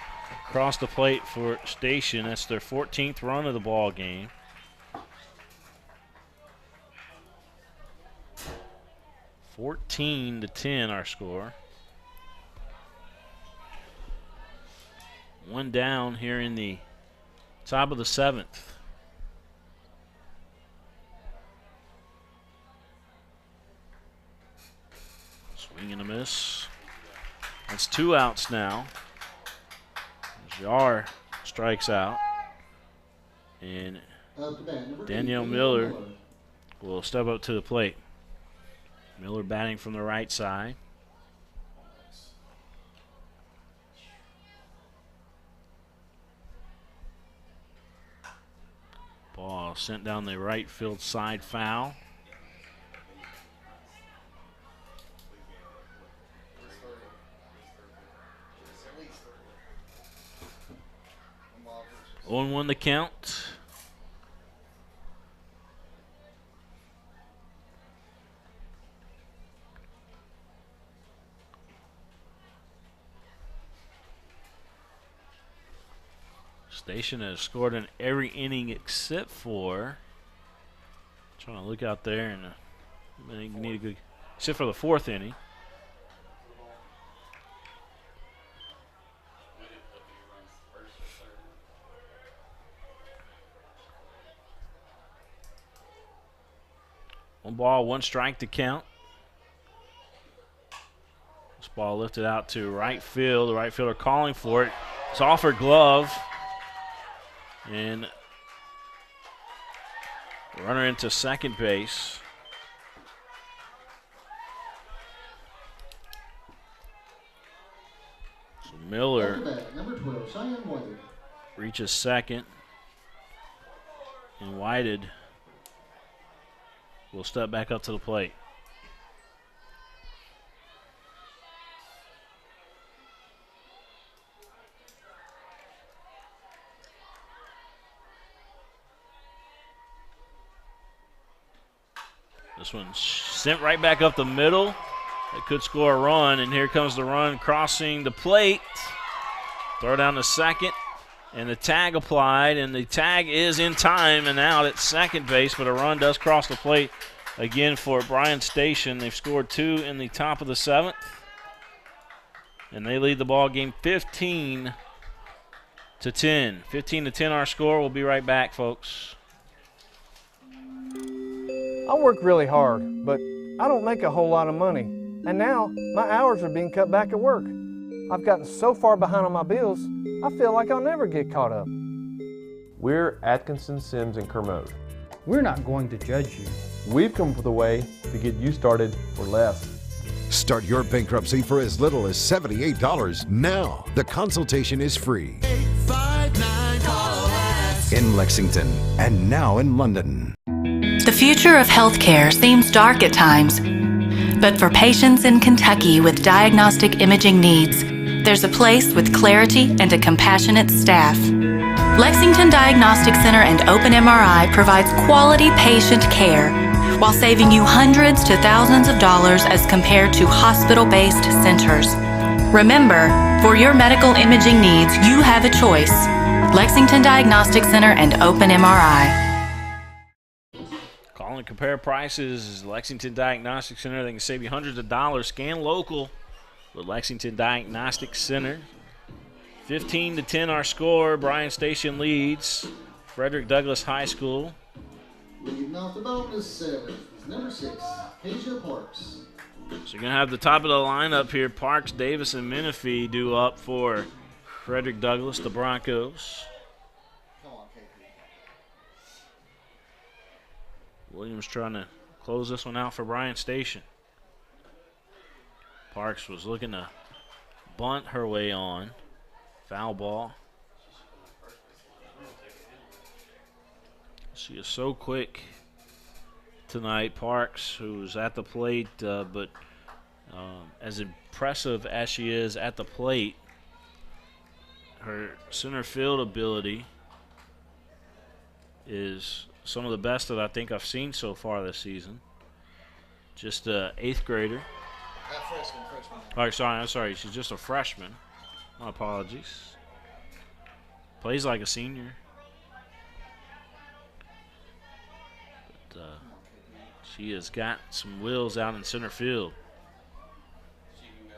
cross the plate for Station. That's their 14th run of the ball game. (14-10) our score. 1 down here in the top of the 7th. Swing and a miss. That's 2 outs now. Yar strikes out. And Danielle Miller will step up to the plate. Miller batting from the right side. Ball sent down the right field side, foul. On 1 the count. Station has scored in every inning except for, trying to look out there, and I need a good, except for the 4th inning. One ball, 1 strike to count. Ball lifted out to right field. The right fielder calling for it. It's off her glove. And runner into second base. So Miller Number 12, Cheyenne Whitehead. reaches second. And Whitehead will step back up to the plate. This one's sent right back up the middle. It could score a run, and here comes the run crossing the plate. Throw down to second, and the tag applied, and the tag is in time and out at second base, but a run does cross the plate again for Bryan Station. They've scored 2 in the top of the 7th, and they lead the ball game 15-10. 15-10 our score. We'll be right back, folks. I work really hard, but I don't make a whole lot of money. And now, my hours are being cut back at work. I've gotten so far behind on my bills, I feel like I'll never get caught up. We're Atkinson, Sims, and Kermode. We're not going to judge you. We've come up with a way to get you started for less. Start your bankruptcy for as little as $78 now. The consultation is free. In Lexington and now in London. The future of healthcare seems dark at times, but for patients in Kentucky with diagnostic imaging needs, there's a place with clarity and a compassionate staff. Lexington Diagnostic Center and Open MRI provides quality patient care while saving you hundreds to thousands of dollars as compared to hospital-based centers. Remember, for your medical imaging needs, you have a choice. Lexington Diagnostic Center and Open MRI. Call and compare prices. Lexington Diagnostic Center. They can save you hundreds of dollars. Scan local with Lexington Diagnostic Center. 15-10 our score. Bryan Station leads Frederick Douglass High School. Leading off the bonus 7 is number 6, Asia Parks. So you're going to have the top of the lineup here. Parks, Davis, and Menifee due up for Frederick Douglass, the Broncos. Williams trying to close this one out for Bryan Station. Parks was looking to bunt her way on. Foul ball. She is so quick tonight. Parks, who's at the plate, but as impressive as she is at the plate, her center field ability is some of the best that I think I've seen so far this season. Just an 8th grader. Freshman. Oh, I'm sorry. She's just a freshman. My apologies. Plays like a senior. But she has got some wheels out in center field. She can go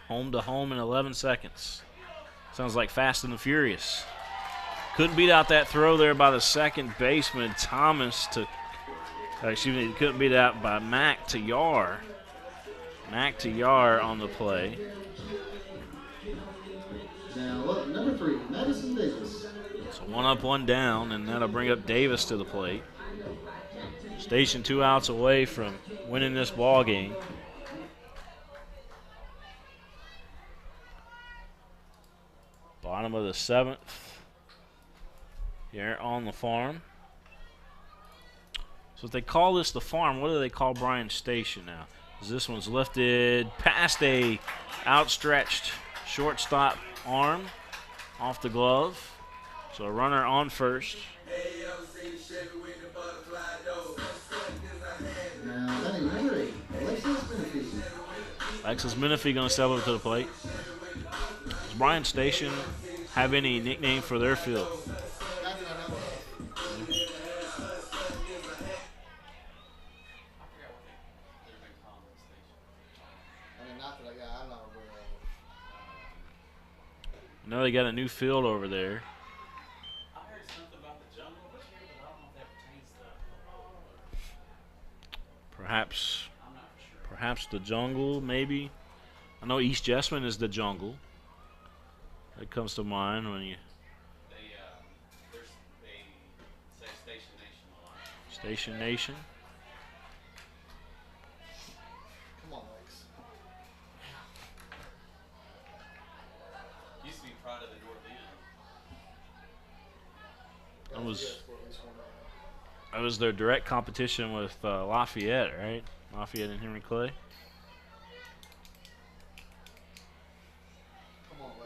Home to home in 11 seconds. Sounds like Fast and the Furious. Couldn't beat out that throw there by the second baseman, Thomas, couldn't beat out by Mac to Yar. Mac to Yar on the play. Now up, number 3, Madison Davis. So 1 up, 1 down, and that'll bring up Davis to the plate. Station 2 outs away from winning this ball game. Bottom of the 7th. Here on the farm. So if they call this the farm, what do they call Bryan Station now? Because this one's lifted past a outstretched shortstop arm off the glove. So a runner on first. Now batting number 8, Alexis Menifee. Alexis Menifee going to step up to the plate. Does Bryan Station have any nickname for their field? I know they got a new field over there. I heard something about the jungle this year, but I don't know if that pertains to. Perhaps the jungle, maybe. I know East Jessamine is the jungle. That comes to mind when you. They say Station Nation a lot. Station Nation. Come on, Lex. Used to be Pride of the North End. I was their direct competition with Lafayette, right? Lafayette and Henry Clay.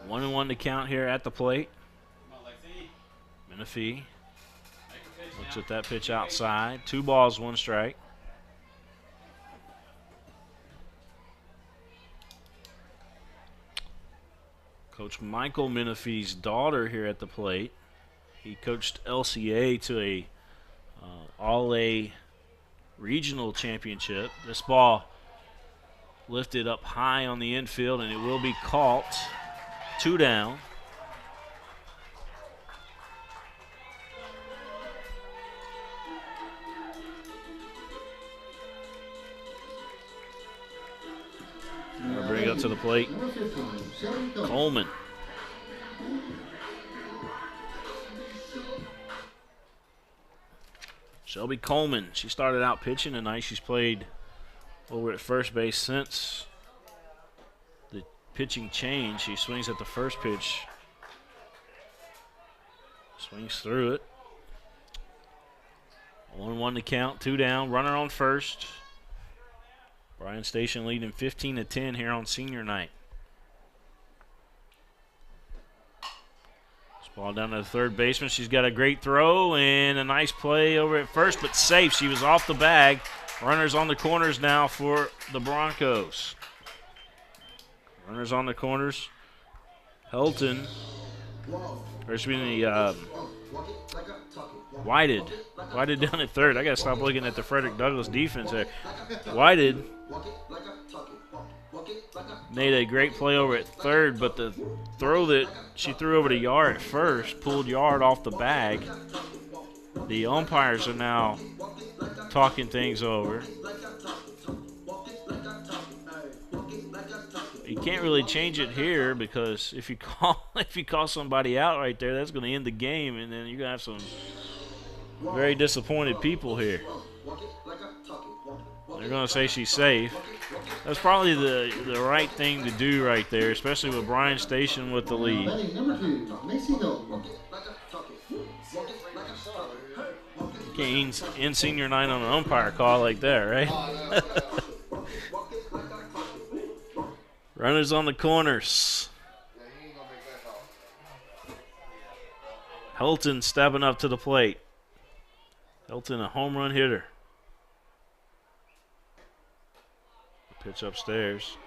1-1 to count here at the plate. Menifee looks at that pitch outside. 2 balls, 1 strike. Coach Michael Menifee's daughter here at the plate. He coached LCA to a All-A regional championship. This ball lifted up high on the infield, and it will be caught. 2 down. Gonna bring it up to the plate. Coleman. Shelby Coleman. She started out pitching tonight. She's played over at first base since the pitching change. She swings at the first pitch. Swings through it. 1-1 to count. 2 down. Runner on first. Bryan Station leading 15-10 here on senior night. This ball down to the third baseman. She's got a great throw and a nice play over at first, but safe. She was off the bag. Runners on the corners now for the Broncos. Runners on the corners. Helton. Or excuse me, Whitehead. Whitehead down at third. I got to stop looking at the Frederick Douglass defense there. Whitehead made a great play over at third, but the throw that she threw over to Yard at first pulled Yard off the bag. The umpires are now talking things over. You can't really change it here because if you call somebody out right there, that's going to end the game, and then you're going to have some very disappointed people here. They're going to say she's safe. That's probably the right thing to do right there, especially with Bryan Station with the lead. You can't end senior night on an umpire call like that, right? Runners on the corners. Helton stepping up to the plate. Helton, a home run hitter. Pitch upstairs.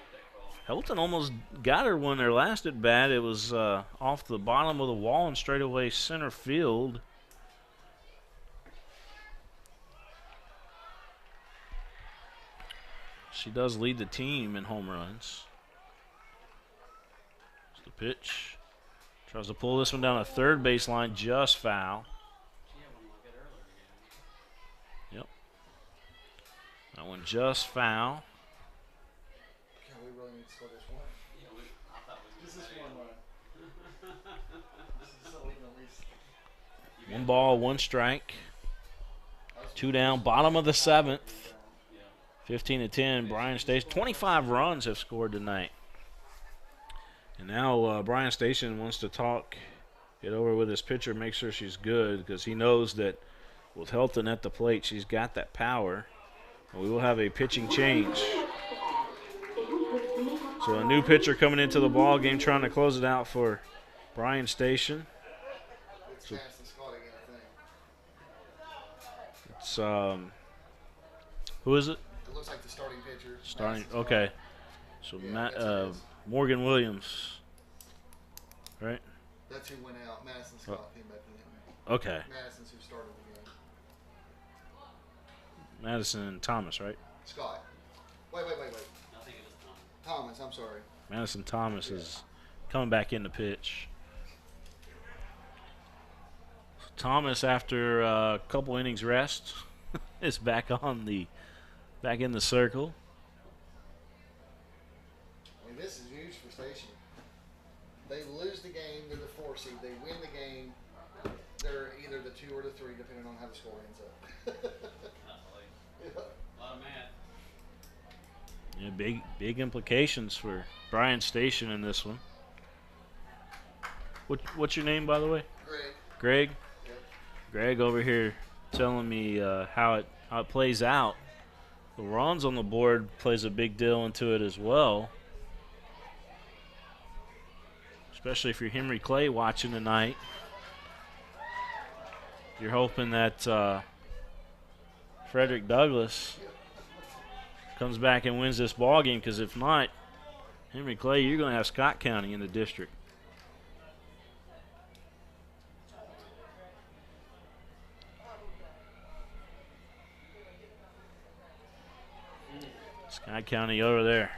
Helton almost got her when their last at bat. It was off the bottom of the wall and straight away center field. She does lead the team in home runs. It's the pitch. Tries to pull this one down a third baseline, just foul. Yep. That one just foul. We really need to score this one. This is one run. This is so even at least. 1 ball, 1 strike. 2 down, bottom of the 7th. 15-10, Bryan Station. 25 runs have scored tonight. And now Bryan Station wants to get over with his pitcher, make sure she's good, because he knows that with Helton at the plate, she's got that power. And we will have a pitching change. So a new pitcher coming into the ball game, trying to close it out for Bryan Station. So it's who is it? It looks like the starting pitcher. Starting. Okay. So Morgan Williams. Right. That's who went out. Madison Scott came back in. Okay. Madison's who started the game. Madison and Thomas, right? Scott. Wait. I think it was Thomas, I'm sorry. Madison Thomas is coming back in the pitch. Thomas, after a couple innings rest, is back in the circle. Station. They lose the game, they're the 4 seed. They win the game, they're either the 2 or the 3, depending on how the score ends up. A lot of math. Yeah, big implications for Bryan Station in this one. What's your name, by the way? Greg. Greg? Yep. Greg over here telling me how it plays out. The runs on the board plays a big deal into it as well. Especially if you're Henry Clay watching tonight. You're hoping that Frederick Douglass comes back and wins this ball game, because if not, Henry Clay, you're going to have Scott County in the district. Scott County over there.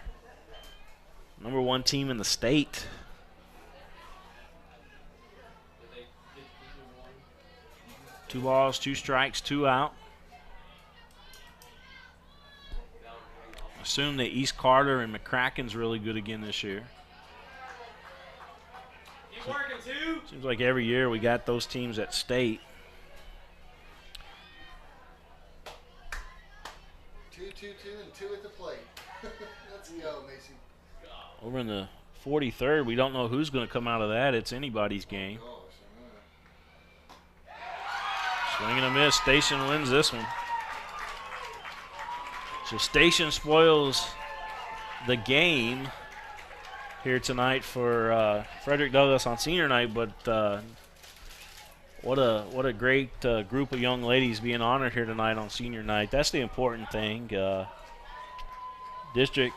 Number 1 team in the state. Two balls, 2 strikes, 2 out. Assume that East Carter and McCracken's really good again this year. Keep working, too. Seems like every year we got those teams at state. 2, 2, 2, and 2 at the plate. Let's go, Macy. Over in the 43rd, we don't know who's going to come out of that. It's anybody's game. Swing and a miss. Station wins this one. So Station spoils the game here tonight for Frederick Douglass on senior night, but what a great group of young ladies being honored here tonight on senior night. That's the important thing. District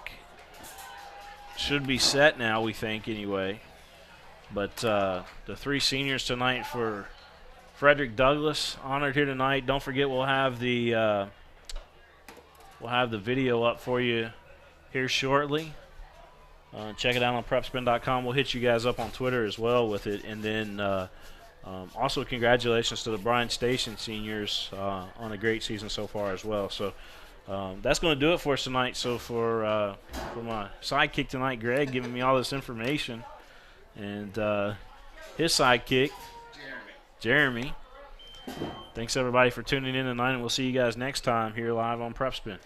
should be set now, we think, anyway. But the 3 seniors tonight for Frederick Douglass honored here tonight. Don't forget, we'll have the video up for you here shortly. Check it out on PrepSpin.com. We'll hit you guys up on Twitter as well with it. And then also congratulations to the Bryan Station seniors on a great season so far as well. So that's going to do it for us tonight. So for my sidekick tonight, Greg, giving me all this information, and his sidekick, Jeremy. Thanks everybody for tuning in tonight, and we'll see you guys next time here live on PrepSpin.